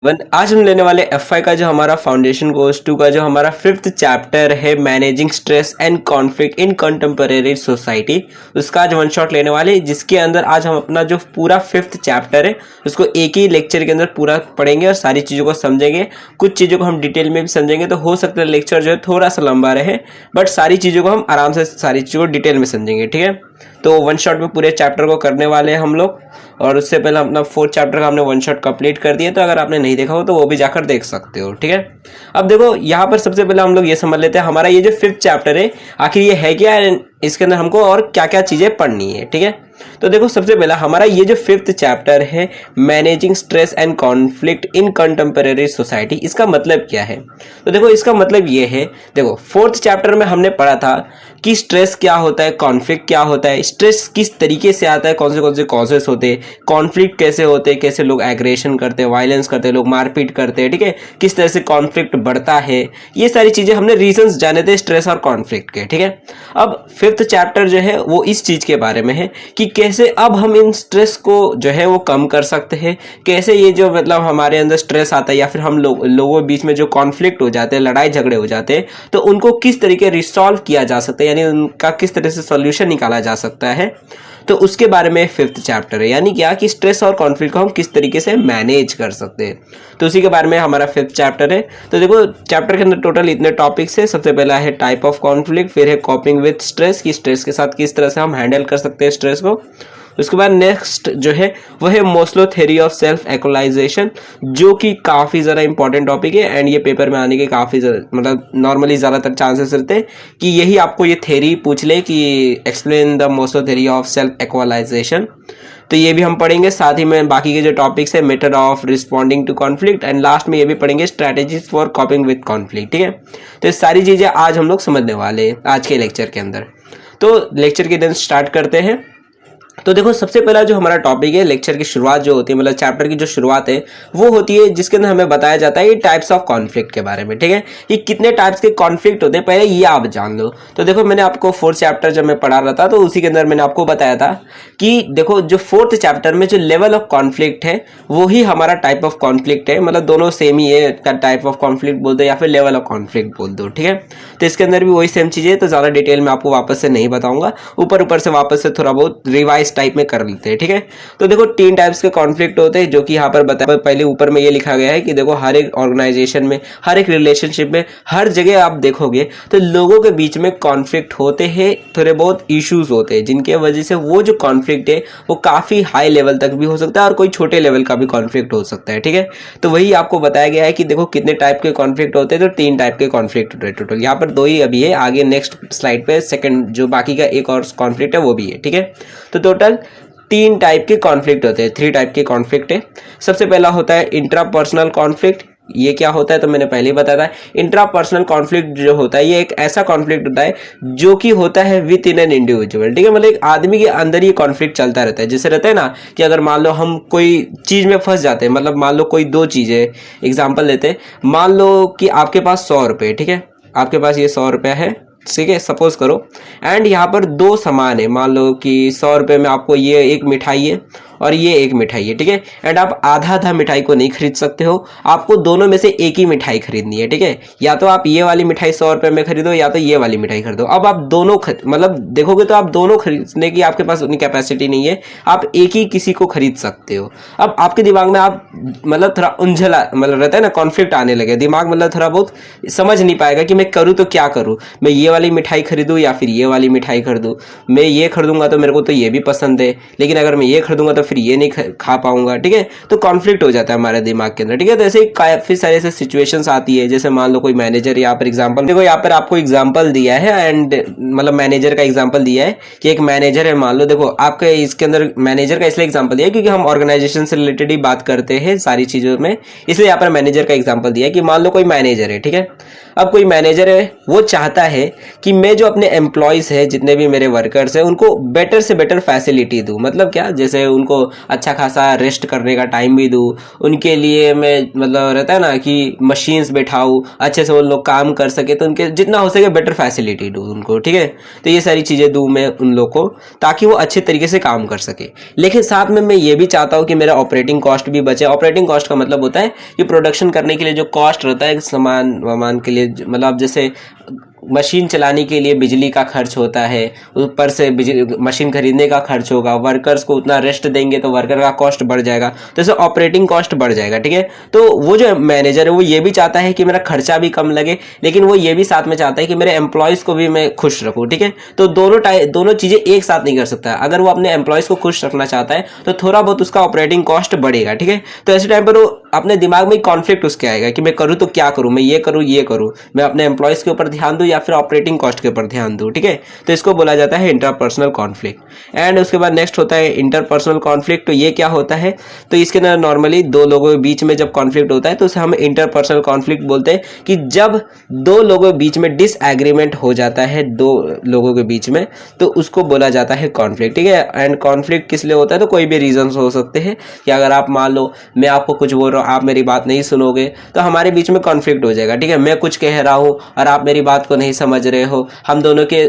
आज हम लेने वाले एफआई का जो हमारा फाउंडेशन कोर्स 2 का जो हमारा 5th चैप्टर है managing stress and conflict in contemporary society, उसका आज वन शॉट लेने वाले, जिसके अंदर आज हम अपना जो पूरा 5th चैप्टर है उसको एक ही लेक्चर के अंदर पूरा पढ़ेंगे और सारी चीज़ों को समझेंगे। कुछ चीज़ों को हम डिटेल में भी समझेंगे, तो हो सकता है लेक्चर जो है थोड़ा सा लंबा रहे, बट सारी चीज़ों को हम आराम से सारी चीज़ों को डिटेल में समझेंगे। ठीक है, तो वन शॉट में पूरे चैप्टर को करने वाले हैं हम लोग। और उससे पहले अपना 4th चैप्टर का हमने वन शॉट कंप्लीट कर दिया, तो अगर आपने नहीं देखा हो तो वो भी जाकर देख सकते हो। ठीक है, अब देखो यहाँ पर सबसे पहले हम लोग ये समझ लेते हैं हमारा ये जो 5th चैप्टर है आखिर ये है क्या, इसके अंदर हमको और क्या क्या चीजें पढ़नी है। ठीक है, तो देखो सबसे पहला हमारा ये जो 5th चैप्टर है managing stress and conflict in contemporary society, इसका मतलब क्या है? तो देखो इसका मतलब ये है, देखो 4th चैप्टर में हमने पढ़ा था कि स्ट्रेस क्या होता है, कॉन्फ्लिक्ट क्या होता है, स्ट्रेस किस तरीके से आता है, कौन से कॉजेस होते हैं, कॉन्फ्लिक्ट कैसे होते हैं, कैसे लोग एग्रेशन करते हैं, वायलेंस करते हैं, लोग मारपीट करते हैं। ठीक है, किस तरह से कॉन्फ्लिक्ट बढ़ता है, ये सारी चीजें हमने रीजंस जाने थे स्ट्रेस और कॉन्फ्लिक्ट के। ठीक है, अब 5th चैप्टर जो है वो इस चीज के बारे में है कि कैसे अब हम इन स्ट्रेस को जो है वो कम कर सकते हैं, कैसे ये जो मतलब हमारे अंदर स्ट्रेस आता है या फिर हम लोगों के बीच में जो कॉन्फ्लिक्ट हो जाते हैं, लड़ाई झगड़े हो जाते हैं, तो उनको किस तरीके रिसॉल्व किया जा सकता है, यानी उनका किस तरह से सॉल्यूशन निकाला जा सकता है, तो उसके बारे में 5th चैप्टर है। यानी क्या कि स्ट्रेस और कॉन्फ्लिक्ट को हम किस तरीके से मैनेज कर सकते हैं, तो उसी के बारे में हमारा 5th चैप्टर है। तो देखो चैप्टर के अंदर टोटल इतने टॉपिक्स है। सबसे पहला है टाइप ऑफ कॉन्फ्लिक्ट, फिर है कॉपिंग विद स्ट्रेस, कि स्ट्रेस के साथ किस तरह से हम हैंडल कर सकते हैं स्ट्रेस को। उसके बाद नेक्स्ट जो है वो है मोस्लो थ्योरी ऑफ सेल्फ एक्चुअलाइजेशन, जो कि काफ़ी ज़्यादा इंपॉर्टेंट टॉपिक है एंड ये पेपर में आने के काफ़ी मतलब नॉर्मली ज़्यादातर चांसेस रहते हैं कि यही आपको ये थ्योरी पूछ ले कि explain the Maslow theory of self actualization, तो ये भी हम पढ़ेंगे। साथ ही में बाकी के जो टॉपिक्स है method of responding to conflict, and last में ये भी पढ़ेंगे strategies for coping with conflict. ठीक है, तो ये सारी चीज़ें आज हम लोग समझने वाले हैं आज के लेक्चर के अंदर। तो लेक्चर के दिन स्टार्ट करते हैं। तो देखो सबसे पहला जो हमारा टॉपिक है, लेक्चर की शुरुआत जो होती है, मतलब चैप्टर की जो शुरुआत है वो होती है जिसके अंदर हमें बताया जाता है ये टाइप्स ऑफ कॉन्फ्लिक्ट के बारे में। ठीक है, ये कितने टाइप्स के कॉन्फ्लिक्ट होते हैं पहले ये आप जान लो। तो देखो मैंने आपको 4th चैप्टर जब मैं पढ़ा रहा था तो उसी के अंदर मैंने आपको बताया था कि देखो जो 4th चैप्टर में जो लेवल ऑफ कॉन्फ्लिक्ट है वो ही हमारा टाइप ऑफ कॉन्फ्लिक्ट है, मतलब दोनों सेम ही है, टाइप ऑफ कॉन्फ्लिक्ट बोल दो या फिर लेवल ऑफ कॉन्फ्लिक्ट बोल दो। ठीक है, तो इसके अंदर भी वही सेम चीज़ है, तो ज़्यादा डिटेल में आपको वापस से नहीं बताऊंगा, ऊपर से वापस से थोड़ा बहुत रिवाइज टाइप में कर लेते हैं। ठीक है, तो देखो 3 टाइप्स के कॉन्फ्लिक्ट होते हैं जो कि यहाँ पर बताया, पहले ऊपर में ये लिखा गया है कि देखो हर एक ऑर्गेनाइजेशन में, हर एक रिलेशनशिप में, हर जगह आप देखोगे तो लोगों के बीच में कॉन्फ्लिक्ट होते हैं, थोड़े बहुत इश्यूज होते हैं जिनके वजह से वो जो कॉन्फ्लिक्ट है वो काफी हाई लेवल तक भी हो सकता है और कोई छोटे लेवल का भी कॉन्फ्लिक्ट हो सकता है। ठीक है, तो वही आपको बताया गया है कि देखो कितने टाइप के कॉन्फ्लिक्ट होते हैं, तो 3 टाइप के कॉन्फ्लिक्ट होते हैं टोटल। यहाँ पर 2 ही अभी है, आगे नेक्स्ट स्लाइड पे सेकंड जो बाकी का एक और कॉन्फ्लिक्ट है वो भी है। ठीक है, तो टोटल 3 टाइप के कॉन्फ्लिक्ट होते हैं, 3 टाइप के कॉन्फ्लिक्ट है। सबसे पहला होता है इंट्रापर्सनल कॉन्फ्लिक्ट। ये क्या होता है तो मैंने पहले ही बताया था, इंट्रापर्सनल कॉन्फ्लिक्ट जो होता है ये एक ऐसा कॉन्फ्लिक्ट होता है जो कि होता है विद इन एन इंडिविजुअल। ठीक है, मतलब एक आदमी के अंदर ये कॉन्फ्लिक्ट चलता रहता है। जैसे रहता है ना कि अगर मान लो हम कोई चीज में फंस जाते हैं, मतलब मान लो कोई 2 चीजें, एग्जाम्पल लेते हैं, मान लो कि आपके पास 100 रुपये, ठीक है, आपके पास ये 100 रुपया है, ठीक है, सपोज करो, एंड यहाँ पर 2 सामान है, मान लो कि 100 रुपये में आपको ये एक मिठाई है और ये एक मिठाई है। ठीक है, एंड आप आधा आधा मिठाई को नहीं खरीद सकते हो, आपको दोनों में से एक ही मिठाई खरीदनी है। ठीक है, या तो आप ये वाली मिठाई 100 रुपये में खरीदो या तो ये वाली मिठाई खरीदो। अब आप दोनों मतलब देखोगे तो आप दोनों खरीदने की आपके पास उतनी कैपेसिटी नहीं है, आप एक ही किसी को खरीद सकते हो। अब आपके दिमाग में आप मतलब थोड़ा उलझला मतलब रहता है ना, कॉन्फ्लिक्ट आने लगे दिमाग, मतलब थोड़ा बहुत समझ नहीं पाएगा कि मैं करूँ तो क्या करूँ, मैं ये वाली मिठाई खरीदूँ या फिर ये वाली मिठाई खरीदूँ, मैं ये खरीदूंगा तो मेरे को तो ये भी पसंद है, लेकिन अगर मैं ये खरीदूंगा तो फिर ये नहीं खा पाऊंगा। ठीक है, तो कॉन्फ्लिक्ट हो जाता है हमारे दिमाग के अंदर। ठीक है, तो ऐसे ही काफी सारे ऐसे सिचुएशंस आती है, जैसे मान लो कोई मैनेजर, यहाँ पर एग्जांपल देखो, यहाँ पर आपको एग्जांपल दिया है एंड मतलब मैनेजर का एग्जांपल दिया है कि एक मैनेजर है, मान लो देखो आपके इसके अंदर मैनेजर का इसलिए एग्जांपल दिया है क्योंकि हम ऑर्गेनाइजेशन से रिलेटेड ही बात करते हैं सारी चीजों में, इसलिए यहाँ पर मैनेजर का एग्जांपल दिया है कि मान लो कोई मैनेजर है। ठीक है, अब कोई मैनेजर है वो चाहता है कि मैं जो अपने एम्प्लॉयज है, जितने भी मेरे वर्कर्स हैं, उनको बेटर से बेटर फैसिलिटी दूं। मतलब क्या, जैसे उनको उनको अच्छा खासा रेस्ट करने का टाइम भी दूँ, उनके लिए मैं मतलब रहता है ना कि मशीन्स बैठाऊँ, अच्छे से वो लोग काम कर सके, तो उनके जितना हो सके बेटर फैसिलिटी दूँ उनको, ठीक है। तो ये सारी चीज़ें दूँ मैं उन लोग को, ताकि वो अच्छे तरीके से काम कर सके। लेकिन साथ में मैं ये भी चाहता हूँ कि मेरा ऑपरेटिंग कॉस्ट भी बचे। ऑपरेटिंग कॉस्ट का मतलब होता है कि प्रोडक्शन करने के लिए जो कॉस्ट रहता है सामान वामान के लिए, मतलब जैसे मशीन चलाने के लिए बिजली का खर्च होता है, ऊपर से बिजली मशीन खरीदने का खर्च होगा, वर्कर्स को उतना रेस्ट देंगे तो वर्कर का कॉस्ट बढ़ जाएगा, तो इससे ऑपरेटिंग कॉस्ट बढ़ जाएगा, ठीक है। तो वो जो मैनेजर है वो ये भी चाहता है कि मेरा खर्चा भी कम लगे, लेकिन वो ये भी साथ में चाहता है कि मेरे एम्प्लॉयज को भी मैं खुश रखूँ, ठीक है। तो दोनों चीजें एक साथ नहीं कर सकता। अगर वो अपने एम्प्लॉयज को खुश रखना चाहता है तो थोड़ा बहुत उसका ऑपरेटिंग कॉस्ट बढ़ेगा, ठीक है। तो ऐसे टाइम पर वो अपने दिमाग में कॉन्फ्लिक्ट उसके आएगा कि मैं करूँ तो क्या करूँ, मैं ये करूँ, मैं अपने एम्प्लॉयज के ऊपर ध्यान दूँ या फिर ऑपरेटिंग कॉस्ट के ऊपर ध्यान दूँ, ठीक है। तो इसको बोला जाता है इंटरपर्सनल कॉन्फ्लिक्ट। एंड उसके बाद नेक्स्ट होता है इंटरपर्सनल कॉन्फ्लिक्ट। तो ये क्या होता है, तो इसके अंदर नॉर्मली दो लोगों के बीच में जब कॉन्फ्लिक्ट होता है तो उसे हम इंटरपर्सनल कॉन्फ्लिक्ट बोलते हैं, कि जब दो लोगों के बीच में डिसएग्रीमेंट हो जाता है दो लोगों के बीच में, तो उसको बोला जाता है कॉन्फ्लिक्ट, ठीक है। एंड कॉन्फ्लिक्ट किस लिए होता है, तो कोई भी रीजन हो सकते हैं कि अगर आप मान लो मैं आपको कुछ बोल रहा हूँ, आप मेरी बात नहीं सुनोगे, तो हमारे बीच में कॉन्फ्लिक्ट हो जाएगा, ठीक है। मैं कुछ कह रहा हूँ और आप मेरी बात को नहीं समझ रहे हो, हम दोनों के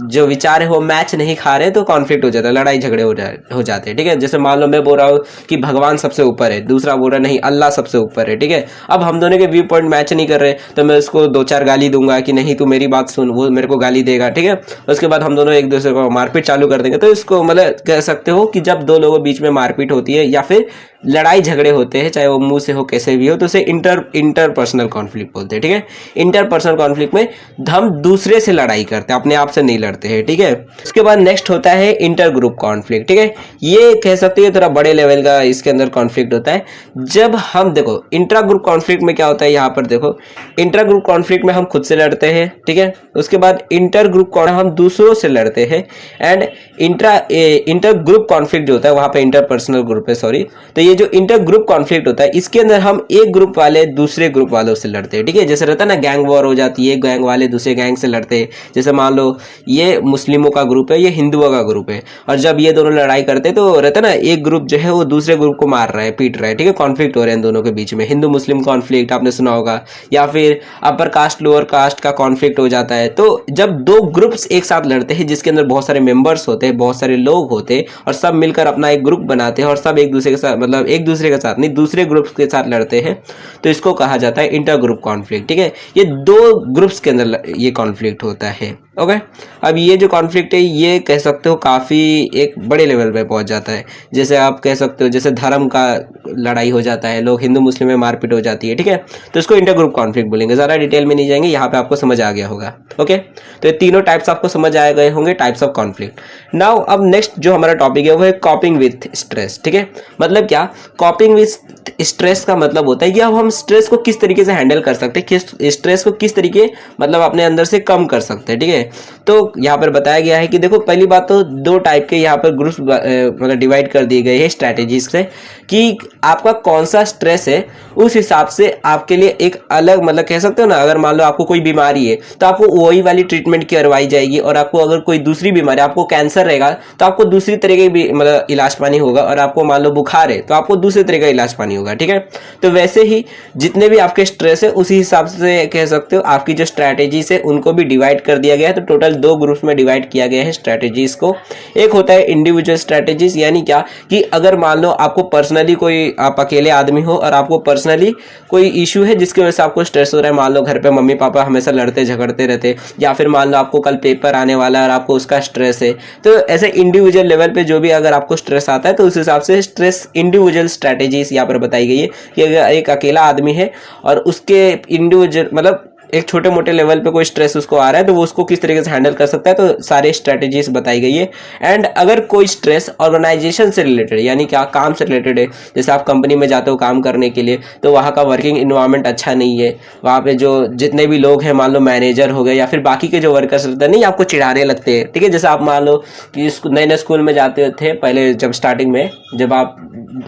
जो विचार है वो मैच नहीं खा रहे, तो कॉन्फ्लिक्ट हो जाता है, लड़ाई झगड़े हो जाते हैं, ठीक है। जैसे मान लो मैं बोल रहा हूँ कि भगवान सबसे ऊपर है, दूसरा बोल रहा है नहीं अल्लाह सबसे ऊपर है, ठीक है। अब हम दोनों के व्यू पॉइंट मैच नहीं कर रहे, तो मैं उसको दो चार गाली दूंगा कि नहीं तू मेरी बात सुन, वो मेरे को गाली देगा, ठीक है। उसके बाद हम दोनों एक दूसरे को मारपीट चालू कर देंगे। तो इसको मतलब कह सकते हो कि जब दो लोगों के बीच में मारपीट होती है या फिर लड़ाई झगड़े होते हैं, चाहे वो मुंह से हो कैसे भी हो, तो उसे इंटरपर्सनल कॉन्फ्लिक्ट बोलते हैं, ठीक है। इंटरपर्सनल कॉन्फ्लिक्ट में हम दूसरे से लड़ाई करते हैं, अपने आप से नहीं लड़ते हैं, ठीक है। उसके बाद नेक्स्ट होता है इंटर ग्रुप कॉन्फ्लिक्ट, ठीक है। ये कह सकते हैं थोड़ा बड़े लेवल का इसके अंदर कॉन्फ्लिक्ट होता है। जब हम देखो इंट्रा ग्रुप कॉन्फ्लिक्ट में क्या होता है, यहाँ पर देखो इंटर ग्रुप कॉन्फ्लिक्ट में हम खुद से लड़ते हैं, ठीक है। उसके बाद इंटर ग्रुप हम दूसरों से लड़ते हैं। एंड इंटर ग्रुप कॉन्फ्लिक्ट जो होता है वहां पे इंटरपर्सनल ग्रुप है, सॉरी। तो ये जो इंटर ग्रुप कॉन्फ्लिक्ट होता है इसके अंदर हम एक ग्रुप वाले दूसरे ग्रुप वालों से लड़ते हैं, ठीक है। जैसे रहता है ना गैंग वॉर हो जाती है, गैंग वाले दूसरे गैंग से लड़ते हैं। जैसे मान लो ये मुस्लिमों का ग्रुप है, ये हिंदुओं का ग्रुप है, और जब ये दोनों लड़ाई करते हैं तो रहता है ना एक ग्रुप जो है वो दूसरे ग्रुप को मार रहा है, पीट रहा है, ठीक है। कॉन्फ्लिक्ट हो रहे हैं दोनों के बीच में, हिंदू मुस्लिम कॉन्फ्लिक्ट आपने सुना होगा, या फिर अपर कास्ट लोअर कास्ट का कॉन्फ्लिक्ट हो जाता है। तो जब दो ग्रुप्स एक साथ लड़ते हैं जिसके अंदर बहुत सारे मेंबर्स होते हैं, बहुत सारे लोग होते हैं, और सब मिलकर अपना एक ग्रुप बनाते हैं और सब एक दूसरे के साथ मतलब एक दूसरे के साथ नहीं दूसरे ग्रुप्स के साथ लड़ते हैं, तो इसको कहा जाता है इंटर ग्रुप कॉन्फ्लिक्ट, ठीक है। ये दो ग्रुप्स के अंदर ये कॉन्फ्लिक्ट होता है, ओके। अब ये जो कॉन्फ्लिक्ट है ये कह सकते हो काफ़ी एक बड़े लेवल पे पहुंच जाता है। जैसे आप कह सकते हो जैसे धर्म का लड़ाई हो जाता है, लोग हिंदू मुस्लिम में मारपीट हो जाती है, ठीक है। तो इसको इंटर ग्रुप कॉन्फ्लिक्ट बोलेंगे। ज़्यादा डिटेल में नहीं जाएंगे, यहाँ पे आपको समझ आ गया होगा, ओके। तो ये तीनों टाइप्स आपको समझ आ गए होंगे, टाइप्स ऑफ कॉन्फ्लिक्ट। नाउ अब नेक्स्ट जो हमारा टॉपिक है वो है कॉपिंग विथ स्ट्रेस, ठीक है। मतलब क्या, कॉपिंग विथ स्ट्रेस का मतलब होता है कि अब हम स्ट्रेस को किस तरीके से हैंडल कर सकते हैं, स्ट्रेस को किस तरीके मतलब अपने अंदर से कम कर सकते हैं, ठीक है। तो यहाँ पर बताया गया है कि देखो पहली बात तो दो टाइप के यहाँ पर ग्रुप्स मतलब डिवाइड कर दिए गए हैं स्ट्रैटेजीज से, कि आपका कौन सा स्ट्रेस है उस हिसाब से आपके लिए एक अलग मतलब कह सकते हो ना, अगर मान लो आपको कोई बीमारी है तो आपको वही वाली ट्रीटमेंट करवाई जाएगी, और आपको अगर कोई दूसरी बीमारी, आपको कैंसर रहेगा तो आपको दूसरी तरीके की मतलब इलाज पानी होगा, और आपको मान लो बुखार है तो आपको दूसरे तरीके का इलाज पानी होगा, ठीक है। तो वैसे ही जितने भी आपके स्ट्रेस है उसी हिसाब से कह सकते हो आपकी जो स्ट्रैटेजीज है उनको भी डिवाइड कर दिया गया है। तो टोटल दो ग्रुप्स में डिवाइड किया गया है स्ट्रैटेजीज को। एक होता है इंडिविजुअल स्ट्रैटेजीज, यानी क्या कि अगर मान लो आपको पर्सनली कोई आप अकेले आदमी हो और आपको पर्सनली कोई इशू है जिसकी वजह से आपको स्ट्रेस हो रहा है, मान लो घर पे मम्मी पापा हमेशा लड़ते झगड़ते रहते, या फिर मान लो आपको कल पेपर आने वाला है और आपको उसका स्ट्रेस है, तो ऐसे इंडिविजुअल लेवल पे जो भी अगर आपको स्ट्रेस आता है तो उस हिसाब से स्ट्रेस इंडिविजुअल स्ट्रैटेजीज यहाँ पर बताई गई है कि अगर एक अकेला आदमी है और उसके इंडिविजुअल मतलब एक छोटे मोटे लेवल पे कोई स्ट्रेस उसको आ रहा है तो वो उसको किस तरीके से हैंडल कर सकता है, तो सारे स्ट्रेटेजीज बताई गई है। एंड अगर कोई स्ट्रेस ऑर्गेनाइजेशन से रिलेटेड यानी क्या काम से रिलेटेड है, जैसे आप कंपनी में जाते हो काम करने के लिए तो वहाँ का वर्किंग इन्वायरमेंट अच्छा नहीं है, वहाँ पे जो जितने भी लोग हैं मान लो मैनेजर हो गए या फिर बाकी के जो वर्कर्स रहते हैं नहीं आपको चिढ़ाने लगते हैं, ठीक है। जैसे आप मान लो कि नए नए स्कूल में जाते थे पहले, जब स्टार्टिंग में जब आप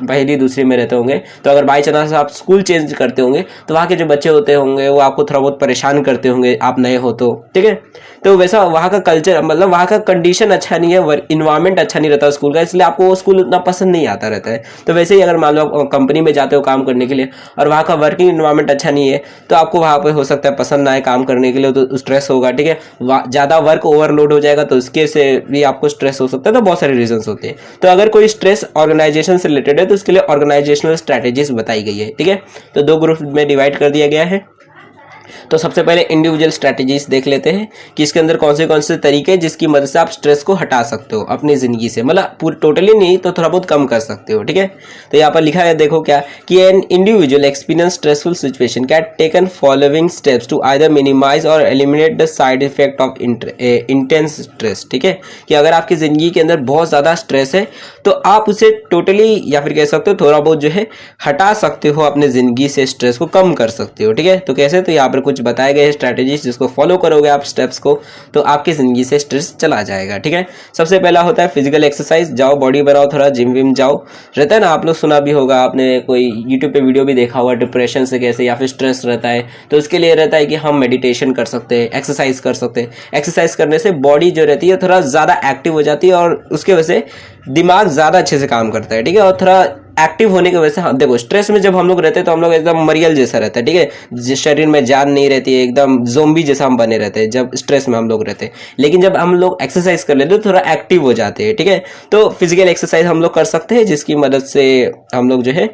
पहली दूसरी में रहते होंगे, तो अगर बाई चांस आप स्कूल चेंज करते होंगे तो वहाँ के जो बच्चे होते होंगे वो आपको थोड़ा बहुत परेशान करते होंगे आप नए हो तो, ठीक है। तो वैसा वहाँ का कल्चर मतलब वहाँ का कंडीशन अच्छा नहीं है, वर्क इन्वायरमेंट अच्छा नहीं रहता स्कूल का, इसलिए आपको वो स्कूल उतना पसंद नहीं आता रहता है। तो वैसे ही अगर मान लो आप कंपनी में जाते हो काम करने के लिए और वहाँ का वर्किंग इन्वायरमेंट अच्छा नहीं है, तो आपको वहाँ पे हो सकता है पसंद ना आए काम करने के लिए, तो स्ट्रेस होगा, ठीक है। ज़्यादा वर्क ओवरलोड हो जाएगा तो उसके से भी आपको स्ट्रेस हो सकता है। तो बहुत सारे रीजंस होते हैं। तो अगर कोई स्ट्रेस ऑर्गेनाइजेशन से रिलेटेड है तो उसके लिए ऑर्गेनाइजेशनल स्ट्रैटेजीज बताई गई है, ठीक है। तो 2 ग्रुप में डिवाइड कर दिया गया है। तो सबसे पहले इंडिविजुअल स्ट्रैटेजीज देख लेते हैं कि इसके अंदर कौन से तरीके हैं जिसकी मदद से आप स्ट्रेस को हटा सकते हो अपनी जिंदगी से, मतलब पूरी टोटली नहीं तो थोड़ा बहुत कम कर सकते हो, ठीक है। तो यहाँ पर लिखा है, देखो क्या कि an individual experience stressful situation can taken following steps to either minimize और eliminate the side effect of intense stress, ठीक है। कि अगर आपकी जिंदगी के अंदर बहुत ज्यादा स्ट्रेस है तो आप उसे टोटली या फिर कह सकते हो थोड़ा बहुत जो है हटा सकते हो, अपने जिंदगी से स्ट्रेस को कम कर सकते हो, ठीक है। तो कैसे, तो यहाँ पर कुछ बताए गए स्ट्रैटेजीज जिसको फॉलो करोगे आप स्टेप्स को तो आपकी जिंदगी से स्ट्रेस चला जाएगा, ठीक है। सबसे पहला होता है फिजिकल एक्सरसाइज, जाओ बॉडी बनाओ, थोड़ा जिम विम जाओ, रहता है ना, आप लोग सुना भी होगा, आपने कोई यूट्यूब पे वीडियो भी देखा होगा डिप्रेशन से कैसे या फिर स्ट्रेस रहता है, तो उसके लिए रहता है कि हम मेडिटेशन कर सकते हैं, एक्सरसाइज कर सकते हैं। एक्सरसाइज करने से बॉडी जो रहती है थोड़ा ज्यादा एक्टिव हो जाती है और उसके वजह से दिमाग ज्यादा अच्छे से काम करता है, ठीक है। और थोड़ा एक्टिव होने की वजह से, हाँ देखो स्ट्रेस में जब हम लोग रहते हैं तो हम लोग एकदम मरियल जैसा रहता है, ठीक है। जिस शरीर में जान नहीं रहती है, एकदम जोम्बी जैसा हम बने रहते हैं जब स्ट्रेस में हम लोग रहते हैं। लेकिन जब हम लोग एक्सरसाइज कर लेते हैं तो थोड़ा एक्टिव हो जाते हैं, ठीक है। तो फिजिकल एक्सरसाइज हम लोग कर सकते हैं जिसकी मदद से हम लोग जो है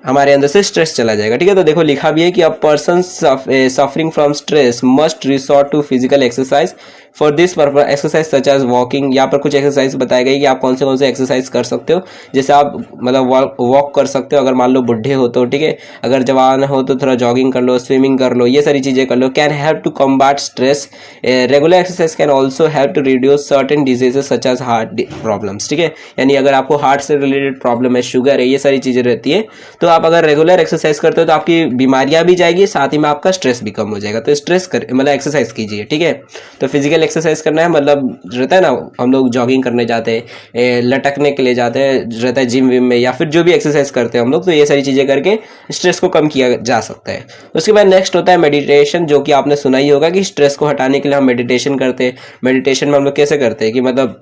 हमारे अंदर से स्ट्रेस चला जाएगा, ठीक है। तो देखो लिखा भी है कि a person suffering from stress must resort to physical exercise for this purpose exercise such as walking. यहाँ पर कुछ एक्सरसाइज बताई गई कि आप कौन से एक्सरसाइज कर सकते हो, जैसे आप मतलब वॉक कर सकते हो अगर मान लो बुढ़े हो तो, ठीक है। अगर जवान हो तो थोड़ा जॉगिंग कर लो, स्विमिंग कर लो, ये सारी चीजें कर लो। Can help to combat stress. Regular exercise can also help to reduce certain diseases such as heart problems, ठीक है। यानी अगर आपको हार्ट से रिलेटेड प्रॉब्लम है, शुगर है, ये सारी चीजें रहती है, तो आप अगर रेगुलर एक्सरसाइज करते हो तो आपकी बीमारियां भी जाएगी, साथ ही में आपका स्ट्रेस भी कम हो जाएगा। तो स्ट्रेस कर मतलब एक्सरसाइज कीजिए, ठीक है। तो फिजिकल एक्सरसाइज करना है, मतलब रहता है ना हम लोग जॉगिंग करने जाते हैं, लटकने के लिए जाते हैं, रहता है जिम विम में, या फिर जो भी एक्सरसाइज करते हैं हम लोग, तो ये सारी चीजें करके स्ट्रेस को कम किया जा सकता है। उसके बाद नेक्स्ट होता है मेडिटेशन, जो कि आपने सुना ही होगा कि स्ट्रेस को हटाने के लिए हम मेडिटेशन करते हैं। मेडिटेशन में हम लोग कैसे करते हैं कि मतलब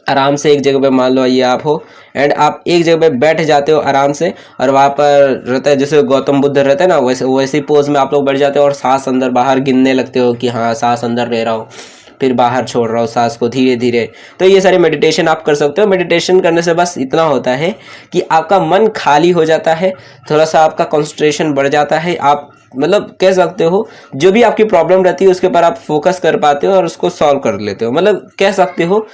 आराम से एक जगह पे मान लो ये आप हो एंड आप एक जगह पे बैठ जाते हो आराम से, और वहां पर रहता है जैसे गौतम बुद्ध रहता है ना, वैसे ही पोज में आप लोग बैठ जाते हो और सांस अंदर बाहर गिनने लगते हो कि हाँ सांस अंदर ले रहा हूँ, फिर बाहर छोड़ रहा हूँ सांस को धीरे धीरे। तो ये सारे मेडिटेशन आप कर सकते हो। मेडिटेशन करने से बस इतना होता है कि आपका मन खाली हो जाता है, थोड़ा सा आपका कंसंट्रेशन बढ़ जाता है, आप मतलब कह सकते हो जो भी आपकी प्रॉब्लम रहती है उसके ऊपर आप फोकस कर पाते हो और उसको सॉल्व कर लेते हो। मतलब कह सकते हो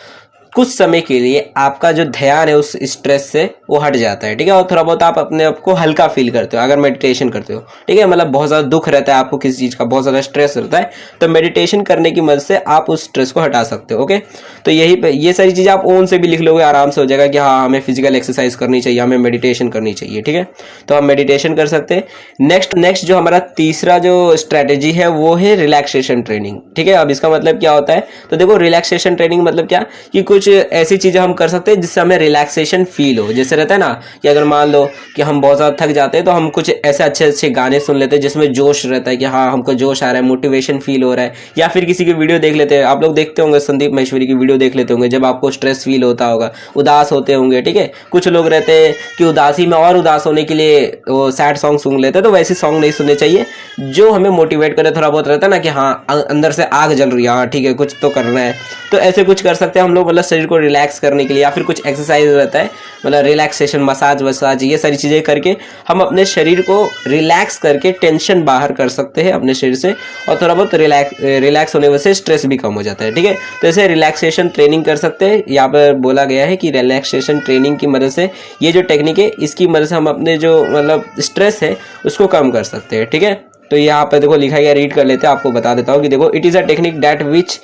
कुछ समय के लिए आपका जो ध्यान है उस स्ट्रेस से वो हट जाता है, ठीक है। और थोड़ा बहुत आप अपने आप को हल्का फील करते हो अगर मेडिटेशन करते हो, ठीक है। मतलब बहुत ज़्यादा दुख रहता है आपको, किसी चीज़ का बहुत ज़्यादा स्ट्रेस रहता है, तो मेडिटेशन करने की मदद से आप उस स्ट्रेस को हटा सकते हो, ओके। तो ये सारी चीज़ें आप ओन से भी लिख लोगे, आराम से हो जाएगा कि हाँ हमें फिजिकल एक्सरसाइज करनी चाहिए, हमें मेडिटेशन करनी चाहिए, ठीक है। तो हम मेडिटेशन कर सकते हैं। नेक्स्ट जो हमारा तीसरा जो स्ट्रैटेजी है वो है रिलैक्सेशन ट्रेनिंग, ठीक है। अब इसका मतलब क्या होता है, तो देखो रिलैक्सेशन ट्रेनिंग मतलब क्या कि कुछ ऐसी चीजें हम कर सकते हैं जिससे हमें रिलैक्सेशन फील हो। जैसे रहता है ना कि अगर मान लो कि हम बहुत ज्यादा थक जाते हैं तो हम कुछ ऐसे अच्छे गाने सुन लेते हैं जिसमें जोश रहता है कि हाँ हमको जोश आ रहा है, मोटिवेशन फील हो रहा है, या फिर किसी की वीडियो देख लेते हैं। आप लोग देखते होंगे संदीप महेश्वरी की वीडियो देख लेते होंगे जब आपको स्ट्रेस फील होता होगा, उदास होते होंगे, ठीक है। कुछ लोग रहते हैं कि उदासी में और उदास होने के लिए वो सैड सॉन्ग सुन लेते हैं, तो वैसे सॉन्ग नहीं सुनने चाहिए जो हमें मोटिवेट करे। थोड़ा बहुत रहता है ना कि हाँ अंदर से आग जल रही है, हाँ ठीक है कुछ तो करना है, तो ऐसे कुछ कर सकते हैं हम लोग, मतलब शरीर को रिलैक्स करने के लिए। या फिर कुछ एक्सरसाइज रहता है, मतलब रिलैक्सेशन, मसाज वसाज, ये सारी चीज़ें करके हम अपने शरीर को रिलैक्स करके टेंशन बाहर कर सकते हैं अपने शरीर से, और थोड़ा बहुत रिलैक्स होने वजह से स्ट्रेस भी कम हो जाता है, ठीक है। तो ऐसे रिलैक्सेशन ट्रेनिंग कर सकते हैं। यहाँ पर बोला गया है कि रिलैक्सेशन ट्रेनिंग की मदद से, ये जो टेक्निक है इसकी मदद से हम अपने जो मतलब स्ट्रेस है उसको कम कर सकते हैं, ठीक है। तो यहाँ पर देखो लिखा गया, रीड कर लेते हैं, आपको बता देता हूँ कि देखो it is a technique that which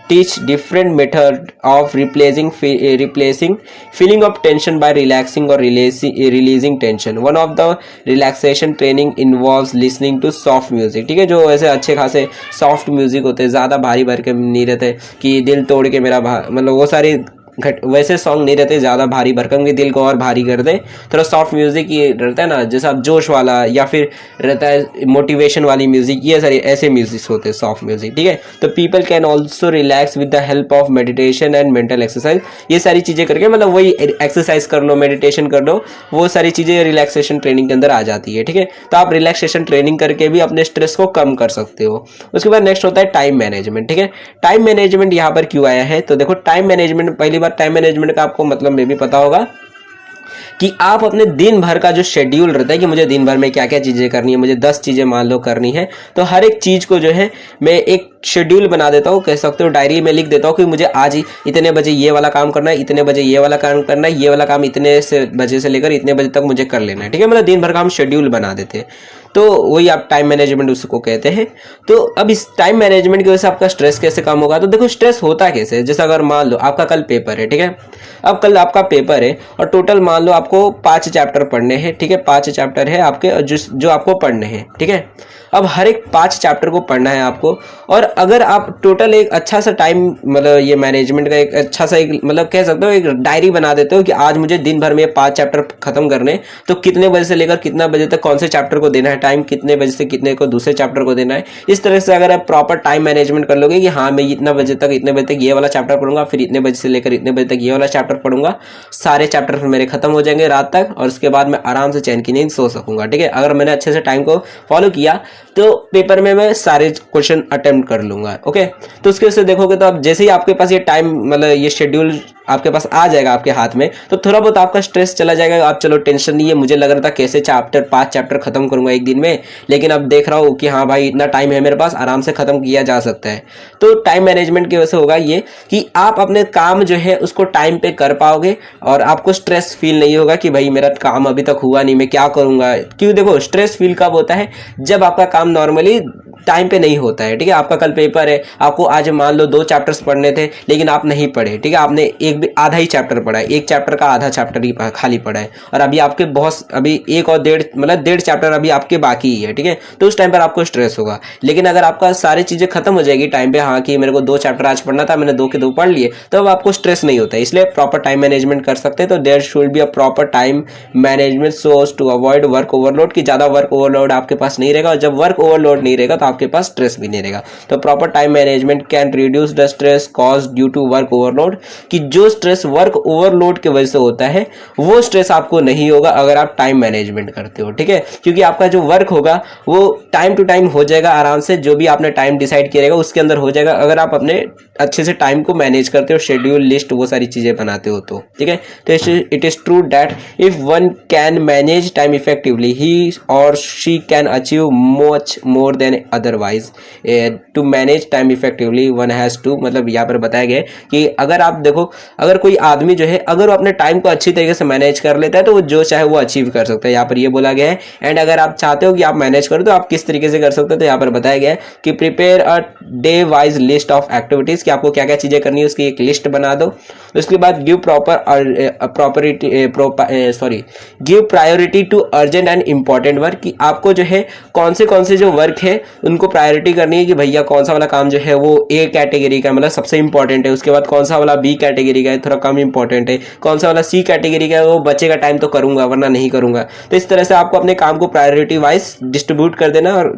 teach different method of replacing feeling of tension by relaxing और releasing tension. One of the relaxation training involves listening to soft music, ठीक है। जो ऐसे अच्छे खासे सॉफ्ट म्यूजिक होते हैं, ज़्यादा भारी भर के नहीं रहते कि दिल तोड़ के मेरा मतलब वो सारी वैसे सॉन्ग नहीं रहते ज़्यादा भारी भरकम के दिल को और भारी कर दे, थोड़ा सॉफ्ट म्यूजिक ये रहता है ना, जैसा आप जोश वाला या फिर रहता है मोटिवेशन वाली म्यूजिक, ये सारे ऐसे म्यूजिक होते हैं सॉफ्ट म्यूजिक, ठीक है। तो people can also relax with the help of meditation and mental exercise, ये सारी चीज़ें करके मतलब वही एक्सरसाइज कर लो, मेडिटेशन कर लो, वो सारी चीज़ें रिलैक्सेशन ट्रेनिंग के अंदर आ जाती है, ठीक है। तो आप रिलैक्सेशन ट्रेनिंग करके भी अपने स्ट्रेस को कम कर सकते हो। उसके बाद नेक्स्ट होता है टाइम मैनेजमेंट, ठीक है। टाइम मैनेजमेंट यहाँ पर क्यों आया है, तो देखो टाइम मैनेजमेंट, पहली बार टाइम मैनेजमेंट का आपको मतलब में भी पता होगा कि आप अपने दिन भर का जो शेड्यूल रहता है कि मुझे दिन भर में क्या क्या चीज़ें करनी है, मुझे 10 चीज़ें मान लो करनी है, तो हर एक चीज़ को जो है मैं एक शेड्यूल बना देता हूँ, कह सकते हो डायरी में लिख देता हूँ कि मुझे आज ही इतने बजे ये वाला काम करना है, इतने बजे ये वाला काम करना है, ये वाला काम इतने से बजे से लेकर इतने बजे तक मुझे कर लेना है, ठीक है। मतलब दिन भर का हम शेड्यूल बना देते हैं, तो वही आप टाइम मैनेजमेंट उसको कहते हैं। तो अब इस टाइम मैनेजमेंट की वजह से आपका स्ट्रेस कैसे कम होगा, तो देखो स्ट्रेस होता कैसे, जैसे अगर मान लो आपका कल पेपर है, ठीक है। अब कल आपका पेपर है और टोटल मान लो आपको 5 चैप्टर पढ़ने हैं, ठीक है। 5 चैप्टर है आपके जो आपको पढ़ने हैं, ठीक है। अब हर एक 5 चैप्टर को पढ़ना है आपको, और अगर आप टोटल एक अच्छा सा टाइम मतलब ये मैनेजमेंट का एक अच्छा सा एक मतलब कह सकते हो एक डायरी बना देते हो कि आज मुझे दिन भर में 5 चैप्टर खत्म करने, तो कितने बजे से लेकर कितना बजे तक कौन से चैप्टर को देना है टाइम, कितने बजे से कितने को दूसरे चैप्टर को देना है। इस तरह से अगर आप प्रॉपर टाइम मैनेजमेंट कर लोगे कि हाँ मैं इतना बजे तक इतने बजे तक ये वाला चैप्टर पढ़ूंगा, फिर इतने बजे से लेकर इतने बजे तक ये वाला चैप्टर पढ़ूंगा, सारे चैप्टर फिर मेरे खत्म हो जाएंगे रात तक, और उसके बाद मैं आराम से चैन की नींद सो सकूंगा, ठीक है। अगर मैंने अच्छे से टाइम को फॉलो किया तो पेपर में मैं सारे क्वेश्चन अटेम्प्ट कर लूंगा, ओके। तो उसके वजह से देखोगे तो अब जैसे ही आपके पास ये टाइम मतलब ये शेड्यूल आपके पास आ जाएगा आपके हाथ में, तो थोड़ा बहुत आपका स्ट्रेस चला जाएगा। आप चलो टेंशन नहीं है, मुझे लग रहा था कैसे 5 चैप्टर खत्म करूंगा एक दिन में, लेकिन अब देख रहा हूँ कि हाँ भाई इतना टाइम है मेरे पास, आराम से खत्म किया जा सकता है। तो टाइम मैनेजमेंट की वजह से होगा ये कि आप अपने काम जो है उसको टाइम पे कर पाओगे, और आपको स्ट्रेस फील नहीं होगा कि भाई मेरा काम अभी तक हुआ नहीं, मैं क्या करूंगा। क्यों, देखो स्ट्रेस फील कब होता है, जब आपका काम नॉर्मली टाइम पे नहीं होता है, ठीक है। आपका कल पेपर है, आपको आज मान लो 2 चैप्टर्स पढ़ने थे लेकिन आप नहीं पढ़े, ठीक है। आपने एक भी आधा ही चैप्टर पढ़ा है, एक चैप्टर का आधा चैप्टर ही खाली पढ़ा है, और अभी आपके बहुत अभी एक और डेढ़ चैप्टर अभी आपके बाकी ही है, ठीक है। तो उस टाइम पर आपको स्ट्रेस होगा। लेकिन अगर आपका सारी चीजें खत्म हो जाएगी टाइम पे, हाँ कि मेरे को 2 चैप्टर आज पढ़ना था, मैंने 2 के 2 पढ़ लिए, तो अब आपको स्ट्रेस नहीं होता है। इसलिए प्रॉपर टाइम मैनेजमेंट कर सकते हैं। तो there should be a proper time management so as to avoid work overload, की ज्यादा वर्क ओवरलोड आपके पास नहीं रहेगा, और जब वर्क ओवरलोड नहीं रहेगा तो आपके पास स्ट्रेस भी नहीं रहेगा। तो proper time management can reduce the stress cause due to work overload, कि जो स्ट्रेस वर्क ओवरलोड की वजह से होता है वो स्ट्रेस आपको नहीं होगा अगर आप टाइम मैनेजमेंट करते हो, ठीक है। क्योंकि आपका जो वर्क होगा वो टाइम टू टाइम हो जाएगा आराम से, जो भी आपने टाइम डिसाइड किया रहेगा उसके अंदर हो जाएगा, अगर आप अपने अच्छे से टाइम को मैनेज करते हो, शेड्यूल लिस्ट वो सारी चीजें बनाते हो तो, ठीक है। तो it is true that if one can manage time effectively he और she can achieve much more than otherwise. To manage time effectively one has to, मतलब यहाँ पर बताया गया कि अगर आप देखो अगर कोई आदमी जो है अगर वो अपने टाइम को अच्छी तरीके से मैनेज कर लेता है तो वो जो चाहे वो अचीव कर सकता है, यहाँ पर ये बोला गया है। एंड अगर आप चाहते हो कि आप मैनेज करो तो आप किस तरीके से कर सकते हो, तो यहाँ पर बताया गया है कि prepare a day wise list of activities, कि आपको क्या क्या चीजें करनी है उसकी एक लिस्ट बना दो। उसके बाद give give priority to urgent and important work, कि आपको जो है कौन से जो वर्क है उनको प्रायोरिटी करनी है, कि भैया कौन सा वाला काम जो है वो ए कैटेगरी का मतलब सबसे इंपॉर्टेंट है, उसके बाद कौन सा वाला बी कैटेगरी का है थोड़ा कम इंपॉर्टेंट है, कौन सा वाला सी कैटेगरी का है वो बचेगा टाइम तो करूंगा वरना नहीं करूंगा। तो इस तरह से आपको अपने काम को प्रायोरिटी वाइज डिस्ट्रीब्यूट कर देना और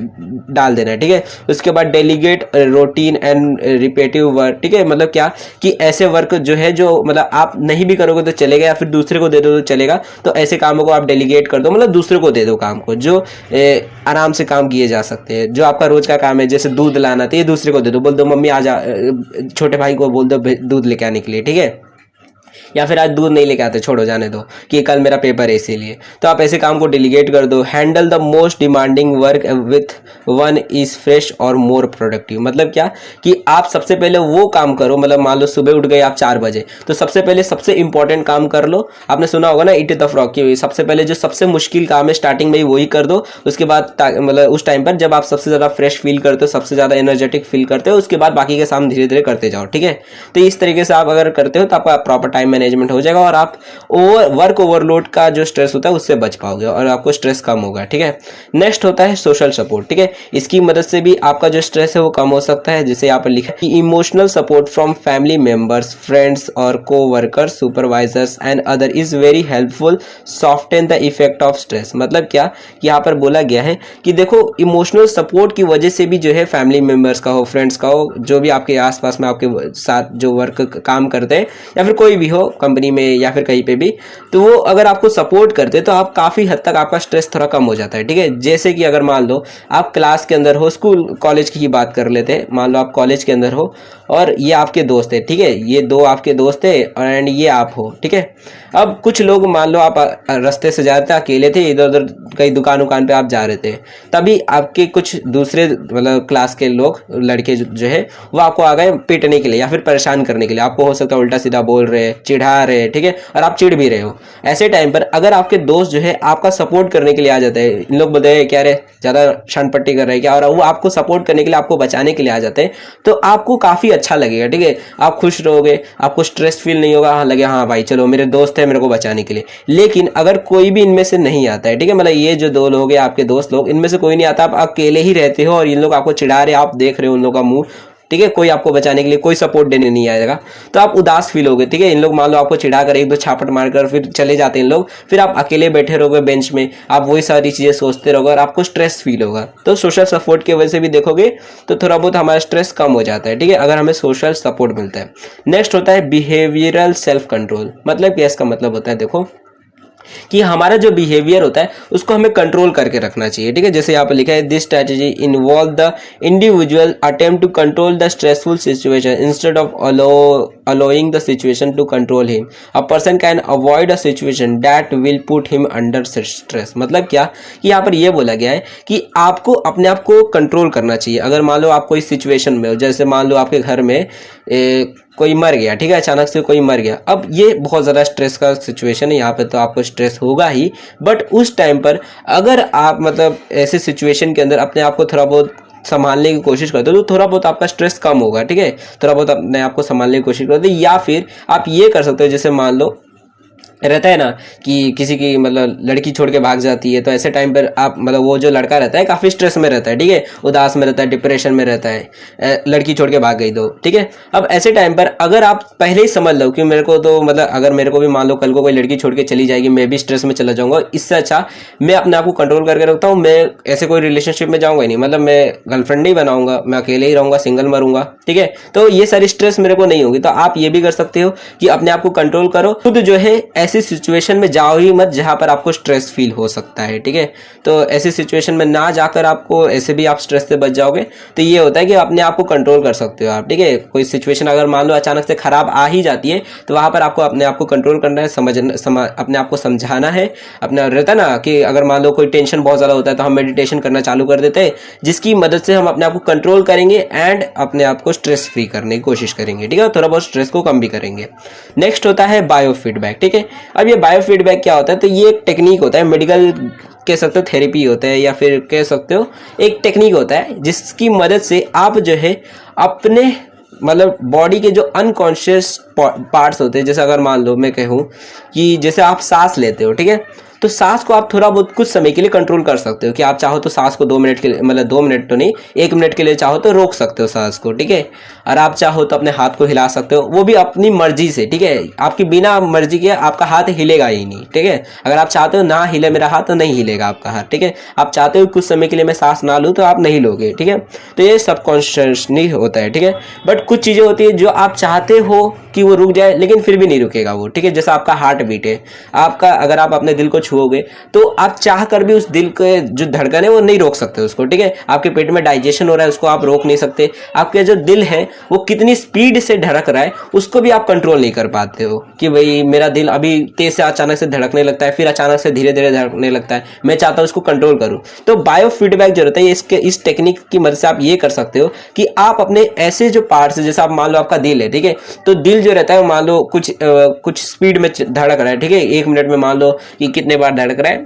डाल देना है, ठीक है। उसके बाद delegate routine and repetitive work, ठीक है। मतलब क्या कि ऐसे वर्क जो है जो मतलब आप नहीं भी करोगे तो चलेगा, या फिर दूसरे को दे दो तो चलेगा, तो ऐसे कामों को आप डेलीगेट कर दो, मतलब दूसरे को दे दो काम को जो आराम से काम किए जा सकते हैं। जो आपका रोज का काम है जैसे दूध लाना, तो ये दूसरे को दे दो, बोल दो मम्मी आ जा, छोटे भाई को बोल दो दूध लेके आने के लिए, ठीक है। या फिर आज दूध नहीं लेके आते, छोड़ो जाने दो कि कल मेरा पेपर है इसीलिए, तो आप ऐसे काम को डेलीगेट कर दो। Handle the most demanding work with one is fresh और मोर प्रोडक्टिव, मतलब क्या कि आप सबसे पहले वो काम करो, मतलब मान लो सुबह उठ गए आप 4 बजे, तो सबसे पहले सबसे इंपॉर्टेंट काम कर लो। आपने सुना होगा ना ईट द फ्रॉग की, सबसे पहले जो सबसे मुश्किल काम है स्टार्टिंग में ही वही कर दो। उसके बाद मतलब उस टाइम पर जब आप सबसे ज्यादा फ्रेश फील करते हो, सबसे ज्यादा एनर्जेटिक फील करते हो, उसके बाद बाकी के काम धीरे धीरे करते जाओ, ठीक है। तो इस तरीके से आप अगर करते हो तो आपका प्रॉपर टाइम मैनेजमेंट हो जाएगा और आप वर्क ओवरलोड का जो स्ट्रेस होता है उससे बच पाओगे और आपको स्ट्रेस कम होगा। ठीक है, नेक्स्ट होता है सोशल सपोर्ट। ठीक है, इसकी मदद से भी आपका जो स्ट्रेस है वो कम हो सकता है। जैसे यहाँ पर लिखा है कि emotional support from family members, friends और coworkers, supervisors and other is very helpful soften the effect of stress. मतलब क्या, यहाँ पर बोला गया है कि देखो इमोशनल सपोर्ट की वजह से भी जो है फैमिली मेंबर्स का हो, फ्रेंड्स का हो, जो भी आपके आसपास में आपके साथ जो वर्क काम करते हैं या फिर कोई भी हो कंपनी में या फिर कहीं पे भी, तो वो अगर आपको सपोर्ट करते हैं तो आप काफ़ी हद तक आपका स्ट्रेस थोड़ा कम हो जाता है। ठीक है, जैसे कि अगर मान लो आप क्लास के अंदर हो, स्कूल कॉलेज की ही बात कर लेते हैं, मान लो आप कॉलेज के अंदर हो और ये आपके दोस्त है। ठीक है, ये दो आपके दोस्त है एंड ये आप हो। ठीक है, अब कुछ लोग मान लो आप रास्ते से जा रहे थे, अकेले थे, इधर उधर कहीं दुकान पे आप जा रहे थे, तभी आपके कुछ दूसरे मतलब क्लास के लोग लड़के जो है वो आपको आ गए पीटने के लिए या फिर परेशान करने के लिए। आपको हो सकता है उल्टा सीधा बोल रहे, चिढ़ा रहे, ठीक है, और आप चिढ़ भी रहे हो। ऐसे टाइम पर अगर आपके दोस्त जो है आपका सपोर्ट करने के लिए आ जाते हैं, इन लोग बोलते हैं क्या रे ज़्यादा शनपट्टी कर रहे हैं क्या, और वो आपको सपोर्ट करने के लिए, आपको बचाने के लिए आ जाते हैं, तो आपको काफ़ी अच्छा लगेगा। ठीक है, आप खुश रहोगे, आपको स्ट्रेस फील नहीं होगा, हाँ लगे हाँ भाई चलो मेरे दोस्त है मेरे को बचाने के लिए। लेकिन अगर कोई भी इनमें से नहीं आता है, ठीक है, मतलब ये जो दो लोग हैं आपके दोस्त लोग, इनमें से कोई नहीं आता, आप अकेले ही रहते हो और इन लोग आपको चिढ़ा रहे, आप देख रहे हो उन लोगों का मुंह, ठीक है, कोई आपको बचाने के लिए कोई सपोर्ट देने नहीं आएगा, तो आप उदास फील होगे। ठीक है, इन लोग मान लो आपको चिढ़ा कर एक दो छापट मारकर फिर चले जाते हैं इन लोग, फिर आप अकेले बैठे रहोगे बेंच में, आप वही सारी चीज़ें सोचते रहोगे और आपको स्ट्रेस फील होगा। तो सोशल सपोर्ट की वजह से भी देखोगे तो थोड़ा बहुत हमारा स्ट्रेस कम हो जाता है। ठीक है, अगर हमें सोशल सपोर्ट मिलता है। नेक्स्ट होता है बिहेवियरल सेल्फ कंट्रोल। मतलब क्या, इसका मतलब होता है देखो कि हमारा जो बिहेवियर होता है उसको हमें कंट्रोल करके रखना चाहिए। ठीक है, जैसे यहाँ पर लिखा है this strategy involve the individual attempt to control the stressful situation instead of allowing the situation to control him. A person can avoid a situation that will put him under stress. मतलब क्या कि यहाँ पर ये बोला गया है कि आपको अपने आप को कंट्रोल करना चाहिए। अगर मान लो आप कोई सिचुएशन में हो, जैसे मान लो आपके घर में कोई मर गया, ठीक है, अचानक से कोई मर गया, अब ये बहुत ज़्यादा स्ट्रेस का सिचुएशन है, यहाँ पे तो आपको स्ट्रेस होगा ही, बट उस टाइम पर अगर आप मतलब ऐसे सिचुएशन के अंदर अपने आप को थोड़ा बहुत संभालने की कोशिश करते हो तो थोड़ा बहुत आपका स्ट्रेस कम होगा। ठीक है, थोड़ा बहुत अपने आप को संभालने की कोशिश करते हो, या फिर आप ये कर सकते हो, जैसे मान लो रहता है ना कि किसी की मतलब लड़की छोड़ के भाग जाती है, तो ऐसे टाइम पर आप मतलब वो जो लड़का रहता है काफ़ी स्ट्रेस में रहता है, ठीक है, उदास में रहता है, डिप्रेशन में रहता है, लड़की छोड़ के भाग गई तो, ठीक है। अब ऐसे टाइम पर अगर आप पहले ही समझ लो कि मेरे को तो मतलब अगर मेरे को भी मान लो कल को कोई लड़की छोड़ के चली जाएगी, मैं भी स्ट्रेस में चला जाऊंगा, इससे अच्छा मैं अपने आप को कंट्रोल करके रखता हूँ, मैं ऐसे कोई रिलेशनशिप में जाऊँगा ही नहीं, मतलब मैं गर्लफ्रेंड नहीं बनाऊंगा, मैं अकेले ही रहूँगा, सिंगल मरूंगा, ठीक है, तो ये सारी स्ट्रेस मेरे को नहीं होगी। तो आप ये भी कर सकते हो कि अपने आप को कंट्रोल करो, खुद जो है ऐसी सिचुएशन में जाओ ही मत जहां पर आपको स्ट्रेस फील हो सकता है, ठीक है। तो ऐसी सिचुएशन में ना जाकर आपको ऐसे भी आप स्ट्रेस से बच जाओगे। तो ये होता है कि अपने आप को कंट्रोल कर सकते हो आप, ठीक है। कोई सिचुएशन अगर मान लो अचानक से खराब आ ही जाती है तो वहां पर आपको अपने आप को कंट्रोल करना है, अपने आप को समझाना है। अपना रहता है ना कि अगर मान लो कोई टेंशन बहुत ज्यादा होता है तो हम मेडिटेशन करना चालू कर देते हैं, जिसकी मदद से हम अपने आप को कंट्रोल करेंगे एंड अपने आप को स्ट्रेस फ्री करने की कोशिश करेंगे, ठीक है, थोड़ा बहुत स्ट्रेस को कम भी करेंगे। नेक्स्ट होता है बायो फीडबैक, ठीक है। अब ये बायो फीडबैक क्या होता है, तो ये एक टेक्निक होता है, मेडिकल कह सकते हो, थेरेपी होता है, या फिर कह सकते हो एक टेक्निक होता है जिसकी मदद से आप जो है अपने मतलब बॉडी के जो अनकॉन्शियस पार्ट्स होते हैं, जैसे अगर मान लो मैं कहूँ कि जैसे आप सांस लेते हो, ठीक है, तो सांस को आप थोड़ा बहुत कुछ समय के लिए कंट्रोल कर सकते हो कि आप चाहो तो सांस को 2 मिनट के लिए, मतलब 2 मिनट तो नहीं, 1 मिनट के लिए चाहो तो रोक सकते हो सांस को, ठीक है। और आप चाहो तो अपने हाथ को हिला सकते हो, वो भी अपनी मर्जी से, ठीक है, आपकी बिना मर्जी के आपका हाथ हिलेगा ही नहीं, ठीक है। अगर आप चाहते हो ना हिले मेरा हाथ तो नहीं हिलेगा आपका हाथ, ठीक है। आप चाहते हो कुछ समय के लिए मैं सांस ना लूँ तो आप नहीं लोगे, ठीक है। तो ये सबकॉन्शियसली होता है, ठीक है। बट कुछ चीज़ें होती है जो आप चाहते हो कि वो रुक जाए लेकिन फिर भी नहीं रुकेगा वो, ठीक है। जैसा आपका हार्ट बीट है, आपका अगर आप अपने दिल को छुओगे तो आप चाह कर भी उस दिल के जो धड़कन है वो नहीं रोक सकते उसको, ठीक है। आपके पेट में डाइजेशन हो रहा है, उसको आप रोक नहीं सकते। आपके जो दिल है वो कितनी स्पीड से धड़क रहा है उसको भी आप कंट्रोल नहीं कर पाते हो कि भाई मेरा दिल अभी तेज से अचानक से धड़कने लगता है, फिर अचानक से धीरे धीरे धड़कने लगता है, मैं चाहता हूँ उसको कंट्रोल करूँ। तो बायो फीडबैक जो रहता है इस टेक्निक की मदद से आप ये कर सकते हो कि आप अपने ऐसे जो पार्ट्स, जैसे आप मान लो आपका दिल है, ठीक है, तो दिल जो रहता है मान लो कुछ स्पीड में धड़क रहा है, ठीक है, 1 मिनट में मान लो कि कितने बार धड़क रहा है,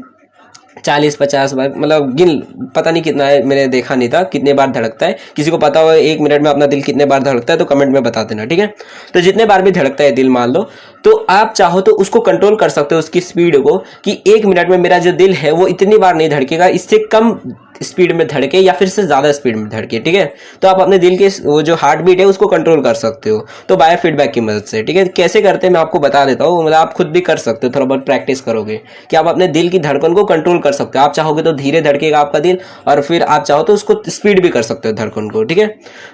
40-50 बार, मतलब गिन, पता नहीं कितना है, मैंने देखा नहीं था कितने बार धड़कता है। किसी को पता हो 1 मिनट में अपना दिल कितने बार धड़कता है तो कमेंट में बता देना, ठीक है। तो जितने बार भी धड़कता है दिल मान लो, तो आप चाहो तो उसको कंट्रोल कर सकते हो उसकी स्पीड को, कि 1 मिनट में मेरा जो दिल है वो इतनी बार नहीं धड़केगा, इससे कम स्पीड में धड़के या फिर से ज्यादा स्पीड में धड़के, ठीक है। तो आप अपने दिल के वो जो हार्ट बीट है उसको कंट्रोल कर सकते हो, तो बायो फीडबैक की मदद से, ठीक है। कैसे करते हैं मैं आपको बता देता हूँ, मतलब आप खुद भी कर सकते हो, थोड़ा बहुत प्रैक्टिस करोगे कि आप अपने दिल की धड़कन को कंट्रोल कर सकते हो। आप चाहोगे तो धीरे धड़केगा आपका दिल, और फिर आप चाहो तो उसको स्पीड भी कर सकते हो धड़कन को, ठीक है।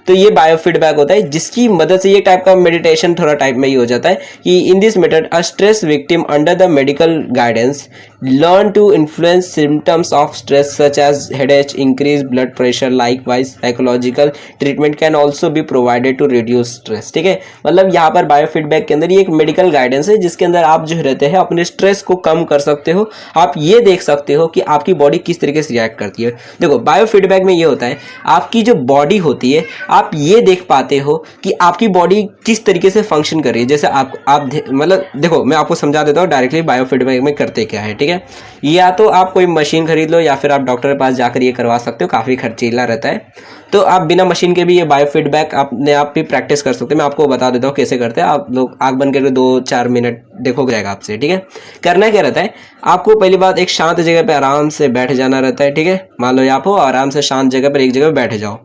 तो ये बायो फीडबैक होता है, जिसकी मदद से ये टाइप का मेडिटेशन थोड़ा टाइप में ही हो जाता है कि in this method a stress victim under the medical guidance learn to influence symptoms of stress such as headache, increased blood pressure. Likewise psychological treatment can also be provided to reduce stress, ठीक है। मतलब यहाँ पर biofeedback के अंदर ये एक medical guidance है जिसके अंदर आप जो रहते हैं अपने स्ट्रेस को कम कर सकते हो। आप ये देख सकते हो कि आपकी बॉडी किस तरीके से रिएक्ट करती है। देखो बायोफीडबैक में ये होता है, आपकी जो बॉडी होती है आप ये देख पाते हो कि आपकी बॉडी किस तरीके से फंक्शन कर रही है। जैसे आप मतलब देखो मैं आपको समझा देता हूँ डायरेक्टली बायोफीडबैक में करते क्या है, ठीक है। या तो आप कोई मशीन खरीद लो या फिर आप डॉक्टर के पास जाकर ये करवा सकते हो, काफी खर्चीला रहता है। तो आप बिना मशीन के भी ये बायोफीडबैक अपने आप भी प्रैक्टिस कर सकते हैं। मैं आपको बता देता हूँ कैसे करते हैं। आप लोग आंख बंद करके 2-4 मिनट देखो जाएगा आपसे, ठीक है। करना क्या रहता है, आपको पहली बात एक शांत जगह पे आराम से बैठ जाना रहता है, ठीक है। मान लो आप हो आराम से शांत जगह पर एक जगह बैठ जाओ।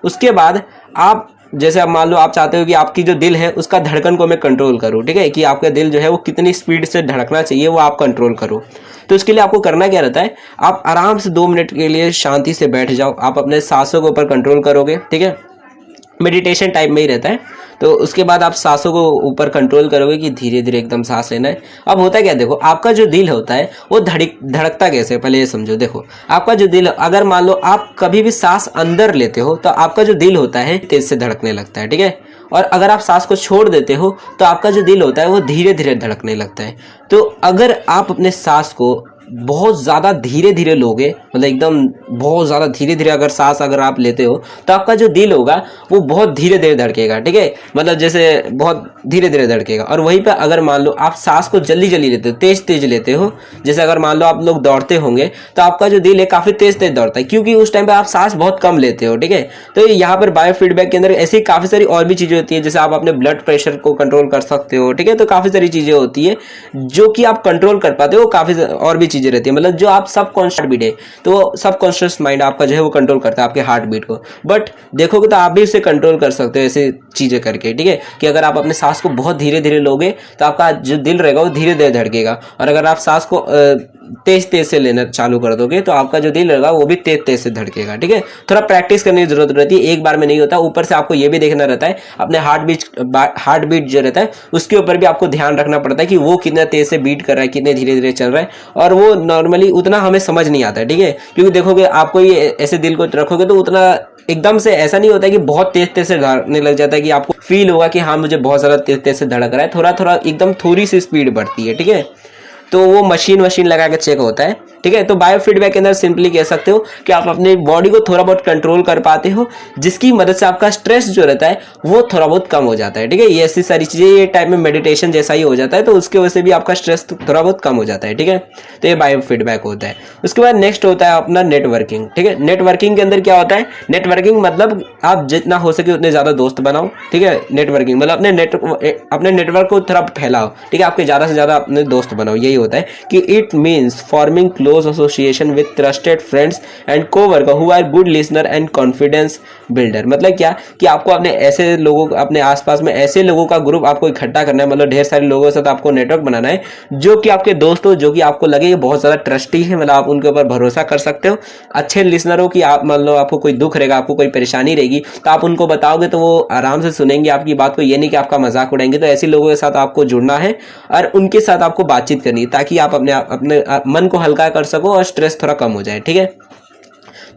उसके बाद आप जैसे अब मान लो आप चाहते हो कि आपकी जो दिल है उसका धड़कन को मैं कंट्रोल करूं, ठीक है, कि आपका दिल जो है वो कितनी स्पीड से धड़कना चाहिए वो आप कंट्रोल करो। तो इसके लिए आपको करना क्या रहता है, आप आराम से 2 मिनट के लिए शांति से बैठ जाओ। आप अपने सांसों के ऊपर कंट्रोल करोगे, ठीक है, मेडिटेशन टाइप में ही रहता है। तो उसके बाद आप सांसों को ऊपर कंट्रोल करोगे कि धीरे धीरे एकदम सांस लेना है। अब होता है क्या, देखो आपका जो दिल होता है वो धड़कता कैसे, पहले ये समझो। देखो आपका जो दिल, अगर मान लो आप कभी भी सांस अंदर लेते हो तो आपका जो दिल होता है तेज से धड़कने लगता है, ठीक है। और अगर आप सांस को छोड़ देते हो तो आपका जो दिल होता है वो धीरे धीरे धड़कने लगता है। तो अगर आप अपने सांस को बहुत ज़्यादा धीरे धीरे लोगे, मतलब एकदम बहुत ज़्यादा धीरे धीरे अगर सांस अगर आप लेते हो तो आपका जो दिल होगा वो बहुत धीरे धीरे धड़केगा, ठीक है, मतलब जैसे बहुत धीरे धीरे धड़केगा। और वहीं पे अगर मान लो आप सांस को जल्दी जल्दी लेते हो, तेज तेज लेते हो, जैसे अगर मान लो आप लोग दौड़ते होंगे तो आपका जो दिल है काफ़ी तेज तेज दौड़ता है, क्योंकि उस टाइम पर आप सांस बहुत कम लेते हो, ठीक है। तो यहाँ पर बायो फीडबैक के अंदर ऐसी काफ़ी सारी और भी चीज़ें होती है, जैसे आप अपने ब्लड प्रेशर को कंट्रोल कर सकते हो, ठीक है। तो काफ़ी सारी चीज़ें होती है जो कि आप कंट्रोल कर पाते हो, काफ़ी और भी चीज़ें रहती है, मतलब जो आप सब कॉन्शियस बीट है तो सब कॉन्शियस माइंड आपका जो है वो कंट्रोल करता है आपके हार्ट बीट को। बट देखोगे तो आप भी इसे कंट्रोल कर सकते हो ऐसे चीजें करके, ठीक है, कि अगर आप अपने सांस को बहुत धीरे धीरे लोगे तो आपका जो दिल रहेगा वो धीरे धीरे धड़केगा, और अगर आप सांस को तेज तेज से लेना चालू कर दोगे तो आपका जो दिल रहेगा वो भी तेज तेज से धड़केगा, ठीक है। थोड़ा प्रैक्टिस करने की जरूरत रहती है, एक बार में नहीं होता। ऊपर से आपको ये भी देखना रहता है अपने हार्ट बीट जो रहता है उसके ऊपर भी आपको ध्यान रखना पड़ता है कि वो कितना तेज से बीट कर रहा है, कितने धीरे धीरे चल रहा है। और वो नॉर्मली उतना हमें समझ नहीं आता है, ठीक है, क्योंकि देखोगे आपको ये ऐसे दिल को रखोगे तो उतना एकदम से ऐसा नहीं होता है कि बहुत तेज तेज से धड़कने लग जाता है कि आपको फील होगा कि हाँ मुझे बहुत ज्यादा तेज तेज से धड़क रहा है। थोड़ा थोड़ा एकदम थोड़ी सी स्पीड बढ़ती है, ठीक है। तो वो मशीन लगा के चेक होता है, ठीक है। तो बायो फीडबैक के अंदर सिंपली कह सकते हो कि आप अपनी बॉडी को थोड़ा बहुत कंट्रोल कर पाते हो, जिसकी मदद से आपका स्ट्रेस जो रहता है वो थोड़ा बहुत कम हो जाता है, ठीक है। ये ऐसी सारी चीजें ये टाइप में मेडिटेशन जैसा ही हो जाता है, तो उसके वजह से भी आपका स्ट्रेस थोड़ा बहुत कम हो जाता है, ठीक है। तो ये बायो फीडबैक होता है। उसके बाद नेक्स्ट होता है अपना नेटवर्किंग, ठीक है। नेटवर्किंग के अंदर क्या होता है, नेटवर्किंग मतलब आप जितना हो सके उतने ज्यादा दोस्त बनाओ, ठीक है। नेटवर्किंग मतलब अपने नेटवर्क को थोड़ा फैलाओ, ठीक है, आपके ज्यादा से ज्यादा अपने दोस्त बनाओ, यही होता है कि it means forming close association with trusted friends and coworker who are good listener and confidence builder. मतलब क्या कि आपको अपने ऐसे लोगों, अपने आसपास में ऐसे लोगों का ग्रुप आपको इकट्ठा करना है, मतलब ढेर सारे लोगों के साथ आपको नेटवर्क बनाना है जो कि आपके दोस्त हो, जो कि आपको लगे ये बहुत ज्यादा ट्रस्टी है, मतलब आप उनके ऊपर भरोसा कर सकते हो, अच्छे लिसनर हो कि आप मान लो आपको कोई दुख रहेगा, आपको कोई परेशानी रहेगी तो आप उनको बताओगे तो वो आराम से सुनेंगे आपकी बात को, ये नहीं कि आपका मजाक उड़ाएंगे। तो ऐसे लोगों के साथ आपको जुड़ना है और उनके साथ आपको बातचीत करनी है ताकि आप अपने मन को हल्का कर सको और स्ट्रेस थोड़ा कम हो जाए, ठीक है।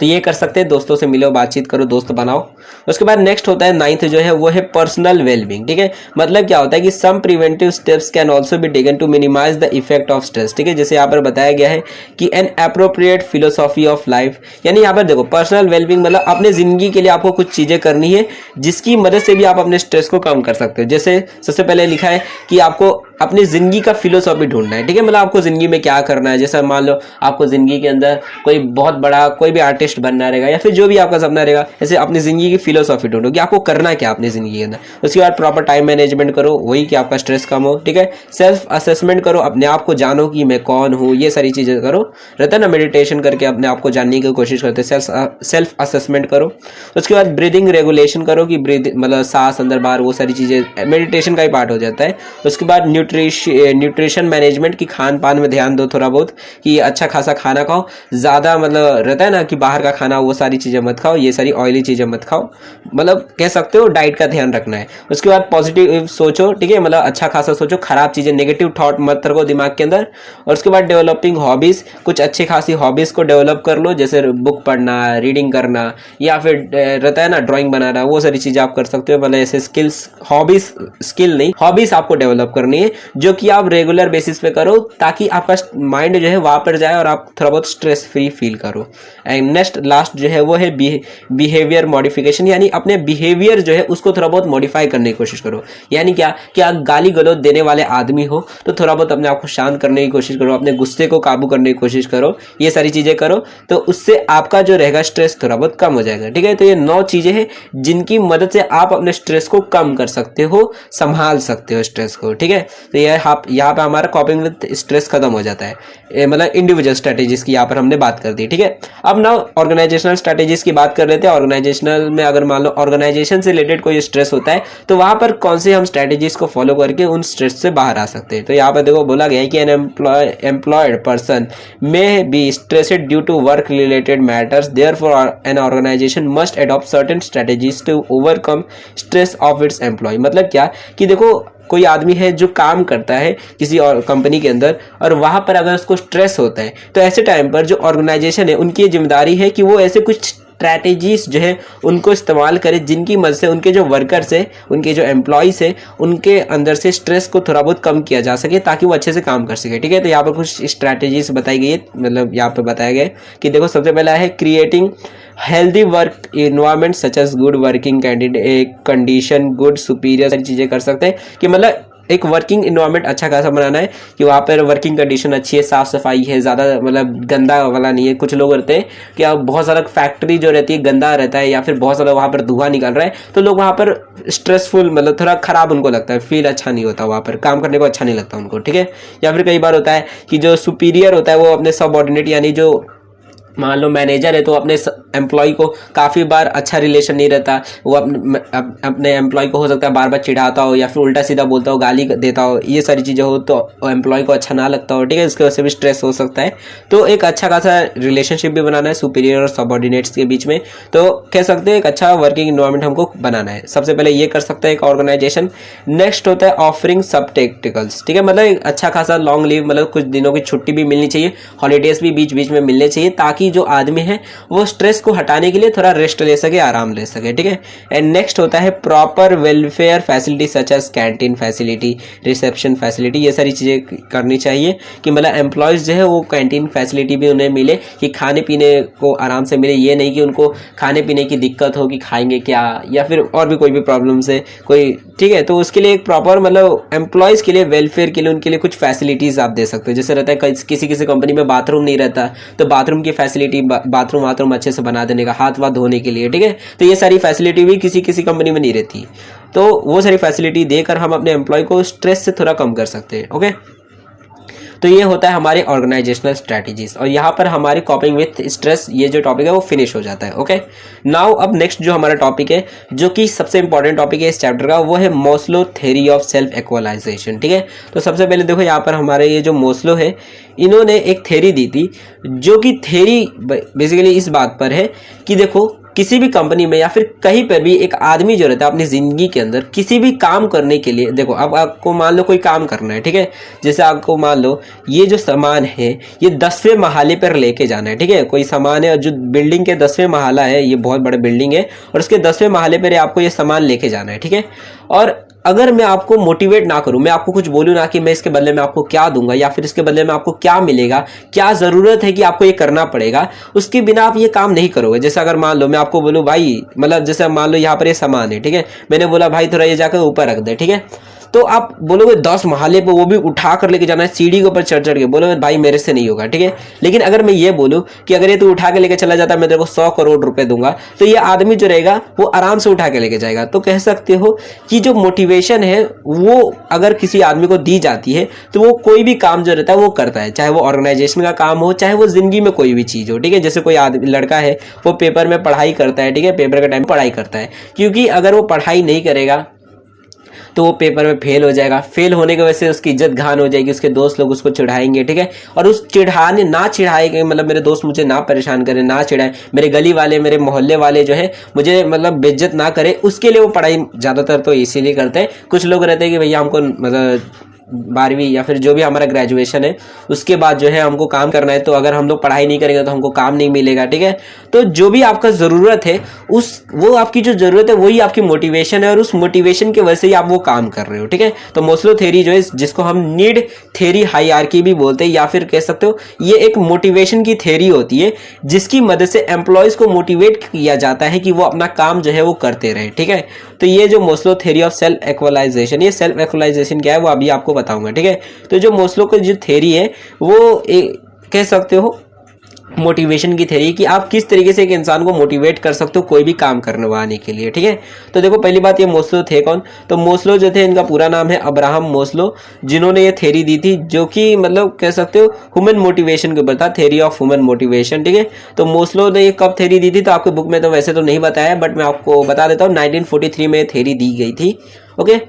तो ये कर सकते हैं, दोस्तों से मिलो, बातचीत करो, दोस्त बनाओ। उसके बाद नेक्स्ट होता है 9th जो है वो है पर्सनल वेलबींग, ठीक है। मतलब क्या होता है कि some preventive steps can also be taken to minimize the effect of stress, ठीक है। जैसे यहाँ पर बताया गया है कि an appropriate philosophy of life, यानी यहाँ पर देखो पर्सनल वेलबींग मतलब अपने जिंदगी के लिए आपको कुछ चीजें करनी है जिसकी मदद से भी आप अपने स्ट्रेस को कम कर सकते हो। जैसे सबसे पहले लिखा है कि आपको अपनी जिंदगी का फिलोसॉफी ढूंढना है, ठीक है। मतलब आपको जिंदगी में क्या करना है, जैसा मान लो आपको जिंदगी के अंदर कोई बहुत बड़ा कोई भी आर्टिस्ट बनना रहेगा या फिर जो भी आपका सपना रहेगा, ऐसे अपनी जिंदगी की फिलोसॉफी ढूंढो कि आपको करना क्या अपनी जिंदगी के अंदर। उसके बाद प्रॉपर टाइम मैनेजमेंट करो, वही कि आपका स्ट्रेस कम हो, ठीक है। सेल्फ असेसमेंट करो, अपने आप को जानो कि मैं कौन हूँ, ये सारी चीजें करो। रहता है ना, मेडिटेशन करके अपने आप को जानने की कोशिश करते हैं, सेल्फ असेसमेंट करो। उसके बाद ब्रीदिंग रेगुलेशन करो कि ब्रीद मतलब सांस अंदर बाहर, वो सारी चीजें मेडिटेशन का ही पार्ट हो जाता है। उसके बाद न्यूट्रिशन मैनेजमेंट की खान पान में ध्यान दो थोड़ा बहुत, कि अच्छा खासा खाना खाओ, ज़्यादा मतलब रहता है ना कि बाहर का खाना वो सारी चीज़ें मत खाओ, ये सारी ऑयली चीज़ें मत खाओ, मतलब कह सकते हो डाइट का ध्यान रखना है। उसके बाद पॉजिटिव सोचो, ठीक है, मतलब अच्छा खासा सोचो, खराब चीज़ें नेगेटिव थॉट मत रखो दिमाग के अंदर। और उसके बाद डेवलपिंग हॉबीज़, कुछ अच्छी खासी हॉबीज़ को डेवलप कर लो, जैसे बुक पढ़ना, रीडिंग करना, या फिर रहता है ना ड्राइंग बनाना, वो सारी चीज़ें आप कर सकते हो। मतलब ऐसे स्किल्स, हॉबीज़ स्किल नहीं, हॉबीज़ आपको डेवलप करनी है जो कि आप रेगुलर बेसिस पे करो, ताकि आपका माइंड जो है वहाँ पर जाए और आप थोड़ा बहुत स्ट्रेस फ्री फील करो। एंड नेक्स्ट लास्ट जो है वो है बिहेवियर मॉडिफिकेशन, यानी अपने बिहेवियर जो है उसको थोड़ा बहुत मॉडिफाई करने की कोशिश करो। यानी क्या कि आप गाली गलौज देने वाले आदमी हो तो थोड़ा बहुत अपने आप को शांत करने की कोशिश करो, अपने गुस्से को काबू करने की कोशिश करो, ये सारी चीज़ें करो, तो उससे आपका जो रहेगा स्ट्रेस थोड़ा बहुत कम हो जाएगा, ठीक है। तो ये 9 चीज़ें हैं जिनकी मदद से आप अपने स्ट्रेस को कम कर सकते हो, संभाल सकते हो स्ट्रेस को, ठीक है। तो ये यहाँ पे हमारा कॉपिंग विद स्ट्रेस खत्म हो जाता है, मतलब इंडिविजुअल स्ट्रेटेजीज की यहाँ पर हमने बात कर दी, ठीक है। अब ना ऑर्गेनाइजेशनल स्ट्रेटेजीज की बात कर लेते हैं। ऑर्गेनाइजेशनल में अगर मान लो ऑर्गेनाइजेशन से रिलेटेड कोई स्ट्रेस होता है तो वहां पर कौन से हम स्ट्रेटेजीज को फॉलो करके उन स्ट्रेस से बाहर आ सकते हैं। तो यहाँ पर देखो बोला गया है कि an employed person may be stressed due to work related matters, therefore an organization must adopt certain strategies to overcome stress of its employee. मतलब क्या कि देखो कोई आदमी है जो काम करता है किसी और कंपनी के अंदर और वहां पर अगर उसको स्ट्रेस होता है तो ऐसे टाइम पर जो ऑर्गेनाइजेशन है उनकी जिम्मेदारी है कि वो ऐसे कुछ स्ट्रैटेजीज जो है उनको इस्तेमाल करें जिनकी मदद से उनके जो वर्कर्स है, उनके जो एम्प्लॉयज़ है, उनके अंदर से स्ट्रेस को थोड़ा बहुत कम किया जा सके ताकि वो अच्छे से काम कर सके, ठीक है। तो यहाँ पर कुछ स्ट्रैटेजीज बताई गई है, मतलब यहाँ पर बताया गया है कि देखो सबसे पहला है creating healthy work environment such as good working candidate condition, good superior, सारी चीज़ें कर सकते हैं कि मतलब एक वर्किंग इन्वायरमेंट अच्छा खासा बनाना है कि वहाँ पर वर्किंग कंडीशन अच्छी है, साफ सफाई है, ज़्यादा मतलब गंदा वाला नहीं है। कुछ लोग रहते हैं कि अब बहुत सारा फैक्ट्री जो रहती है गंदा रहता है या फिर बहुत सारा वहाँ पर धुआं निकल रहा है तो लोग वहाँ पर स्ट्रेसफुल, मतलब थोड़ा खराब उनको लगता है, फील अच्छा नहीं होता, वहाँ पर काम करने को अच्छा नहीं लगता उनको, ठीक है। या फिर कई बार होता है कि जो सुपीरियर होता है वो अपने सबऑर्डिनेट यानी जो मान लो मैनेजर है तो अपने एम्प्लॉय को काफ़ी बार अच्छा रिलेशन नहीं रहता, वो अपने एम्प्लॉय को हो सकता है बार बार चिढ़ाता हो या फिर उल्टा सीधा बोलता हो, गाली देता हो, ये सारी चीज़ें हो तो एम्प्लॉय को अच्छा ना लगता हो, ठीक है। इसकी वजह से भी स्ट्रेस हो सकता है। तो एक अच्छा खासा रिलेशनशिप भी बनाना है सुपीरियर और सबऑर्डिनेट्स के बीच में, तो कह सकते हैं एक अच्छा वर्किंग इन्वायरमेंट हमको बनाना है। सबसे पहले ये कर सकता है एक ऑर्गेनाइजेशन। नेक्स्ट होता है ऑफरिंग सब टेक्टिकल्स, ठीक है, मतलब एक अच्छा खासा लॉन्ग लीव, मतलब कुछ दिनों की छुट्टी भी मिलनी चाहिए, हॉलीडेज भी बीच बीच में मिलने चाहिए ताकि जो आदमी है वो स्ट्रेस को हटाने के लिए थोड़ा रेस्ट ले सके, आराम ले सके, ठीक है। एंड नेक्स्ट होता है proper welfare facility such as canteen facility, reception facility, ये सारी चीज़ें करनी चाहिए कि मतलब एम्प्लॉयज़ जो है वो कैंटीन फैसिलिटी भी उन्हें मिले कि खाने पीने को आराम से मिले, ये नहीं कि उनको खाने पीने की दिक्कत हो कि खाएंगे क्या या फिर और भी कोई भी प्रॉब्लम्स है कोई, ठीक है। तो उसके लिए एक प्रॉपर मतलब एम्प्लॉयज़ के लिए वेलफेयर के लिए उनके लिए कुछ फैसिलिटीज़ आप दे सकते हो। जैसे रहता है किसी किसी कंपनी में बाथरूम नहीं रहता तो बाथरूम की फैसिलिटी, बाथरूम अच्छे से बना देने का, हाथ वाथ धोने के लिए, ठीक है। तो ये सारी फैसिलिटी भी किसी किसी कंपनी में नहीं रहती, तो वो सारी फैसिलिटी देकर हम अपने एम्प्लॉय को स्ट्रेस से थोड़ा कम कर सकते हैं, ओके। तो ये होता है हमारे ऑर्गेनाइजेशनल स्ट्रैटेजीज और यहाँ पर हमारे कॉपिंग विथ स्ट्रेस ये जो टॉपिक है वो फिनिश हो जाता है, ओके। नाउ अब नेक्स्ट जो हमारा टॉपिक है जो कि सबसे इंपॉर्टेंट टॉपिक है इस चैप्टर का वो है मोस्लो थ्योरी ऑफ सेल्फ एक्चुअलाइजेशन, ठीक है। तो सबसे पहले देखो यहाँ पर हमारे ये जो मोस्लो है इन्होंने एक थ्योरी दी थी जो कि थ्योरी बेसिकली इस बात पर है कि देखो किसी भी कंपनी में या फिर कहीं पर भी एक आदमी जो रहता है अपनी ज़िंदगी के अंदर किसी भी काम करने के लिए, देखो अब आपको मान लो कोई काम करना है, ठीक है। जैसे आपको मान लो ये जो सामान है ये 10वें महले पर लेके जाना है, ठीक है। कोई सामान है जो बिल्डिंग के 10वें महला है, ये बहुत बड़ा बिल्डिंग है और उसके 10वें महले पर आपको ये सामान लेके जाना है, ठीक है। और अगर मैं आपको मोटिवेट ना करूं, मैं आपको कुछ बोलूं ना कि मैं इसके बदले में आपको क्या दूंगा या फिर इसके बदले में आपको क्या मिलेगा, क्या ज़रूरत है कि आपको ये करना पड़ेगा, उसके बिना आप ये काम नहीं करोगे। जैसे अगर मान लो मैं आपको बोलूं भाई, मतलब जैसे मान लो यहाँ पर ये सामान है, ठीक है, मैंने बोला भाई थोड़ा ये जाकर ऊपर रख दे, ठीक है। तो आप बोलोगे 10 महले पे वो भी उठा कर लेके जाना है, सीढ़ी के ऊपर चढ़ चढ़ के, बोलोगे भाई मेरे से नहीं होगा, ठीक है। लेकिन अगर मैं ये बोलूं कि अगर ये तू उठा के लेके चला जाता है मैं तेरे को 100 करोड़ रुपए दूंगा, तो ये आदमी जो रहेगा वो आराम से उठा के लेके जाएगा। तो कह सकते हो कि जो मोटिवेशन है वो अगर किसी आदमी को दी जाती है तो वो कोई भी काम जो रहता है वो करता है, चाहे वो ऑर्गेनाइजेशन का काम हो, चाहे वो जिंदगी में कोई भी चीज हो, ठीक है। जैसे कोई आदमी लड़का है वो पेपर में पढ़ाई करता है, ठीक है, पेपर का टाइम पढ़ाई करता है, क्योंकि अगर वो पढ़ाई नहीं करेगा तो वो पेपर में फेल हो जाएगा, फेल होने की वजह से उसकी इज्जत घान हो जाएगी, उसके दोस्त लोग उसको चिढ़ाएंगे, ठीक है। और उस चिढ़ाने ना चिढ़ाएंगे, मतलब मेरे दोस्त मुझे ना परेशान करें, ना चिढ़ाए, मेरे गली वाले मेरे मोहल्ले वाले जो है मुझे मतलब बेइज्जत ना करे, उसके लिए वो पढ़ाई ज़्यादातर तो इसीलिए करते हैं। कुछ लोग रहते हैं कि भैया हमको मतलब 12वीं या फिर जो भी हमारा ग्रेजुएशन है उसके बाद जो है हमको काम करना है, तो अगर हम लोग पढ़ाई नहीं करेंगे तो हमको काम नहीं मिलेगा, ठीक है। तो जो भी आपका ज़रूरत है वो आपकी जो ज़रूरत है वही आपकी मोटिवेशन है, और उस मोटिवेशन की वजह से ही आप वो काम कर रहे हो, ठीक है। तो मोस्लो थ्योरी जो है, जिसको हम नीड थ्योरी हायरार्की भी बोलते हैं, या फिर कह सकते हो ये एक मोटिवेशन की थ्योरी होती है जिसकी मदद से एम्प्लॉयज़ को मोटिवेट किया जाता है कि वो अपना काम जो है वो करते रहे, ठीक है। तो ये जो मोस्लो थ्योरी ऑफ सेल्फ एक्चुअलाइजेशन, ये सेल्फ एक्चुअलाइजेशन क्या है वो अभी आपको बताऊंगा, ठीक है। तो जो मोस्लो की जो थ्योरी है वो कह सकते हो मोटिवेशन की थ्योरी, कि आप किस तरीके से एक इंसान को मोटिवेट कर सकते हो कोई भी काम करवाने के लिए, ठीक है। तो देखो पहली बात, ये मोस्लो थे कौन? तो मोस्लो जो थे इनका पूरा नाम है अब्राहम मोस्लो, जिन्होंने ये थ्योरी दी थी, जो कि मतलब कह सकते हो ह्यूमन मोटिवेशन के ऊपर था, थ्योरी ऑफ ह्यूमन मोटिवेशन, ठीक है। तो मोस्लो ने ये कब थ्योरी दी थी, तो आपके बुक में तो वैसे तो नहीं बताया, बट मैं आपको बता देता हूँ 1943 में थ्योरी दी गई थी, ओके।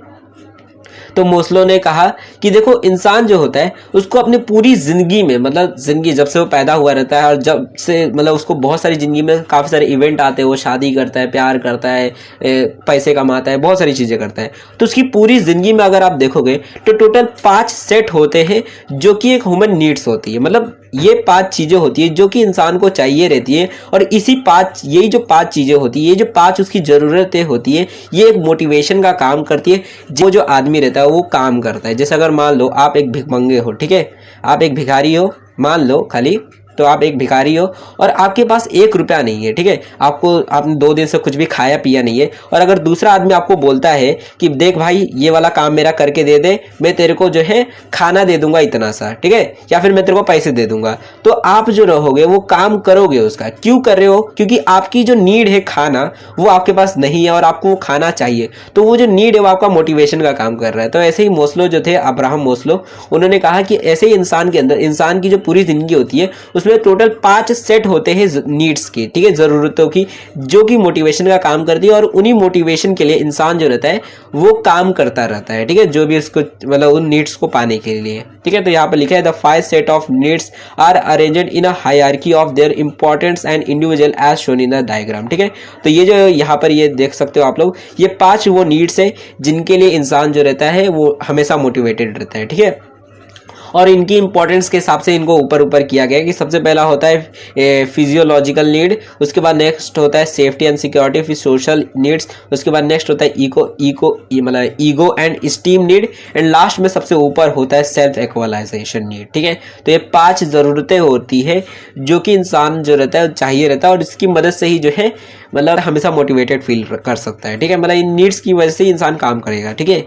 तो मोस्लो ने कहा कि देखो इंसान जो होता है उसको अपनी पूरी जिंदगी में, मतलब जिंदगी जब से वो पैदा हुआ रहता है और जब से मतलब उसको बहुत सारी जिंदगी में काफ़ी सारे इवेंट आते हैं, वो शादी करता है, प्यार करता है, पैसे कमाता है, बहुत सारी चीज़ें करता है, तो उसकी पूरी जिंदगी में अगर आप देखोगे तो टोटल 5 सेट होते हैं जो कि एक ह्यूमन नीड्स होती है। मतलब ये 5 चीज़ें होती है जो कि इंसान को चाहिए रहती है, और यही जो 5 चीज़ें होती है, ये जो 5 उसकी ज़रूरतें होती है, ये एक मोटिवेशन का काम करती है, जो आदमी रहता है वो काम करता है। जैसे अगर मान लो आप एक भिखमंगे हो, ठीक है, आप एक भिखारी हो, मान लो खाली, तो आप एक भिखारी हो और आपके पास 1 रुपया नहीं है, ठीक है, आपने 2 दिन से कुछ भी खाया पिया नहीं है, और अगर दूसरा आदमी आपको बोलता है कि देख भाई ये वाला काम मेरा करके दे दे, मैं तेरे को जो है खाना दे दूंगा इतना सा, ठीक है, या फिर मैं तेरे को पैसे दे दूंगा, तो आप जो रहोगे वो काम करोगे उसका। क्यों कर रहे हो? क्योंकि आपकी जो नीड है खाना वो आपके पास नहीं है और आपको वो खाना चाहिए, तो वो जो नीड है वो आपका मोटिवेशन का काम कर रहा है। तो ऐसे ही मोस्लो जो थे, अब्राहम मोस्लो, उन्होंने कहा कि ऐसे ही इंसान के अंदर, इंसान की जो पूरी जिंदगी होती है उसमें टोटल 5 सेट होते हैं नीड्स के, ठीक है, जरूरतों की, जो कि मोटिवेशन का काम करती है, और उन्हीं मोटिवेशन के लिए इंसान जो रहता है वो काम करता रहता है, ठीक है, जो भी उसको मतलब उन नीड्स को पाने के लिए, ठीक है। तो यहाँ पर लिखा है the 5 set of needs are arranged in a hierarchy of their importance and individual as shown in the diagram, ठीक है। तो ये जो यहाँ पर ये देख सकते हो आप लोग, ये 5 वो नीड्स है जिनके लिए इंसान जो रहता है वो हमेशा मोटिवेटेड रहता है, ठीक है। और इनकी इंपॉर्टेंस के हिसाब से इनको ऊपर ऊपर किया गया है कि सबसे पहला होता है फिजियोलॉजिकल नीड, उसके बाद नेक्स्ट होता है सेफ्टी एंड सिक्योरिटी, फिर सोशल नीड्स, उसके बाद नेक्स्ट होता है मतलब ego and steam need, and last में सबसे ऊपर होता है सेल्फ एक्चुअलाइजेशन नीड, ठीक है। तो ये 5 ज़रूरतें होती है जो कि इंसान जो रहता है चाहिए रहता है, और इसकी मदद से ही जो है मतलब हमेशा मोटिवेटेड फील कर सकता है, ठीक है। मतलब इन नीड्स की वजह से इंसान काम करेगा, ठीक है।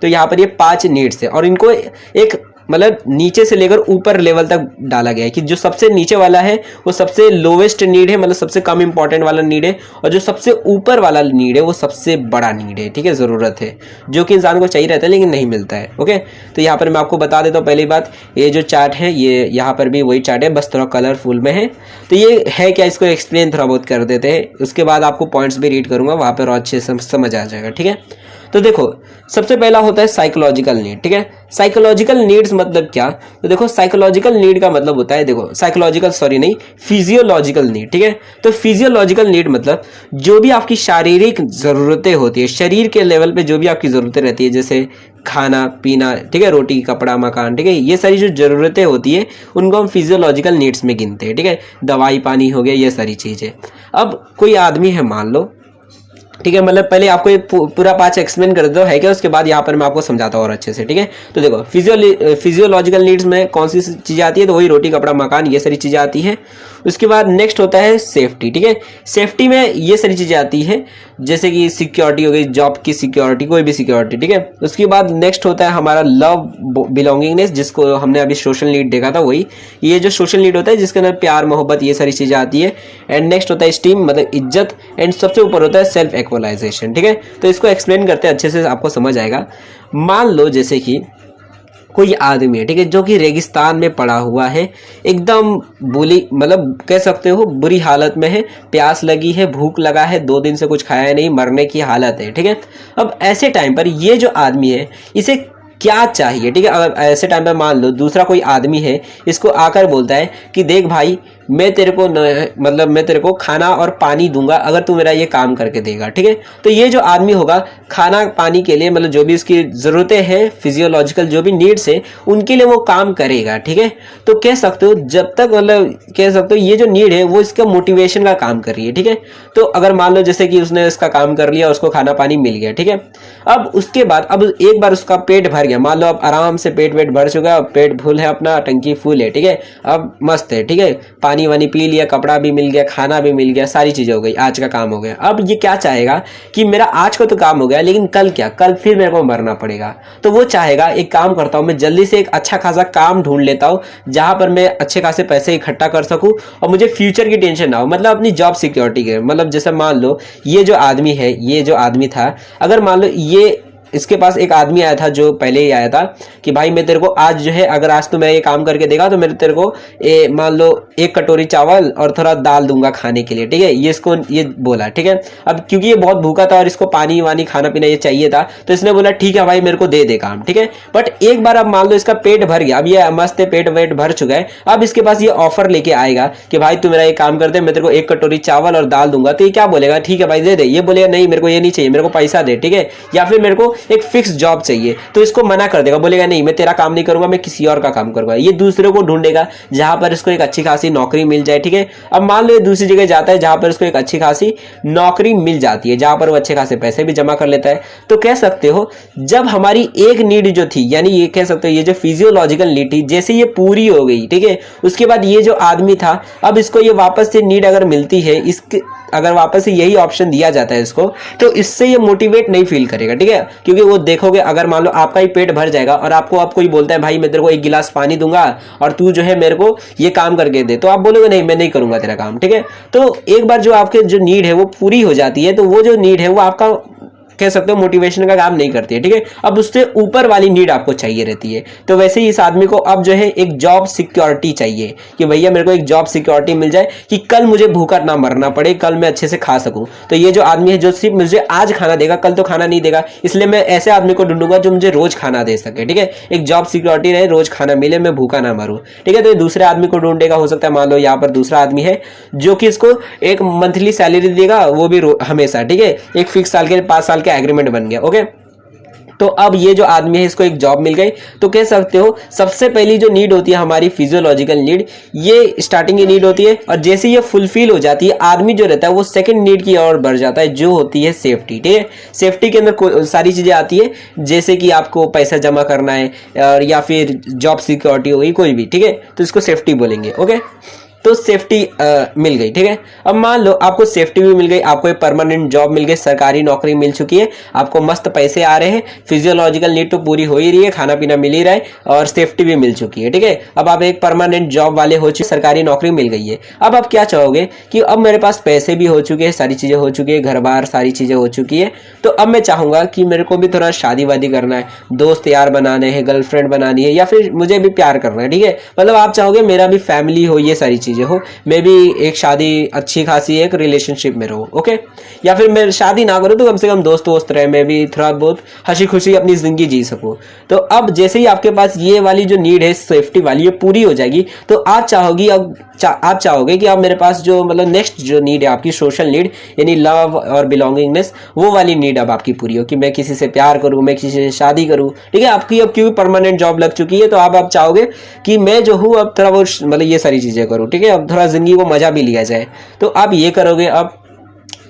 तो यहाँ पर ये 5 नीड्स है, और इनको एक मतलब नीचे से लेकर ऊपर लेवल तक डाला गया है कि जो सबसे नीचे वाला है वो सबसे लोवेस्ट नीड है, मतलब सबसे कम इंपॉर्टेंट वाला नीड है, और जो सबसे ऊपर वाला नीड है वो सबसे बड़ा नीड है, ठीक है, ज़रूरत है, जो कि इंसान को चाहिए रहता है लेकिन नहीं मिलता है, ओके। तो यहाँ पर मैं आपको बता देता हूँ पहली बात, ये जो चार्ट है ये यहाँ पर भी वही चार्ट है, बस थोड़ा कलरफुल में है। तो ये है क्या, इसको एक्सप्लेन थोड़ा बहुत कर देते हैं, उसके बाद आपको पॉइंट्स भी रीड करूँगा, वहाँ पर और अच्छे से समझ आ जाएगा, ठीक है। तो देखो सबसे पहला होता है साइकोलॉजिकल नीड, ठीक है। साइकोलॉजिकल नीड्स मतलब क्या? तो देखो साइकोलॉजिकल नीड का मतलब होता है, देखो फिजियोलॉजिकल नीड, ठीक है। तो फिजियोलॉजिकल नीड मतलब जो भी आपकी शारीरिक ज़रूरतें होती है, शरीर के लेवल पे जो भी आपकी ज़रूरतें रहती है, जैसे खाना पीना, ठीक है, रोटी कपड़ा मकान, ठीक है, ये सारी जो ज़रूरतें होती है उनको हम फिजियोलॉजिकल नीड्स में गिनते हैं, ठीक है। दवाई पानी हो गया, ये सारी चीज़ें। अब कोई आदमी है, मान लो ठीक है। मतलब पहले आपको ये पूरा पांच एक्सप्लेन कर दो है क्या, उसके बाद यहाँ पर मैं आपको समझाता हूँ और अच्छे से। ठीक है, तो देखो फिजियोलॉजिकल नीड्स में कौन सी चीजें आती है, तो वही रोटी कपड़ा मकान ये सारी चीजें आती है। उसके बाद नेक्स्ट होता है सेफ्टी। ठीक है, सेफ्टी में ये सारी चीजें आती है जैसे कि सिक्योरिटी हो गई, जॉब की सिक्योरिटी, कोई भी सिक्योरिटी। ठीक है, उसके बाद नेक्स्ट होता है हमारा लव बिलोंगिंगनेस, जिसको हमने अभी सोशल नीड देखा था, वही ये जो सोशल नीड होता है जिसके अंदर प्यार मोहब्बत ये सारी चीजें आती है। एंड नेक्स्ट होता है स्टीम मतलब इज्जत। एंड सबसे ऊपर होता है सेल्फ एक्चुअलाइजेशन। ठीक है, तो इसको एक्सप्लेन करते हैं अच्छे से, आपको समझ आएगा। मान लो जैसे कि कोई आदमी है, ठीक है, जो कि रेगिस्तान में पड़ा हुआ है, एकदम बुरी मतलब कह सकते हो बुरी हालत में है, प्यास लगी है, भूख लगा है, 2 दिन से कुछ खाया नहीं, मरने की हालत है। ठीक है, अब ऐसे टाइम पर ये जो आदमी है इसे क्या चाहिए? ठीक है, अगर ऐसे टाइम पर मान लो दूसरा कोई आदमी है, इसको आकर बोलता है कि देख भाई मैं तेरे को मतलब मैं तेरे को खाना और पानी दूंगा अगर तू मेरा ये काम करके देगा। ठीक है, तो ये जो आदमी होगा खाना पानी के लिए मतलब जो भी उसकी ज़रूरतें हैं, फिजियोलॉजिकल जो भी नीड्स है उनके लिए वो काम करेगा। ठीक है, तो कह सकते हो जब तक मतलब कह सकते हो ये जो नीड है वो इसका मोटिवेशन का काम कर रही है। ठीक है, तो अगर मान लो जैसे कि उसने इसका काम कर लिया, उसको खाना पानी मिल गया। ठीक है, अब उसके बाद अब एक बार उसका पेट भर गया, मान लो अब आराम से पेट वेट भर चुका है, पेट फुल है, अपना टंकी फुल है। ठीक है, अब मस्त है। ठीक है, पानी वानी पी लिया, कपड़ा भी मिल गया, खाना भी मिल गया, सारी चीजें हो गई, आज का काम हो गया। अब ये क्या चाहेगा कि मेरा आज का तो काम हो गया, लेकिन कल क्या, कल फिर मेरे को मरना पड़ेगा। तो वो चाहेगा एक काम करता हूं मैं जल्दी से एक अच्छा खासा काम ढूंढ लेता हूं जहां पर मैं अच्छे खासे पैसे इकट्ठा कर सकूं और मुझे फ्यूचर की टेंशन ना हो, मतलब अपनी जॉब सिक्योरिटी के। मतलब जैसे मान लो ये जो आदमी है, ये जो आदमी था, अगर मान लो ये इसके पास एक आदमी आया था जो पहले ही आया था कि भाई मैं तेरे को आज जो है अगर आज तो मैं ये काम करके देगा तो मैं तेरे को मान लो 1 कटोरी चावल और थोड़ा दाल दूंगा खाने के लिए। ठीक है, ये इसको ये बोला। ठीक है, अब क्योंकि ये बहुत भूखा था और इसको पानी वानी खाना पीना ये चाहिए था, तो इसने बोला ठीक है भाई मेरे को दे दे काम। ठीक है, बट एक बार अब मान लो इसका पेट भर गया, अब ये मस्त पेट वेट भर चुका है, अब इसके पास ये ऑफर लेके आएगा कि भाई तू मेरा ये काम कर दे, मैं तेरे को 1 कटोरी चावल और दाल दूंगा, तो ये क्या बोलेगा? ठीक है भाई दे दे। ये बोलेगा नहीं मेरे को ये नहीं चाहिए, मेरे को पैसा दे। ठीक है, या फिर मेरे को एक फिक्स जॉब चाहिए, तो इसको मना कर देगा, बोलेगा नहीं मैं तेरा काम नहीं करूंगा, मैं किसी और का काम करूंगा। ये दूसरे को ढूंढेगा जहां पर इसको एक अच्छी खासी नौकरी मिल जाए। ठीक है, अब मान लो ये दूसरी जगह जाता है जहां पर इसको एक अच्छी खासी नौकरी मिल जाती है, जहां पर वो अच्छे खासे पैसे भी जमा कर लेता है। तो कह सकते हो जब हमारी एक नीड जो थी, यानी ये कह सकते हो ये जो फिजियोलॉजिकल नीड थी, जैसे ये पूरी हो गई, ठीक है, उसके बाद ये जो आदमी था अब इसको ये वापस से नीड अगर मिलती है, इसके अगर वापस से यही ऑप्शन दिया जाता है इसको, तो इससे ये मोटिवेट नहीं फील करेगा। ठीक है, क्योंकि वो देखोगे अगर मान लो आपका ही पेट भर जाएगा और आपको अब कोई बोलता है भाई मैं तेरे को 1 गिलास पानी दूंगा और तू जो है मेरे को ये काम करके दे, तो आप बोलोगे नहीं मैं नहीं करूंगा तेरा काम। ठीक है, तो एक बार जो आपके जो नीड है वो पूरी हो जाती है, तो वो जो नीड है वो आपका कह सकते हो मोटिवेशन का काम नहीं करती है। ठीक है, अब उससे ऊपर वाली नीड आपको चाहिए रहती है। तो वैसे ही इस आदमी को अब जो है एक जॉब सिक्योरिटी चाहिए कि भैया मेरे को एक जॉब सिक्योरिटी मिल जाए कि कल मुझे भूखा ना मरना पड़े, कल मैं अच्छे से खा सकूं। तो ये जो आदमी है जो सिर्फ मुझे आज खाना देगा, कल तो खाना नहीं देगा, इसलिए मैं ऐसे आदमी को ढूंढूंगा जो मुझे रोज खाना दे सके। ठीक है, एक जॉब सिक्योरिटी रहे, रोज खाना मिले, मैं भूखा ना मरूं। ठीक है, तो ये दूसरे आदमी को ढूंढेगा। हो सकता है मान लो यहाँ पर दूसरा आदमी है जो कि इसको एक मंथली सैलरी देगा, वो भी हमेशा। ठीक है, एक फिक्स साल के 5 साल के एग्रीमेंट बन गया। ओके, तो अब ये जो आदमी है इसको एक जॉब मिल गई। तो कह सकते हो सबसे पहली जो नीड होती है हमारी फिजियोलॉजिकल नीड, ये स्टार्टिंग की नीड होती है, और जैसे ये फुलफिल हो जाती है आदमी जो रहता है वो सेकंड नीड की ओर बढ़ जाता है जो होती है सेफ्टी। ठीक है, सेफ्टी के अंदर सारी चीजें आती है जैसे कि आपको पैसा जमा करना है और या फिर जॉब सिक्योरिटी होगी कोई भी। ठीक है, तो इसको सेफ्टी बोलेंगे। ओके, तो सेफ्टी मिल गई। ठीक है, अब मान लो आपको सेफ्टी भी मिल गई, आपको एक परमानेंट जॉब मिल गई, सरकारी नौकरी मिल चुकी है, आपको मस्त पैसे आ रहे हैं, फिजियोलॉजिकल नीड तो पूरी हो ही रही है, खाना पीना मिल ही रहा है और सेफ्टी भी मिल चुकी है। ठीक है, अब आप एक परमानेंट जॉब वाले हो चुके, सरकारी नौकरी मिल गई है। अब आप क्या चाहोगे कि अब मेरे पास पैसे भी हो चुके हैं, सारी चीजें हो चुकी है, घर बार सारी चीजें हो चुकी है, तो अब मैं चाहूंगा कि मेरे को भी थोड़ा शादी वादी करना है, दोस्त यार बनाने हैं, गर्लफ्रेंड बनानी है, या फिर मुझे भी प्यार करना है। ठीक है, मतलब आप चाहोगे मेरा भी फैमिली हो, ये सारी चीजें हो, मैं भी एक शादी अच्छी खासी एक रिलेशनशिप में रहूं। ओके, या फिर मैं शादी ना करूं तो कम से कम दोस्त वोस्त रहे, मैं भी थोड़ा बहुत हंसी खुशी अपनी जिंदगी जी सकूं। तो अब जैसे ही आपके पास ये वाली जो नीड है सेफ्टी वाली ये पूरी हो जाएगी, तो आप चाहोगी आप चाहोगे कि अब मेरे पास जो मतलब नेक्स्ट जो नीड है आपकी सोशल नीड, यानी लव और बिलोंगिंगनेस, वो वाली नीड अब आपकी पूरी हो कि मैं किसी से प्यार करूं, मैं किसी से शादी करूं। ठीक है, आपकी अब क्योंकि परमानेंट जॉब लग चुकी है, तो आप चाहोगे कि मैं जो हूं अब थोड़ा वो मतलब ये सारी चीजें करूं। ठीक है, अब थोड़ा जिंदगी को मजा भी लिया जाए, तो आप ये करोगे। अब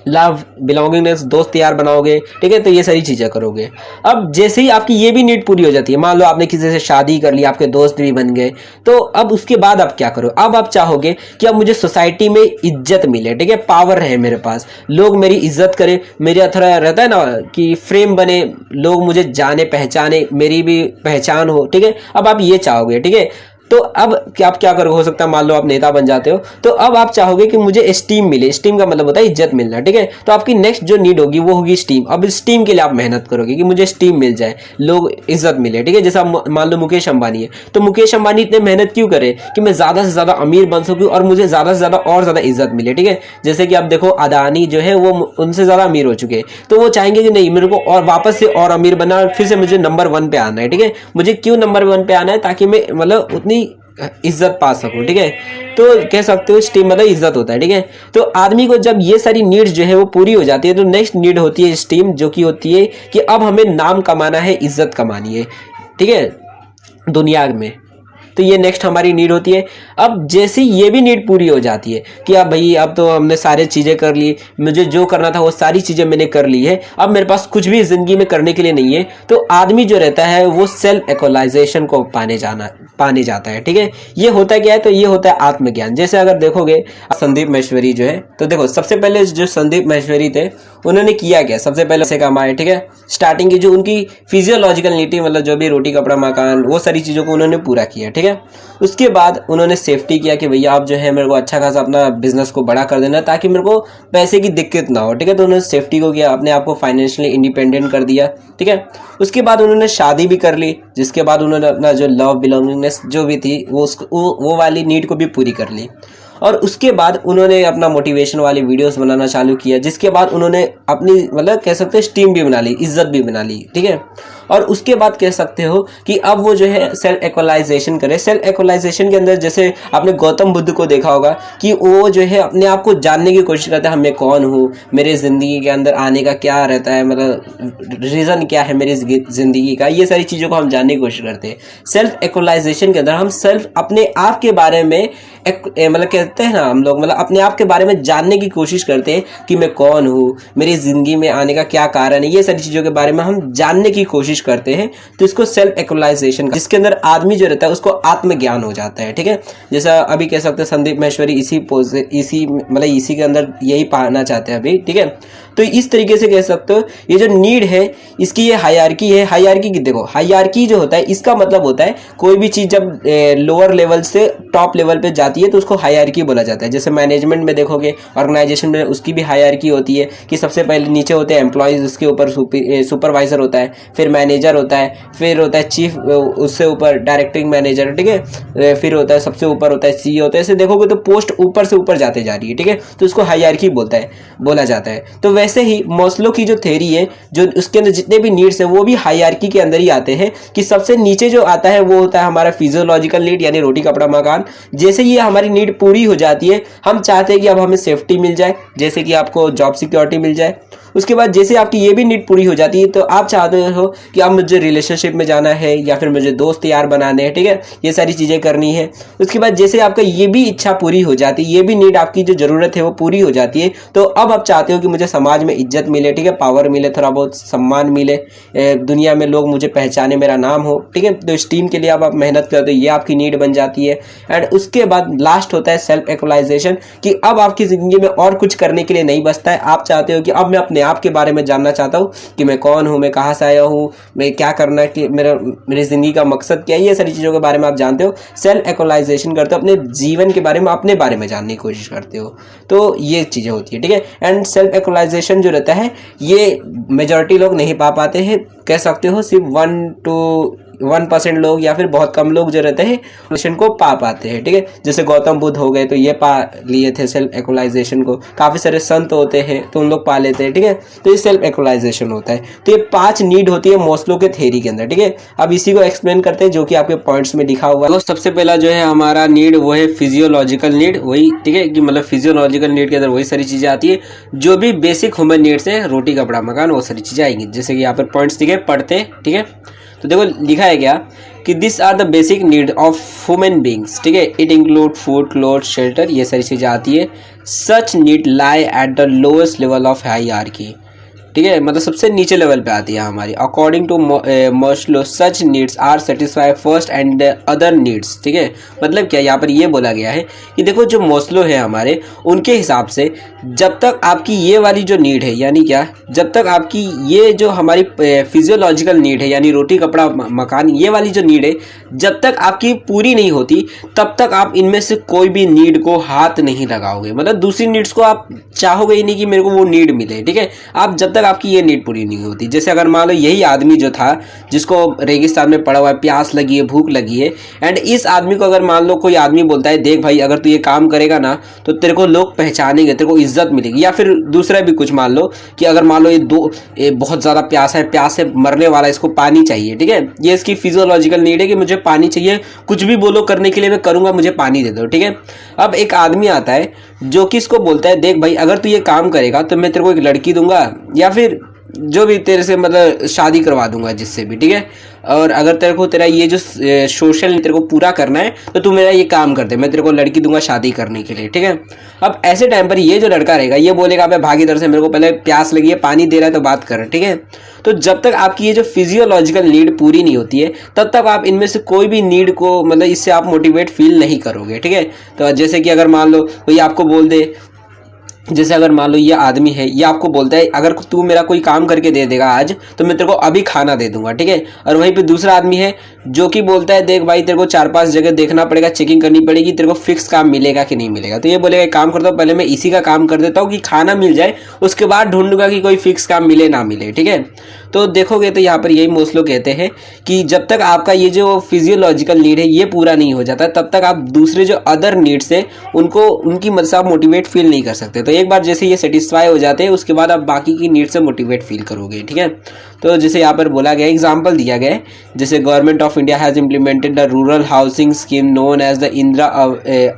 लव, बिलोंगिंगनेस, दोस्त यार बनाओगे, ठीक है, तो ये सारी चीज़ें करोगे। अब जैसे ही आपकी ये भी नीड पूरी हो जाती है, मान लो आपने किसी से शादी कर ली, आपके दोस्त भी बन गए, तो अब उसके बाद आप क्या करो, अब आप चाहोगे कि अब मुझे सोसाइटी में इज्जत मिले, ठीक है, पावर है मेरे पास, लोग मेरी इज्जत करें, मेरा थोड़ा रहता है ना कि फ्रेम बने, लोग मुझे जाने पहचाने, मेरी भी पहचान हो, ठीक है, अब आप ये चाहोगे, ठीक है। तो अब क्या आप क्या करोगे, हो सकता है मान लो आप नेता बन जाते हो, तो अब आप चाहोगे कि मुझे स्टीम मिले, स्टीम का मतलब होता है इज्जत मिलना, ठीक है, तो आपकी नेक्स्ट जो नीड होगी वो होगी स्टीम। अब स्टीम के लिए आप मेहनत करोगे कि मुझे स्टीम मिल जाए, लोग इज्जत मिले, ठीक है। जैसा मान लो मुकेश अंबानी है, तो मुकेश अंबानी इतने मेहनत क्यों करे कि मैं ज्यादा से ज्यादा अमीर बन सकूं और मुझे ज्यादा से ज्यादा और ज्यादा इज्जत मिले, ठीक है। जैसे कि आप देखो अदानी जो है वो उनसे ज्यादा अमीर हो चुके हैं, तो वो चाहेंगे कि नहीं मेरे को और वापस से और अमीर बनना, फिर से मुझे नंबर 1 पे आना है, ठीक है, मुझे क्यों नंबर 1 पे आना है, ताकि मैं मतलब उतनी इज्जत पा सकूं, ठीक है। तो कह सकते हो स्टीम मतलब इज्जत होता है, ठीक है। तो आदमी को जब ये सारी नीड्स जो है वो पूरी हो जाती है, तो नेक्स्ट नीड होती है स्टीम, जो कि होती है कि अब हमें नाम कमाना है, इज्जत कमानी है, ठीक है, दुनिया में। तो ये नेक्स्ट हमारी नीड होती है। अब जैसे ये भी नीड पूरी हो जाती है कि अब भाई अब तो हमने सारी चीज़ें कर ली, मुझे जो करना था वो सारी चीज़ें मैंने कर ली है, अब मेरे पास कुछ भी ज़िंदगी में करने के लिए नहीं है, तो आदमी जो रहता है वो सेल्फ एक्चुअलाइजेशन को पाने जाता है, ठीक है। ये होता क्या है, तो ये होता है आत्मज्ञान। जैसे अगर देखोगे संदीप माहेश्वरी जो है, तो देखो सबसे पहले जो संदीप माहेश्वरी थे उन्होंने किया क्या, सबसे पहले से कमाए, ठीक है, स्टार्टिंग की जो उनकी फिजियोलॉजिकल नीड थी, मतलब जो भी रोटी कपड़ा मकान वो सारी चीज़ों को उन्होंने पूरा किया, ठीक है। उसके बाद उन्होंने सेफ्टी किया कि भैया आप जो है मेरे को अच्छा खासा अपना बिजनेस को बड़ा कर देना ताकि मेरे को पैसे की दिक्कत ना हो, ठीक है। तो उन्होंने सेफ्टी को किया, अपने आप को फाइनेंशियली इंडिपेंडेंट कर दिया, ठीक है। उसके बाद उन्होंने शादी भी कर ली, जिसके बाद उन्होंने अपना जो लव बिलोंगिंगनेस जो भी थी वो वाली नीड को भी पूरी कर ली। और उसके बाद उन्होंने अपना मोटिवेशन वाली वीडियोस बनाना चालू किया, जिसके बाद उन्होंने अपनी मतलब कह सकते हैं स्टीम भी बना ली, इज्जत भी बना ली, ठीक है। और उसके बाद कह सकते हो कि अब वो जो है सेल्फ एक्चुअलाइजेशन करे। सेल्फ एक्चुअलाइजेशन के अंदर जैसे आपने गौतम बुद्ध को देखा होगा कि वो जो है अपने आप को जानने की कोशिश करता है, मैं कौन हूँ, मेरे ज़िंदगी के अंदर आने का क्या रहता है, मतलब रीज़न क्या है मेरी ज़िंदगी का, ये सारी चीज़ों को हम जानने की कोशिश करते हैं। सेल्फ एक्चुअलाइजेशन के अंदर हम सेल्फ अपने आप के बारे में मतलब कहते हैं ना हम लोग, मतलब अपने आप के बारे में जानने की कोशिश करते हैं कि मैं कौन हूँ, मेरी ज़िंदगी में आने का क्या कारण है, ये सारी चीज़ों के बारे में हम जानने की कोशिश करते हैं। तो इसको सेल्फ एक्चुअलाइजेशन, जिसके अंदर आदमी जो रहता है उसको आत्मज्ञान हो जाता है, ठीक है। जैसा अभी कह सकते हैं संदीप माहेश्वरी इसी के अंदर यही पाना चाहते हैं अभी, ठीक है। तो इस तरीके से कह सकते हो ये जो नीड है इसकी ये हायरार्की है। हायरार्की की देखो, हायरार्की जो होता है इसका मतलब होता है कोई भी चीज़ जब लोअर लेवल से टॉप लेवल पे जाती है तो उसको हायरार्की बोला जाता है। जैसे मैनेजमेंट में देखोगे, ऑर्गेनाइजेशन में उसकी भी हायरार्की होती है कि सबसे पहले नीचे होते हैं एम्प्लॉयज़, उसके ऊपर सुपरवाइजर होता है, फिर मैनेजर होता है, फिर होता है चीफ, उससे ऊपर डायरेक्टिंग मैनेजर, ठीक है, फिर होता है सबसे ऊपर होता है CEO होता है। ऐसे देखोगे तो पोस्ट ऊपर से ऊपर जाते जा रही है, ठीक है, तो उसको हायरार्की बोला जाता है। तो वैसे ही मॉस्लो की जो थ्योरी है, जो उसके अंदर जितने भी नीड्स है वो भी हायरार्की के अंदर ही आते हैं कि सबसे नीचे जो आता है वो होता है हमारा फिजियोलॉजिकल नीड, यानी रोटी कपड़ा मकान। जैसे ये हमारी नीड पूरी हो जाती है, हम चाहते हैं कि अब हमें सेफ्टी मिल जाए, जैसे कि आपको जॉब सिक्योरिटी मिल जाए। उसके बाद जैसे आपकी ये भी नीड पूरी हो जाती है तो आप चाहते हो कि अब मुझे रिलेशनशिप में जाना है या फिर मुझे दोस्त यार बनाने हैं, ठीक है, ये सारी चीज़ें करनी है। उसके बाद जैसे आपका ये भी इच्छा पूरी हो जाती है, ये भी नीड आपकी जो ज़रूरत है वो पूरी हो जाती है, तो अब आप चाहते हो कि मुझे समाज में इज्जत मिले, ठीक है, पावर मिले, थोड़ा बहुत सम्मान मिले, दुनिया में लोग मुझे पहचाने, मेरा नाम हो, ठीक है। तो इस टीम के लिए आप मेहनत करते हो, ये आपकी नीड बन जाती है। एंड उसके बाद लास्ट होता है सेल्फ एक्चुअलाइजेशन कि अब आपकी ज़िंदगी में और कुछ करने के लिए नहीं बचता है। आप चाहते हो कि अब मैं अपने आप के बारे में जानना चाहता हूँ कि मैं कौन हूँ, मैं कहाँ से आया हूँ, मैं क्या करना है, कि मेरी ज़िंदगी का मकसद क्या है, ये सारी चीज़ों के बारे में आप जानते हो। सेल्फ एक्चुअलाइजेशन करते हो, अपने जीवन के बारे में, अपने बारे में जानने की कोशिश करते हो। तो ये चीज़ें होती है, ठीक है। एंड सेल्फ एक्चुअलाइजेशन जो रहता है ये मेजॉरिटी लोग नहीं पा पाते हैं, कह सकते हो सिर्फ 1% लोग या फिर बहुत कम लोग जो रहते हैं मिशन को पा पाते हैं, ठीक है। जैसे गौतम बुद्ध हो गए तो ये पा लिए थे सेल्फ एक्चुअलाइजेशन को, काफ़ी सारे संत होते हैं तो उन लोग पा लेते हैं, ठीक है। तो ये सेल्फ एक्चुअलाइजेशन होता है। तो ये 5 नीड होती है मॉस्लो के थ्योरी के अंदर, ठीक है। अब इसी को एक्सप्लेन करते हैं जो कि आपके पॉइंट्स में लिखा हुआ है। तो सबसे पहला जो है हमारा नीड वो है फिजियोलॉजिकल नीड, वही, ठीक है, कि मतलब फिजियोलॉजिकल नीड के अंदर वही सारी चीज़ें आती है जो भी बेसिक ह्यूमन नीड्स है, रोटी कपड़ा मकान, वो सारी चीज़ें आएंगी। जैसे कि यहाँ पर पॉइंट्स दिखे पढ़ते, ठीक है। तो देखो लिखा है क्या कि this are the basic need of human beings, ठीक है, it include food, cloth, shelter, ये सारी चीज़ें आती है। Such need lie at the lowest level of hierarchy. ठीक है, मतलब सबसे नीचे लेवल पे आती है हमारी। According to Maslow such needs are satisfy first and other needs. ठीक है, मतलब क्या यहाँ पर ये बोला गया है कि देखो जो मास्लो है हमारे, उनके हिसाब से जब तक आपकी ये वाली जो नीड है, यानी क्या, जब तक आपकी ये जो हमारी फिजियोलॉजिकल नीड है, यानी रोटी कपड़ा मकान, ये वाली जो नीड है, जब तक आपकी पूरी नहीं होती तब तक आप इनमें से कोई भी नीड को हाथ नहीं लगाओगे। मतलब दूसरी नीड्स को आप चाहोगे ही नहीं कि मेरे को वो नीड मिले। ठीक है, आप जब तक आपकी ये नीड पूरी नहीं होती। जैसे अगर मान लो यही आदमी जो था जिसको रेगिस्तान में पड़ा हुआ है, प्यास लगी है, भूख लगी है, एंड इस आदमी को अगर मान लो कोई आदमी बोलता है देख भाई अगर तू ये काम करेगा ना तो तेरे को लोग पहचानेंगे, तेरे को इज्जत मिलेगी। या फिर दूसरा भी कुछ मान लो कि अगर मान लो ये बहुत ज़्यादा प्यास है, प्यास से मरने वाला है, इसको पानी चाहिए। ठीक है, ये इसकी फिजियोलॉजिकल नीड है कि मुझे पानी चाहिए, कुछ भी बोलो करने के लिए मैं करूँगा, मुझे पानी दे दो। ठीक है, अब एक आदमी आता है जो कि इसको बोलता है देख भाई अगर तू ये काम करेगा तो मैं तेरे को एक लड़की दूंगा, या फिर जो भी तेरे से मतलब शादी करवा दूंगा जिससे भी। ठीक है, और अगर तेरे को तेरा ये जो सोशल तेरे को पूरा करना है तो तू मेरा ये काम कर दे, मैं तेरे को लड़की दूंगा शादी करने के लिए। ठीक है, अब ऐसे टाइम पर ये जो लड़का रहेगा ये बोलेगा मैं भागी इधर से, मेरे को पहले प्यास लगी है, पानी दे रहा है तो बात कर। ठीक है, तो जब तक आपकी ये जो फिजियोलॉजिकल नीड पूरी नहीं होती है तब तक आप इनमें से कोई भी नीड को मतलब इससे आप मोटिवेट फील नहीं करोगे। ठीक है, तो जैसे कि अगर मान लो कोई आपको बोल दे, जैसे अगर मान लो ये आदमी है, ये आपको बोलता है अगर तू मेरा कोई काम करके दे देगा आज तो मैं तेरे को अभी खाना दे दूंगा। ठीक है, और वहीं पे दूसरा आदमी है जो कि बोलता है देख भाई तेरे को 4-5 जगह देखना पड़ेगा, चेकिंग करनी पड़ेगी, तेरे को फिक्स काम मिलेगा कि नहीं मिलेगा। तो ये बोलेगा एक काम करता हूँ पहले मैं इसी का काम कर देता हूँ कि खाना मिल जाए, उसके बाद ढूंढूंगा कि कोई फिक्स काम मिले ना मिले। ठीक है, तो देखोगे तो यहाँ पर यही मास्लो कहते हैं कि जब तक आपका ये जो फिजियोलॉजिकल नीड है ये पूरा नहीं हो जाता तब तक आप दूसरे जो अदर नीड्स है उनको उनकी मदद से आप मोटिवेट फील नहीं कर सकते। तो एक बार जैसे ये सेटिस्फाई हो जाते हैं उसके बाद आप बाकी की नीड से मोटिवेट फील करोगे। ठीक है, तो जैसे यहाँ पर बोला गया, एग्जाम्पल दिया गया है, जैसे government of India has implemented the rural housing scheme known as the Indira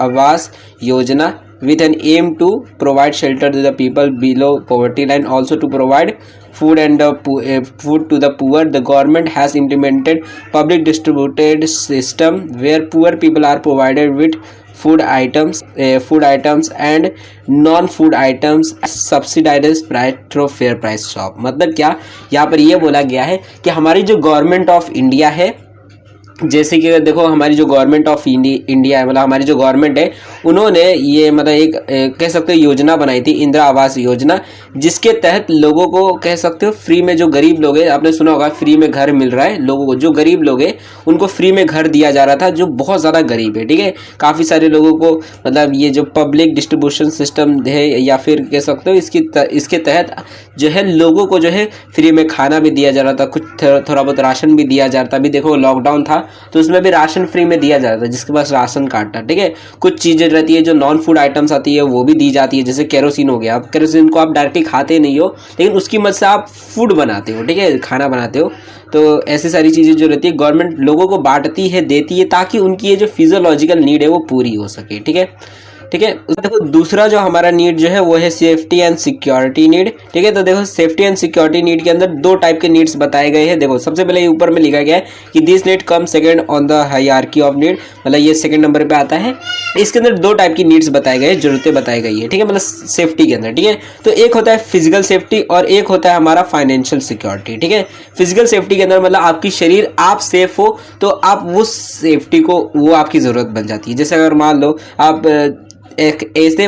Awas Yojana with an aim to provide shelter to the people below poverty line, also to provide food and food to the poor. The government has implemented public distributed system where poor people are provided with food items and non-food items subsidized price through fair price shop। मतलब क्या, यहाँ पर ये बोला गया है कि हमारी जो गवर्नमेंट ऑफ इंडिया है, जैसे कि देखो हमारी जो गवर्नमेंट ऑफ इंडिया है, मतलब हमारी जो गवर्नमेंट है, उन्होंने ये मतलब एक कह सकते हो योजना बनाई थी, इंदिरा आवास योजना, जिसके तहत लोगों को कह सकते हो फ्री में, जो गरीब लोग हैं, आपने सुना होगा फ्री में घर मिल रहा है लोगों को, जो गरीब लोग हैं उनको फ्री में घर दिया जा रहा था जो बहुत ज़्यादा गरीब है। ठीक है, काफ़ी सारे लोगों को मतलब ये जो पब्लिक डिस्ट्रीब्यूशन सिस्टम है या फिर कह सकते हो इसके तहत जो है लोगों को जो है फ्री में खाना भी दिया जा रहा था, कुछ थोड़ा बहुत राशन भी दिया जा रहा था। अभी देखो लॉकडाउन था तो उसमें भी राशन फ्री में दिया जाता है जिसके पास राशन कार्ड था। ठीक है, कुछ चीज़ें रहती है जो नॉन फूड आइटम्स आती है वो भी दी जाती है, जैसे केरोसिन हो गया। अब केरोसिन को आप डायरेक्टली खाते नहीं हो लेकिन उसकी मदद से आप फूड बनाते हो। ठीक है, खाना बनाते हो। तो ऐसी सारी चीज़ें जो रहती है गवर्नमेंट लोगों को बांटती है, देती है, ताकि उनकी ये जो फिजियोलॉजिकल नीड है वो पूरी हो सके। ठीक है, ठीक है, देखो दूसरा जो हमारा नीड जो है वो है सेफ्टी एंड सिक्योरिटी नीड। ठीक है, तो देखो सेफ्टी एंड सिक्योरिटी नीड के अंदर दो टाइप के नीड्स बताए गए हैं। देखो सबसे पहले ऊपर में लिखा गया है कि this need come second on the hierarchy of need, मतलब ये सेकंड नंबर पे आता है। इसके अंदर दो टाइप की नीड्स बताए गए, जरूरतें बताई गई है। ठीक है, मतलब सेफ्टी के अंदर। ठीक है, तो एक होता है फिजिकल सेफ्टी और एक होता है हमारा फाइनेंशियल सिक्योरिटी। ठीक है, फिजिकल सेफ्टी के अंदर मतलब आपकी शरीर आप सेफ हो तो आप उस सेफ्टी को वो आपकी ज़रूरत बन जाती है। जैसे अगर मान लो आप एक ऐसे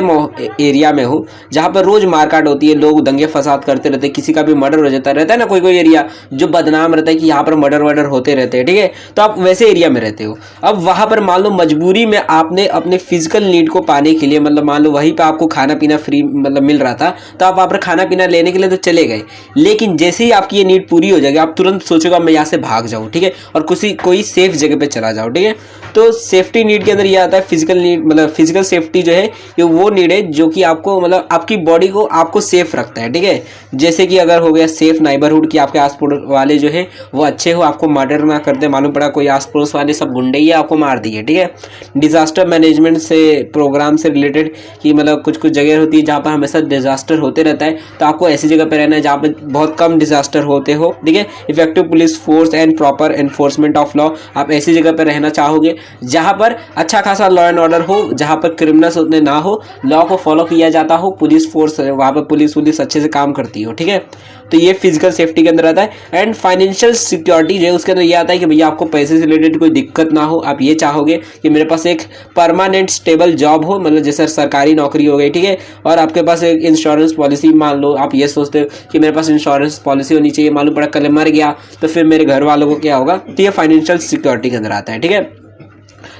एरिया में हो जहाँ पर रोज मारकाट होती है, लोग दंगे फसाद करते रहते हैं, किसी का भी मर्डर हो जाता रहता है ना, कोई कोई एरिया जो बदनाम रहता है कि यहाँ पर मर्डर वर्डर होते रहते हैं। ठीक है, तो आप वैसे एरिया में रहते हो। अब वहाँ पर मान लो मजबूरी में आपने अपने फिजिकल नीड को पाने के लिए, मतलब मान लो वहीं पर आपको खाना पीना फ्री मतलब मिल रहा था, तो आप वहाँ पर खाना पीना लेने के लिए तो चले गए, लेकिन जैसे ही आपकी ये नीड पूरी हो जाएगी आप तुरंत सोचोगे मैं यहाँ से भाग जाऊँ। ठीक है, और कोई सेफ जगह पर चला जाओ। ठीक है, तो सेफ्टी नीड के अंदर ये आता है फिजिकल नीड, मतलब फिजिकल सेफ्टी जो है ये वो नीड है जो कि आपको मतलब आपकी बॉडी को आपको सेफ रखता है। ठीक है, जैसे कि अगर हो गया सेफ नाइबरहुड की आपके आस पड़ोस वाले जो है वो अच्छे हो, आपको मर्डर ना कर दे, मालूम पड़ा कोई आस पड़ोस वाले सब गुंडे ही आपको मार दिए। ठीक है, डिजास्टर मैनेजमेंट से प्रोग्राम से रिलेटेड कि मतलब कुछ कुछ जगह होती है जहाँ पर हमेशा डिजास्टर होते रहता है, तो आपको ऐसी जगह पर रहना है जहाँ पर बहुत कम डिजास्टर होते हो। ठीक है, effective police force and proper enforcement of law, आप ऐसी जगह पर रहना चाहोगे जहाँ पर अच्छा खासा लॉ एंड ऑर्डर हो, जहाँ पर क्रिमिनल्स उतने ना हो, लॉ को फॉलो किया जाता हो, पुलिस फोर्स वहाँ पर पुलिस अच्छे से काम करती हो, ठीक है। तो ये फिजिकल सेफ्टी के अंदर आता है। एंड फाइनेंशियल सिक्योरिटी जो है उसके अंदर ये आता है कि भैया आपको पैसे से रिलेटेड कोई दिक्कत ना हो। आप ये चाहोगे कि मेरे पास एक परमानेंट स्टेबल जॉब हो, मतलब जैसे सरकारी नौकरी हो गई, ठीक है, और आपके पास एक इंश्योरेंस पॉलिसी, मान लो आप ये सोचते हो कि मेरे पास इंश्योरेंस पॉलिसी होनी चाहिए, मालूम पड़ा कल मर गया तो फिर मेरे घर वालों को क्या होगा। तो ये फाइनेंशियल सिक्योरिटी के अंदर आता है, ठीक है।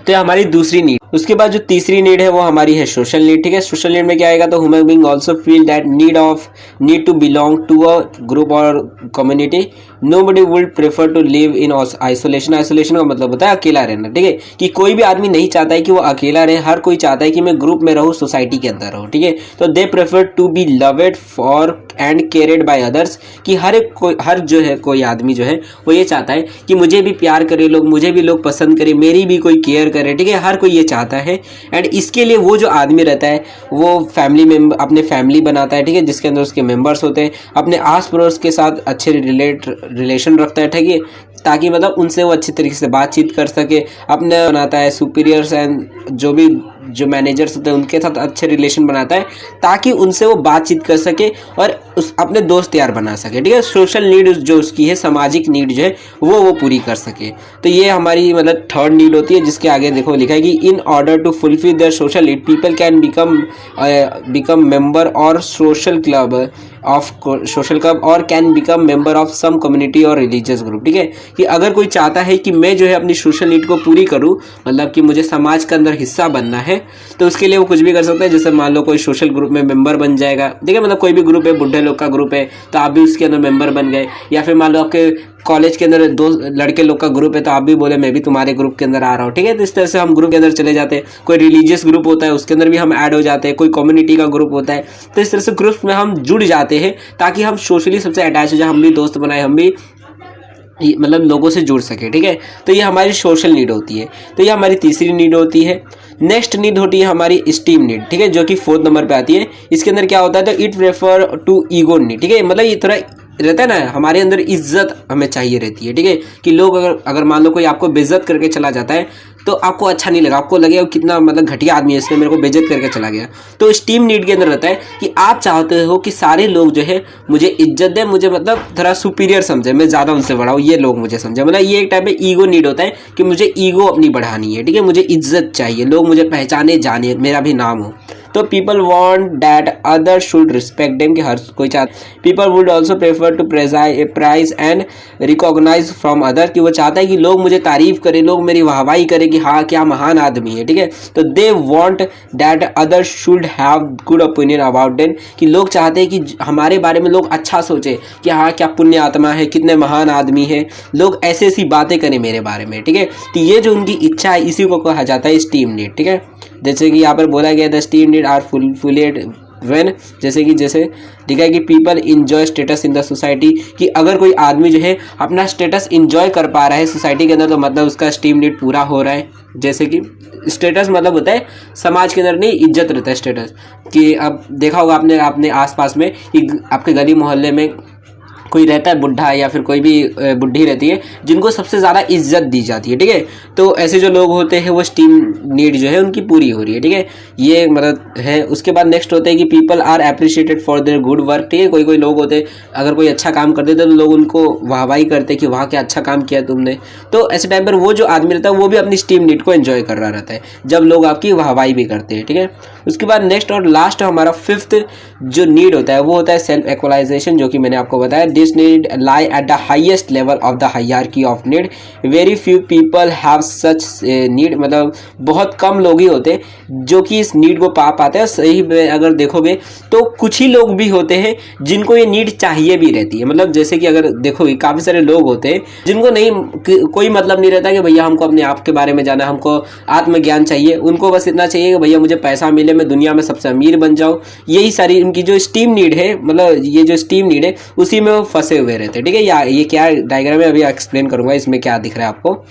तो ये हमारी दूसरी नीड। उसके बाद जो तीसरी नीड है वो हमारी है सोशल नीड, ठीक है। सोशल नीड में क्या आएगा, तो human being also feel that need to belong to a group और community. Nobody would prefer to live in isolation. Isolation का मतलब होता है अकेला रहना, ठीक है, कि कोई भी आदमी नहीं चाहता है कि वो अकेला रहे, हर कोई चाहता है कि मैं ग्रुप में रहूं, सोसाइटी के अंदर रहूं, ठीक है। तो they prefer to be loved for and cared by others, कि हर जो है कोई आदमी जो है वो ये चाहता है कि मुझे भी प्यार करे लोग, मुझे भी लोग पसंद करे, मेरी भी कोई केयर करे, ठीक है, हर कोई ये चाहता है। एंड इसके लिए वो जो आदमी रहता है वो फैमिली मेंबर, अपने फैमिली बनाता है, ठीक है, जिसके अंदर उसके मेंबर्स होते हैं, अपने आस पड़ोस के साथ अच्छे रिलेशन रखता है, ठीक है, ताकि मतलब उनसे वो अच्छी तरीके से बातचीत कर सके, अपने बनाता है सुपीरियर्स एंड जो मैनेजर्स होते हैं उनके साथ अच्छे रिलेशन बनाता है, ताकि उनसे वो बातचीत कर सके और अपने दोस्त यार बना सके, ठीक है। सोशल नीड जो उसकी है, सामाजिक नीड जो है वो पूरी कर सके। तो ये हमारी मतलब थर्ड नीड होती है, जिसके आगे देखो लिखा है कि in order to fulfil their social need people can become member और सोशल क्लब और can become member of some community और रिलीजियस ग्रुप, ठीक है, कि अगर कोई चाहता है कि मैं जो है अपनी सोशल नीड को पूरी करूं, मतलब कि मुझे समाज के अंदर हिस्सा बनना है, तो उसके लिए वो कुछ भी कर सकता है। जैसे मान लो कोई सोशल ग्रुप में मेंबर बन जाएगा, ठीक है, मतलब कोई भी ग्रुप है, बुढ़े लोग का ग्रुप है तो आप भी उसके अंदर मेंबर बन गए, या फिर मान लो आपके कॉलेज के अंदर दो लड़के लोग का ग्रुप है तो आप भी बोले मैं भी तुम्हारे ग्रुप के अंदर आ रहा हूँ, ठीक है। तो इस तरह से हम ग्रुप के अंदर चले जाते हैं। कोई रिलीजियस ग्रुप होता है उसके अंदर भी हम ऐड हो जाते हैं, कोई कम्युनिटी का ग्रुप होता है, तो इस तरह से ग्रुप में हम जुड़ जाते हैं ताकि हम सोशली सबसे अटैच हो जाए, हम भी दोस्त बनाए, हम भी मतलब लोगों से जुड़ सके, ठीक है। तो ये हमारी सोशल नीड होती है। तो ये हमारी तीसरी नीड होती है। नेक्स्ट नीड होती है हमारी स्टीम नीड, ठीक है, जो कि 4th नंबर पे आती है। इसके अंदर क्या होता है, तो it refer to ego need, ठीक है, मतलब ये थोड़ा रहता है ना, हमारे अंदर इज्जत हमें चाहिए रहती है, ठीक है, कि लोग अगर मान लो कोई आपको बेइज्जत करके चला जाता है तो आपको अच्छा नहीं लगा, आपको लगेगा कितना मतलब घटिया आदमी है, इसने मेरे को बेइज्जत करके चला गया। तो स्टीम नीड के अंदर रहता है कि आप चाहते हो कि सारे लोग जो है मुझे इज्जत दें, मुझे मतलब थोड़ा सुपीरियर समझे, मैं ज़्यादा उनसे बड़ा हूँ, ये लोग मुझे समझे, मतलब ये एक टाइप में ईगो नीड होता है कि मुझे ईगो अपनी बढ़ानी है, ठीक है, मुझे इज्जत चाहिए, लोग मुझे पहचाने, जाने, मेरा भी नाम हो। तो people want that other should respect them, कि हर कोई चाहता। People would also prefer to prize and recognise from other, कि वो चाहता है कि लोग मुझे तारीफ करें, लोग मेरी वाहवाही करें कि हाँ क्या महान आदमी है, ठीक है। तो they want that other should have good opinion about them, कि लोग चाहते हैं कि हमारे बारे में लोग अच्छा सोचे कि हाँ क्या पुण्य आत्मा है, कितने महान आदमी है, लोग ऐसी ऐसी बातें करें मेरे बारे में, ठीक है। तो ये जो उनकी इच्छा है इसी को कहा जाता है स्टीम नीड, ठीक है। जैसे कि यहाँ पर बोला गया the esteem need are fulfilled when, जैसे लिखा है कि people enjoy status in the society, कि अगर कोई आदमी जो है अपना स्टेटस इंजॉय कर पा रहा है सोसाइटी के अंदर तो मतलब उसका स्टीम नीड पूरा हो रहा है। जैसे कि स्टेटस मतलब होता है समाज के अंदर नहीं, इज्जत रहता है स्टेटस, कि अब देखा होगा आपने अपने आसपास में कि आपके गली मोहल्ले में कोई रहता है बुढ़ा या फिर कोई भी बुढ़ी रहती है जिनको सबसे ज़्यादा इज्जत दी जाती है, ठीक है। तो ऐसे जो लोग होते हैं वो स्टीम नीड जो है उनकी पूरी हो रही है, ठीक है, ये मतलब है। उसके बाद नेक्स्ट होता है कि people are appreciated for their good work, ठीक है। कोई लोग होते हैं अगर कोई अच्छा काम कर देते तो लोग उनको वाहवाही करते कि वाह क्या अच्छा काम किया तुमने। तो ऐसे टाइम पर वो जो आदमी रहता है वो भी अपनी स्टीम नीड को एंजॉय कर रहा रहता है जब लोग आपकी वाहवाही भी करते हैं, ठीक है। उसके बाद नेक्स्ट और लास्ट हमारा 5th जो नीड होता है वो होता है सेल्फ एक्चुअलाइजेशन, जो कि मैंने आपको बताया। This need lie at the highest level of the hierarchy of need, very few people have such need, मतलब बहुत कम लोग ही होते जो कि इस नीड को पा पाते हैं। सही में अगर देखोगे तो कुछ ही लोग भी होते हैं जिनको ये नीड चाहिए भी रहती है, मतलब जैसे कि अगर देखोगे काफ़ी सारे लोग होते हैं जिनको नहीं कोई मतलब नहीं रहता कि भैया हमको अपने आप के बारे में जाना, हमको आत्मज्ञान चाहिए, उनको बस इतना चाहिए कि भैया मुझे पैसा मिले, मैं दुनिया में सबसे अमीर बन जाऊँ। यही सारी उनकी जो स्टीम नीड है, मतलब ये जो स्टीम नीड है उसी में वो फंसे हुए रहते हैं, ठीक है। या ये क्या डायग्राम है अभी एक्सप्लेन करूंगा इसमें क्या दिख रहा है आपको।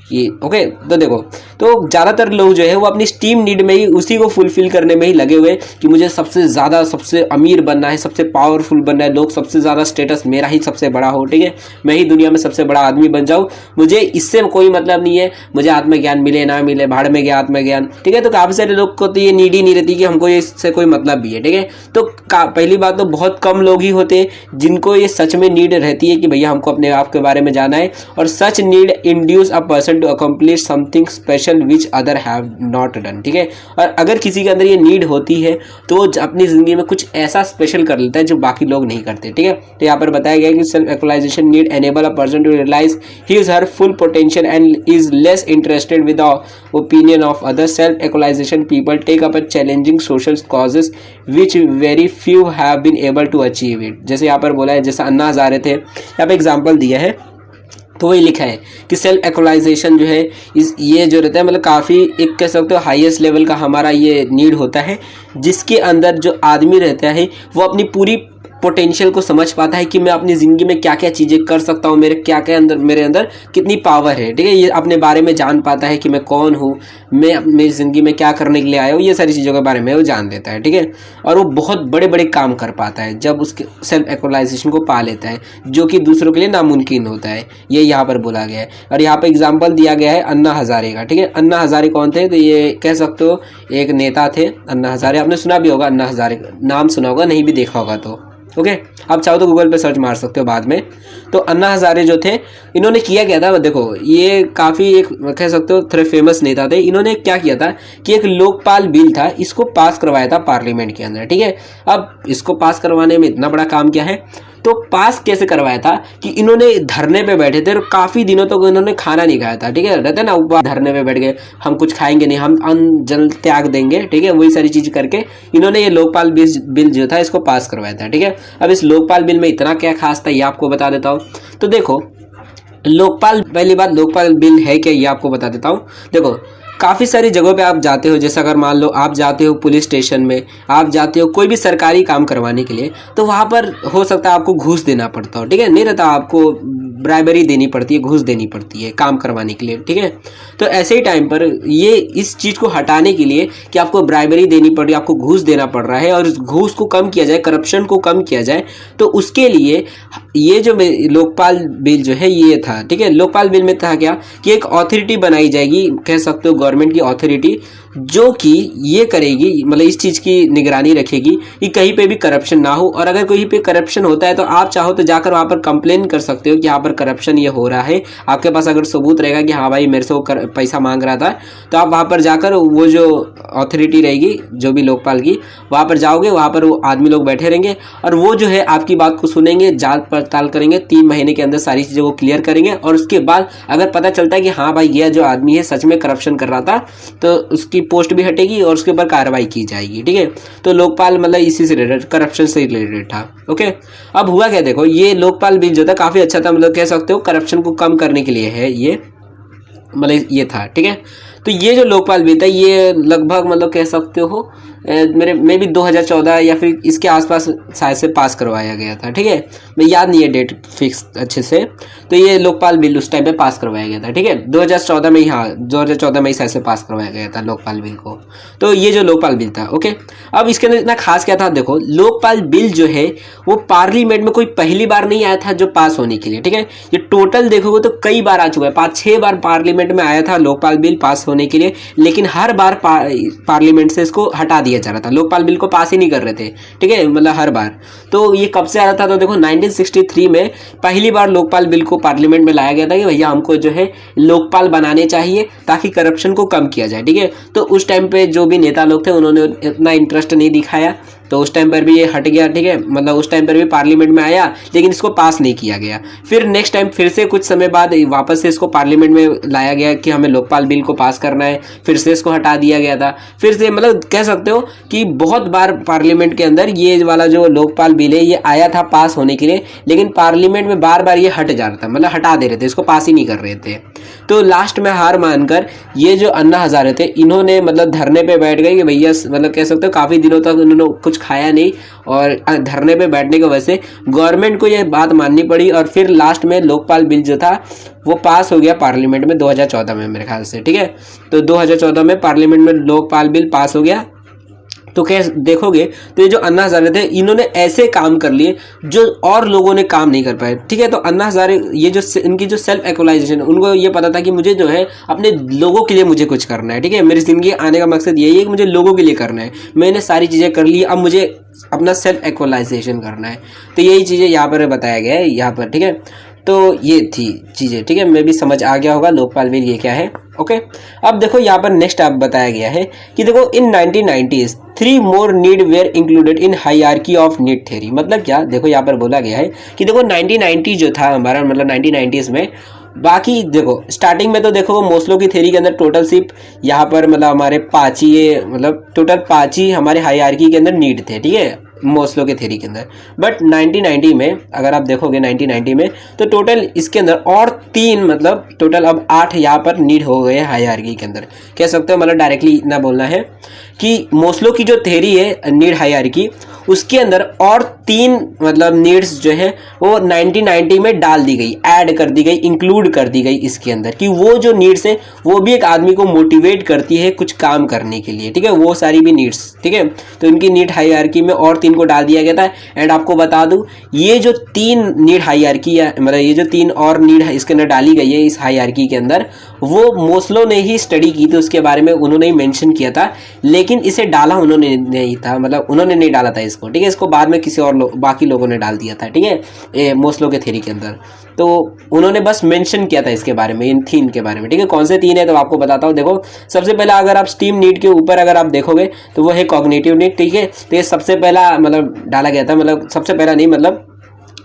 ये ओके। तो देखो, तो ज़्यादातर लोग जो है वो अपनी स्टीम नीड में ही उसी को फुलफिल करने में ही लगे हुए कि मुझे सबसे ज़्यादा सबसे अमीर बनना है, सबसे पावरफुल बनना है, लोग सबसे ज़्यादा स्टेटस मेरा ही सबसे बड़ा हो, ठीक है, मैं ही दुनिया में सबसे बड़ा आदमी बन जाऊँ, मुझे इससे कोई मतलब नहीं है, मुझे आत्मज्ञान मिले ना मिले, भाड़ में गया आत्मज्ञान, ठीक है। तो काफ़ी सारे लोग को तो ये नीड ही नहीं रहती कि हमको इससे कोई मतलब भी है, ठीक है। तो पहली बात तो बहुत कम लोग ही होते हैं जिनको ये सच में नीड रहती है कि भैया हमको अपने आप के बारे में जाना है, और such need induce a person to accomplish something special which other have not done, ठीक है। और अगर किसी के अंदर ये नीड होती है तो वो अपनी जिंदगी में कुछ ऐसा स्पेशल कर लेता है जो बाकी लोग नहीं करते, ठीक है। तो यहाँ पर बताया गया कि self actualization need enable a person to realize his her full potential and is less interested with the opinion of other. Self actualization people take up a challenging social causes which very few have been able to achieve it. जैसे यहाँ पर बोला है, जैसा अन्ना हजारे थे, यहाँ पे example दिया है, तो वही लिखा है कि सेल्फ एक्चुलाइजेशन जो है ये जो रहता है मतलब काफ़ी एक कह सकते हो हाईएस्ट लेवल का हमारा ये नीड होता है, जिसके अंदर जो आदमी रहता है वो अपनी पूरी पोटेंशियल को समझ पाता है कि मैं अपनी ज़िंदगी में क्या क्या चीज़ें कर सकता हूँ, मेरे क्या क्या अंदर मेरे अंदर कितनी पावर है, ठीक है। ये अपने बारे में जान पाता है कि मैं कौन हूँ, मैं मेरी ज़िंदगी में क्या करने के लिए आया हूँ, ये सारी चीज़ों के बारे में वो जान लेता है, ठीक है। और वो बहुत बड़े बड़े काम कर पाता है जब उसके सेल्फ एक्चुलाइजेशन को पा लेता है, जो कि दूसरों के लिए नामुमकिन होता है, ये यहाँ पर बोला गया है। और यहाँ पर एग्जाम्पल दिया गया है अन्ना हजारे का, ठीक है। अन्ना हजारे कौन थे, तो ये कह सकते हो एक नेता थे अन्ना हजारे, आपने सुना भी होगा, अन्ना हजारे नाम सुना होगा, नहीं भी देखा होगा तो ओके। आप चाहो तो गूगल पे सर्च मार सकते हो बाद में। तो अन्ना हजारे जो थे, इन्होंने किया क्या था, देखो ये काफ़ी एक कह सकते हो थोड़े फेमस नेता थे। इन्होंने क्या किया था कि एक लोकपाल बिल था, इसको पास करवाया था पार्लियामेंट के अंदर, ठीक है। अब इसको पास करवाने में इतना बड़ा काम क्या है, तो पास कैसे करवाया था कि इन्होंने धरने पे बैठे थे और काफ़ी दिनों तक इन्होंने खाना नहीं खाया था, ठीक है। रहते ना ऊपर धरने पे बैठ गए, हम कुछ खाएंगे नहीं, हम अन्न जल त्याग देंगे, ठीक है, वही सारी चीज़ करके इन्होंने ये लोकपाल बिल जो था इसको पास करवाया था, ठीक है। अब इस लोकपाल बिल में इतना क्या खास था ये आपको बता देता हूँ। तो देखो लोकपाल, पहली बात लोकपाल बिल है क्या ये आपको बता देता हूँ। देखो काफ़ी सारी जगहों पे आप जाते हो, जैसे अगर मान लो आप जाते हो पुलिस स्टेशन में, आप जाते हो कोई भी सरकारी काम करवाने के लिए, तो वहाँ पर हो सकता है आपको घूस देना पड़ता हो, ठीक है, नहीं रहता, आपको ब्राइबरी देनी पड़ती है, घूस देनी पड़ती है काम करवाने के लिए, ठीक है। तो ऐसे ही टाइम पर ये इस चीज़ को हटाने के लिए कि आपको ब्राइबरी देनी पड़ रही है, आपको घूस देना पड़ रहा है, और इस घूस को कम किया जाए, करप्शन को कम किया जाए, तो उसके लिए ये जो लोकपाल बिल जो है ये था, ठीक है। लोकपाल बिल में था क्या कि एक अथॉरिटी बनाई जाएगी, कह सकते हो गवर्नमेंट की अथॉरिटी, जो कि ये करेगी, मतलब इस चीज़ की निगरानी रखेगी कि कहीं पे भी करप्शन ना हो, और अगर कहीं पे करप्शन होता है तो आप चाहो तो जाकर वहाँ पर कंप्लेन कर सकते हो कि यहाँ पर करप्शन ये हो रहा है। आपके पास अगर सबूत रहेगा कि हाँ भाई मेरे से वो पैसा मांग रहा था, तो आप वहाँ पर जाकर वो जो अथॉरिटी रहेगी जो भी लोकपाल की, वहाँ पर जाओगे, वहाँ पर वो आदमी लोग बैठे रहेंगे और वो जो है आपकी बात को सुनेंगे, जांच पड़ताल करेंगे, 3 महीने के अंदर सारी चीज़ें वो क्लियर करेंगे, और उसके बाद अगर पता चलता है कि हाँ भाई यह जो आदमी है सच में करप्शन कर रहा था, तो उसकी पोस्ट भी हटेगी और उसके ऊपर कार्रवाई की जाएगी, ठीक है। तो लोकपाल मतलब इसी से रिलेटेड, करप्शन से रिलेटेड था, ओके। अब हुआ क्या, देखो ये लोकपाल बिल जो था काफ़ी अच्छा था, मतलब कह सकते हो करप्शन को कम करने के लिए है ये, मतलब ये था, ठीक है। तो ये जो लोकपाल बिल था ये लगभग मतलब कह सकते हो मेरे में भी 2014 या फिर इसके आसपास शायद से पास करवाया गया था, ठीक है, मैं याद नहीं है डेट फिक्स अच्छे से। तो ये लोकपाल बिल उस टाइम पे पास करवाया गया था, ठीक है, 2014 में ही, हाँ 2014 में ही शायद से पास करवाया गया था लोकपाल बिल को। तो ये जो लोकपाल बिल था, ओके। अब इसके अंदर इतना खास क्या था, देखो लोकपाल बिल जो है वो पार्लियामेंट में कोई पहली बार नहीं आया था जो पास होने के लिए, ठीक है। ये टोटल देखोगे तो कई बार आ चुका है, 5-6 बार पार्लियामेंट में आया था लोकपाल बिल पास होने के लिए, लेकिन हर बार पार्लियामेंट से इसको हटा दिया जा रहा था, लोकपाल बिल को पास ही नहीं कर रहे थे, ठीक है, मतलब हर बार। तो ये कब से आ रहा था, तो देखो 1963 में पहली बार लोकपाल बिल को पार्लियामेंट में लाया गया था कि भैया हमको जो है लोकपाल बनाने चाहिए ताकि करप्शन को कम किया जाए, ठीक है। तो उस टाइम पे जो भी नेता लोग थे उन्होंने इतना इंटरेस्ट नहीं दिखाया, तो उस टाइम पर भी ये हट गया, ठीक है, मतलब उस टाइम पर भी पार्लियामेंट में आया लेकिन इसको पास नहीं किया गया। फिर नेक्स्ट टाइम फिर से कुछ समय बाद वापस से इसको पार्लियामेंट में लाया गया कि हमें लोकपाल बिल को पास करना है, फिर से इसको हटा दिया गया था, फिर से मतलब कह सकते हो कि बहुत बार पार्लियामेंट के अंदर ये वाला जो लोकपाल बिल है ये आया था पास होने के लिए, लेकिन पार्लियामेंट में बार बार ये हट जा रहा था, मतलब हटा दे रहे थे, इसको पास ही नहीं कर रहे थे। तो लास्ट में हार मानकर ये जो अन्ना हजारे थे इन्होंने मतलब धरने पे बैठ गए कि भैया मतलब कह सकते हो काफ़ी दिनों तक उन्होंने कुछ खाया नहीं और धरने पे बैठने की वजह से गवर्नमेंट को ये बात माननी पड़ी और फिर लास्ट में लोकपाल बिल जो था वो पास हो गया पार्लियामेंट में 2014 में मेरे ख्याल से, ठीक है। तो 2014 में पार्लियामेंट में लोकपाल बिल पास हो गया। तो कैसे देखोगे तो ये जो अन्ना हजारे थे इन्होंने ऐसे काम कर लिए जो और लोगों ने काम नहीं कर पाए, ठीक है। तो अन्ना हजारे ये जो इनकी जो सेल्फ एक्चुअलाइजेशन, उनको ये पता था कि मुझे जो है अपने लोगों के लिए मुझे कुछ करना है, ठीक है। मेरी जिंदगी आने का मकसद यही है कि मुझे लोगों के लिए करना है। मैंने सारी चीजें कर ली, अब मुझे अपना सेल्फ एक्चुअलाइजेशन करना है। तो यही चीजें यहाँ पर बताया गया है यहाँ पर, ठीक है। तो ये थी चीज़ें, ठीक है। मैं भी समझ आ गया होगा लोकपाल बिल ये क्या है, ओके। अब देखो यहाँ पर नेक्स्ट आप बताया गया है कि देखो in 1990s 3 more need were included in hierarchy of need theory. मतलब क्या, देखो यहाँ पर बोला गया है कि देखो 1990 जो था हमारा, मतलब 1990s में बाकी देखो स्टार्टिंग में तो देखो वो मोस्लो की थ्योरी के अंदर टोटल सिर्फ यहाँ पर मतलब हमारे 5 ही, मतलब टोटल 5 ही हमारे हायरार्की के अंदर नीड थे, ठीक है, मोस्लो के थ्योरी के अंदर। बट 1990 में अगर आप देखोगे 1990 में तो टोटल इसके अंदर और 3, मतलब टोटल अब 8 यहाँ पर नीड हो गए हायरार्की के अंदर, कह सकते हो। मतलब डायरेक्टली इतना बोलना है कि मोस्लो की जो थ्योरी है नीड हायरार्की, उसके अंदर और 3 मतलब नीड्स जो है वो 1990 में डाल दी गई, ऐड कर दी गई, इंक्लूड कर दी गई इसके अंदर, कि वो जो नीड्स है वो भी एक आदमी को मोटिवेट करती है कुछ काम करने के लिए, ठीक है, वो सारी भी नीड्स, ठीक है। तो इनकी नीड हायरार्की में और 3 को डाल दिया गया था। एंड आपको बता दूं ये जो 3 नीड हायरार्की है, मतलब ये जो 3 और नीड इसके अंदर डाली गई है इस हायरार्की के अंदर, वो मोस्लो ने ही स्टडी की थी, उसके बारे में उन्होंने ही मेंशन किया था, लेकिन इसे डाला उन्होंने नहीं था, मतलब उन्होंने नहीं डाला था इसको, ठीक है। इसको बाद में किसी और बाकी लोगों ने डाल दिया था, ठीक है, मोस्लो के थ्योरी के अंदर। तो उन्होंने बस मेंशन किया था इसके बारे में, इन 3 के बारे में, ठीक है। कौन से 3 है तो आपको बताता हूँ। देखो सबसे पहला अगर आप स्टीम नीड के ऊपर अगर आप देखोगे तो वो है कॉग्निटिव नीड, ठीक है। तो ये सबसे पहला मतलब डाला गया था, मतलब सबसे पहला नहीं, मतलब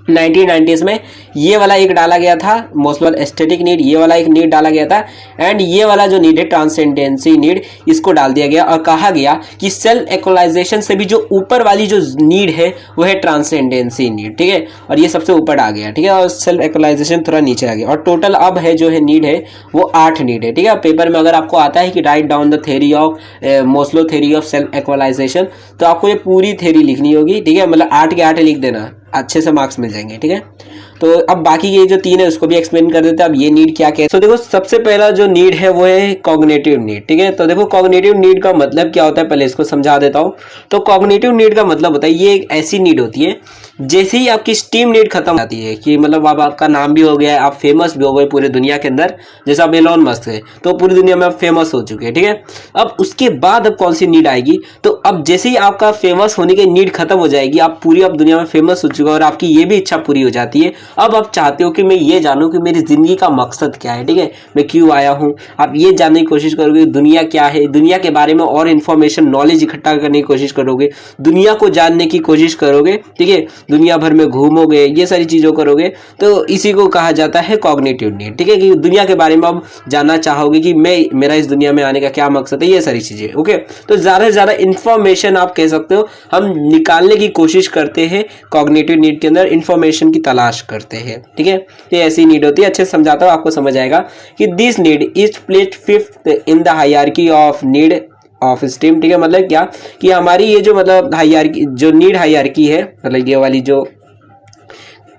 1990s में ये वाला एक डाला गया था मोस्लो एस्थेटिक नीड, ये वाला एक नीड डाला गया था। एंड ये वाला जो नीड है ट्रांसेंडेंसी नीड, इसको डाल दिया गया और कहा गया कि सेल्फ एक्चुअलाइजेशन से भी जो ऊपर वाली जो नीड है वो है ट्रांसेंडेंसी नीड, ठीक है। और ये सबसे ऊपर आ गया, ठीक है, और सेल्फ एक्चुअलाइजेशन थोड़ा नीचे आ गया। और टोटल अब है जो है नीड है वो 8 नीड है, ठीक है। पेपर में अगर आपको आता है कि write down the theory of Maslow theory of self actualization, तो आपको ये पूरी थ्योरी लिखनी होगी, ठीक है। मतलब 8 के 8 लिख देना, अच्छे से मार्क्स मिल जाएंगे, ठीक है। तो अब बाकी ये जो 3 है उसको भी एक्सप्लेन कर देते हैं। अब ये नीड क्या क्या है। तो देखो सबसे पहला जो नीड है वो है कॉग्निटिव नीड, ठीक है। तो देखो कॉग्निटिव नीड का मतलब क्या होता है, पहले इसको समझा देता हूँ। तो कॉग्निटिव नीड का मतलब होता है ये एक ऐसी नीड होती है जैसे ही आपकी स्टीम नीड खत्म हो जाती है, कि मतलब अब आपका नाम भी हो गया है, आप फेमस भी हो गए पूरे दुनिया के अंदर, जैसे आप एलोन मस्क है तो पूरी दुनिया में आप फेमस हो चुके हैं, ठीक है। अब उसके बाद अब कौन सी नीड आएगी, तो अब जैसे ही आपका फेमस होने की नीड खत्म हो जाएगी, आप पूरी अब दुनिया में फेमस हो चुके हो और आपकी ये भी इच्छा पूरी हो जाती है। अब आप चाहते हो कि मैं ये जानूं कि मेरी जिंदगी का मकसद क्या है, ठीक है, मैं क्यों आया हूं। आप ये जानने की कोशिश करोगे दुनिया क्या है, दुनिया के बारे में और इन्फॉर्मेशन नॉलेज इकट्ठा करने की कोशिश करोगे, दुनिया को जानने की कोशिश करोगे, ठीक है, दुनिया भर में घूमोगे, ये सारी चीजों करोगे। तो इसी को कहा जाता है कॉग्निटिव नीड, ठीक है, कि दुनिया के बारे में आप जानना चाहोगे कि मेरा इस दुनिया में आने का क्या मकसद है, ये सारी चीजें, ओके। तो ज्यादा से ज्यादा इंफॉर्मेशन आप कह सकते हो हम निकालने की कोशिश करते हैं, कॉग्निटिव नीड के अंदर इंफॉर्मेशन की तलाश करते हैं, ठीक है। ये ऐसी नीड होती है, अच्छे से समझाता हूँ, आपको समझ आएगा कि this need is placed 5th in the hierarchy of need of steam, ठीक है। मतलब क्या कि हमारी ये जो मतलब हायरार्की, जो नीड हायरार्की है, मतलब ये वाली जो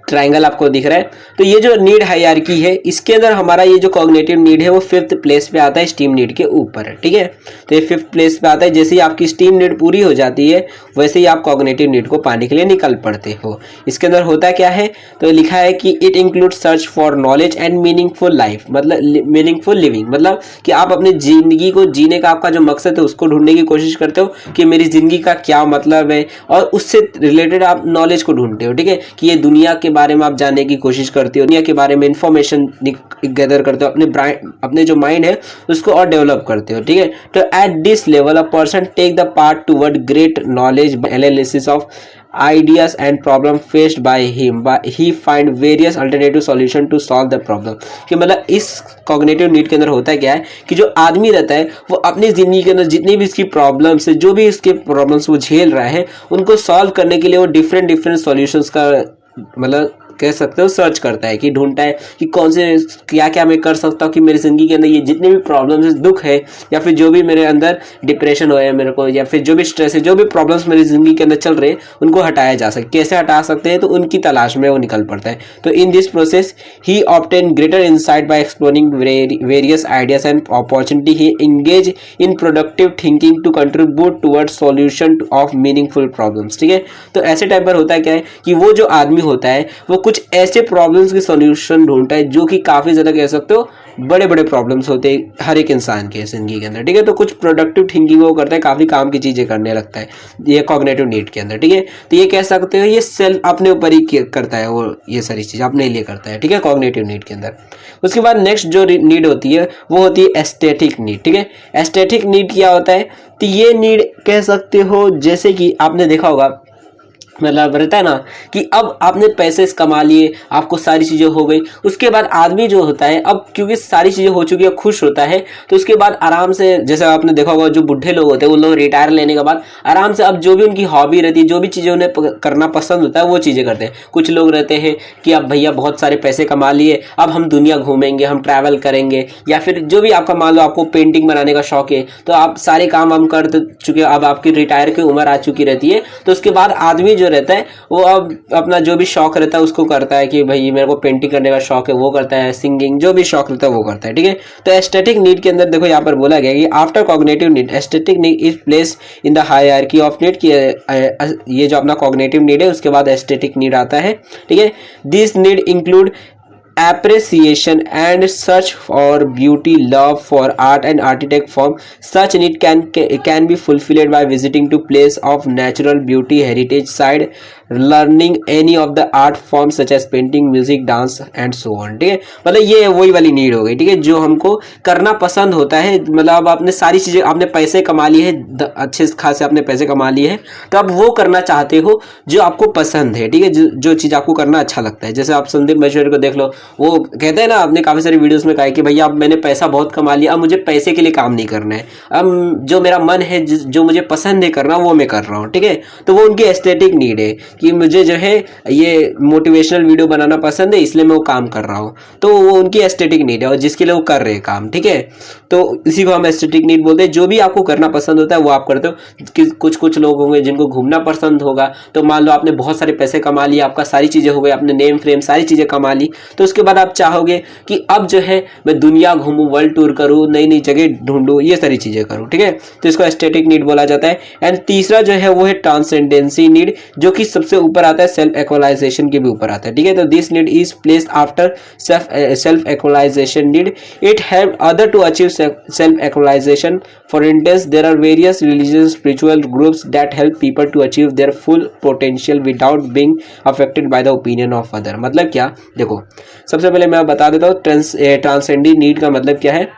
ट्रायंगल आपको दिख रहा है, तो ये जो नीड हायरार्की है इसके अंदर हमारा ये जो कॉग्निटिव नीड है वो 5th प्लेस पे आता है स्टीम नीड के ऊपर, ठीक है। तो ये 5th प्लेस पे आता है। जैसे ही आपकी स्टीम नीड पूरी हो जाती है वैसे ही आप कॉग्निटिव नीड को पाने के लिए निकल पड़ते हो। इसके अंदर होता क्या है, तो लिखा है कि it include search for knowledge and meaningful life, मतलब मीनिंगफुल लिविंग, मतलब कि आप अपनी जिंदगी को जीने का आपका जो मकसद है उसको ढूंढने की कोशिश करते हो कि मेरी जिंदगी का क्या मतलब है, और उससे रिलेटेड आप नॉलेज को ढूंढते हो, ठीक है, कि ये दुनिया के बारे में आप जानने की कोशिश करते हो, दुनिया के बारे में इंफॉर्मेशन गैदर करते हो, अपने जो माइंड है उसको और डेवलप करते हो, ठीक है। तो at this level a person take the part toward great knowledge analysis of ideas and problem faced by him, but he find various alternative solution to solve the problem। कि मतलब इस cognitive need के अंदर होता है क्या है कि जो आदमी रहता है वो अपनी जिंदगी के अंदर जितनी भी इसकी प्रॉब्लम्स है, जो भी इसके प्रॉब्लम्स वो झेल रहा है, उनको सॉल्व करने के लिए वो डिफरेंट सॉल्यूशंस का मतलब कह सकते हो सर्च करता है, कि ढूंढता है कि कौन से क्या क्या मैं कर सकता हूँ कि मेरी ज़िंदगी के अंदर ये जितने भी प्रॉब्लम्स है, दुख है, या फिर जो भी मेरे अंदर डिप्रेशन हो है मेरे को, या फिर जो भी स्ट्रेस है, जो भी प्रॉब्लम्स मेरी ज़िंदगी के अंदर चल रहे हैं, उनको हटाया जा सके। कैसे हटा सकते हैं, तो उनकी तलाश में वो निकल पड़ता है। तो in this process he obtain greater insight by exploring various ideas and opportunity. He engage in productive thinking to contribute towards solution of meaningful problems. ठीक है, तो ऐसे टाइम पर होता है क्या है कि वो जो आदमी होता है वो कुछ ऐसे प्रॉब्लम्स के सॉल्यूशन ढूंढता है जो कि काफ़ी ज़्यादा कह सकते हो बड़े बड़े प्रॉब्लम्स होते हैं हर एक इंसान के ज़िंदगी के अंदर। ठीक है, तो कुछ प्रोडक्टिव थिंकिंग वो करता है, काफ़ी काम की चीज़ें करने लगता है ये कॉग्निटिव नीड के अंदर। ठीक है, तो ये कह सकते हो ये सेल्फ अपने ऊपर ही करता है, वो ये सारी चीज़ अपने लिए करता है। ठीक है, कॉग्निटिव नीड के अंदर। उसके बाद नेक्स्ट जो नीड होती है वो होती है एस्थेटिक नीड। ठीक है, एस्थेटिक नीड क्या होता है, तो ये नीड कह सकते हो जैसे कि आपने देखा होगा, मतलब रहता है ना कि अब आपने पैसे कमा लिए, आपको सारी चीज़ें हो गई, उसके बाद आदमी जो होता है अब क्योंकि सारी चीज़ें हो चुकी है खुश होता है, तो उसके बाद आराम से, जैसे आपने देखा होगा जो बुढ़े लोग होते हैं उन लोग रिटायर लेने के बाद आराम से अब जो भी उनकी हॉबी रहती है, जो भी चीज़ें उन्हें करना पसंद होता है वो चीज़ें करते हैं। कुछ लोग रहते हैं कि अब भैया बहुत सारे पैसे कमा लिए, अब हम दुनिया घूमेंगे, हम ट्रैवल करेंगे, या फिर जो भी आपका मान लो आपको पेंटिंग बनाने का शौक है, तो आप सारे काम हम कर चुके, अब आपकी रिटायर की उम्र आ चुकी रहती है, तो उसके बाद आदमी जो रहता है वो अब अपना जो भी शौक रहता है उसको करता है कि भाई मेरे को पेंटिंग करने का शौक है वो करता है, सिंगिंग जो भी शौक रहता है वो करता है। ठीक है, तो एस्थेटिक नीड के अंदर देखो यहाँ पर बोला गया कि after cognitive need aesthetic need is place in the hierarchy of need, की ये जो अपना कॉग्निटिव नीड है उसके बाद एस्थेटिक नीड आता है। ठीक है, this need include appreciation and search for beauty, love for art and artistic form. Such need can be fulfilled by visiting to place of natural beauty, heritage site, learning any of the art forms such as painting, music, dance and so on. ठीक है, मतलब ये वही वाली need हो गई। ठीक है, जो हमको करना पसंद होता है, मतलब अब आपने सारी चीज़ें, आपने पैसे कमा लिए हैं, अच्छे खासे आपने पैसे कमा लिए हैं, तो अब वो करना चाहते हो जो आपको पसंद है। ठीक है, जो चीज़ आपको करना अच्छा लगता है। जैसे आप संदीप महेश्वरी को देख लो, वो कहते हैं ना, आपने काफ़ी सारी वीडियोस में कहा है कि भैया अब मैंने पैसा बहुत कमा लिया, अब मुझे पैसे के लिए काम नहीं करना है, अब जो मेरा मन है, जो मुझे पसंद है करना वो मैं कर रहा हूँ। ठीक है, तो वो उनकी एस्थेटिक नीड है कि मुझे जो है ये मोटिवेशनल वीडियो बनाना पसंद है इसलिए मैं वो काम कर रहा हूँ, तो वो उनकी एस्थेटिक नीड है और जिसके लिए वो कर रहे हैं काम। ठीक है, तो इसी को हम एस्थेटिक नीड बोलते हैं। जो भी आपको करना पसंद होता है वो आप करते हो। कुछ लोग होंगे जिनको घूमना पसंद होगा, तो मान लो आपने बहुत सारे पैसे कमा लिए, आपका सारी चीज़ें हो गई, आपने नेम फ्रेम सारी चीज़ें कमा ली, तो उसके बाद आप चाहोगे कि अब जो है मैं दुनिया घूमूं, वर्ल्ड टूर करूं, नई नई जगह ढूंढूं, ये सारी चीज़ें करूं। ठीक है, तो इसको एस्थेटिक नीड बोला जाता है। एंड तीसरा जो है वो है ट्रांसेंडेंसी नीड, जो कि सबसे ऊपर आता है, सेल्फ एक्चुअलाइजेशन के भी ऊपर आता है। ठीक है, तो this need is placed after self actualization need. It help other to achieve self actualization. For instance there are various religious spiritual groups that help people to achieve their full potential without being affected by the opinion of other. मतलब क्या, देखो सबसे पहले मैं बता देता हूँ transcendent need का मतलब क्या है।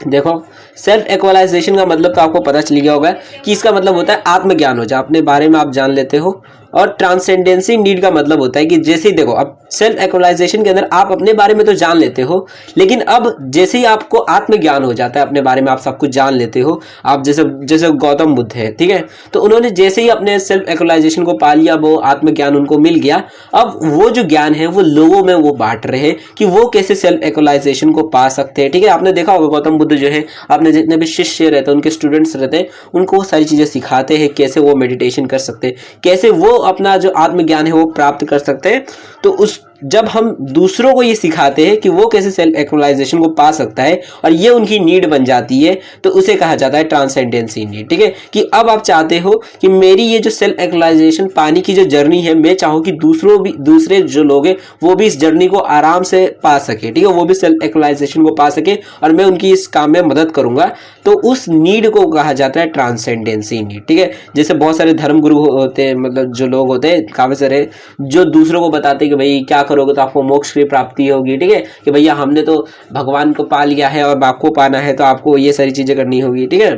देखो, सेल्फ एक्चुअलाइजेशन का मतलब तो आपको पता चल गया होगा कि इसका मतलब होता है आत्मज्ञान हो जाए, अपने बारे में आप जान लेते हो। और ट्रांसेंडेंसी नीड का मतलब होता है कि जैसे ही देखो, अब सेल्फ एक्चुअलाइजेशन के अंदर आप अपने बारे में तो जान लेते हो, लेकिन अब जैसे ही आपको आत्मज्ञान हो जाता है, अपने बारे में आप सब कुछ जान लेते हो। आप जैसे गौतम बुद्ध है, ठीक है, तो उन्होंने जैसे ही अपने सेल्फ एक्चुअलाइजेशन को पा लिया, वो आत्मज्ञान उनको मिल गया, अब वो जो ज्ञान है वो लोगों में वो बांट रहे हैं कि वो कैसे सेल्फ एक्चुअलाइजेशन को पा सकते हैं। ठीक है, आपने देखा होगा गौतम बुद्ध जो है, आपने जितने भी शिष्य रहते हैं, उनके स्टूडेंट्स रहते हैं, उनको वो सारी चीजें सिखाते हैं, कैसे वो मेडिटेशन कर सकते हैं, कैसे वो अपना जो आत्मज्ञान है वो प्राप्त कर सकते हैं। तो उस जब हम दूसरों को ये सिखाते हैं कि वो कैसे सेल्फ एक्चुअलाइजेशन को पा सकता है और ये उनकी नीड बन जाती है, तो उसे कहा जाता है ट्रांसेंडेंसी नीड। ठीक है, कि अब आप चाहते हो कि मेरी ये जो सेल्फ एक्चुअलाइजेशन पाने की जो जर्नी है, मैं चाहूँ कि दूसरे जो लोग हैं वो भी इस जर्नी को आराम से पा सके। ठीक है, वो भी सेल्फ एक्चुअलाइजेशन को पा सके और मैं उनकी इस काम में मदद करूंगा, तो उस नीड को कहा जाता है ट्रांसेंडेंसी नीड। ठीक है, जैसे बहुत सारे धर्म गुरु होते हैं, मतलब जो लोग होते हैं काफी सारे, जो दूसरों को बताते हैं कि भाई क्या करोगे तो आपको मोक्ष की प्राप्ति होगी। ठीक है, कि भैया हमने तो भगवान को पा लिया है और आपको पाना है तो आपको ये सारी चीजें करनी होगी। ठीक है,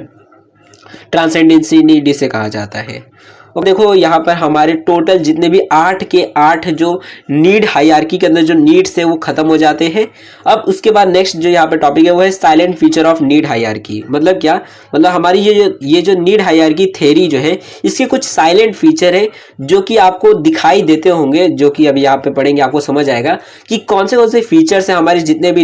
ट्रांसेंडेंसी नीड इसे कहा जाता है। और देखो यहाँ पर हमारे टोटल जितने भी 8 के 8 जो नीड हायरार्की के अंदर जो नीड्स है वो खत्म हो जाते हैं। अब उसके बाद नेक्स्ट जो यहाँ पे टॉपिक है वो है silent feature of need hierarchy. मतलब क्या, मतलब हमारी ये जो नीड हायरार्की थ्योरी जो है इसके कुछ साइलेंट फीचर है जो कि आपको दिखाई देते होंगे, जो कि अभी यहाँ पे पढ़ेंगे आपको समझ आएगा कि कौन से फीचर्स है हमारे जितने भी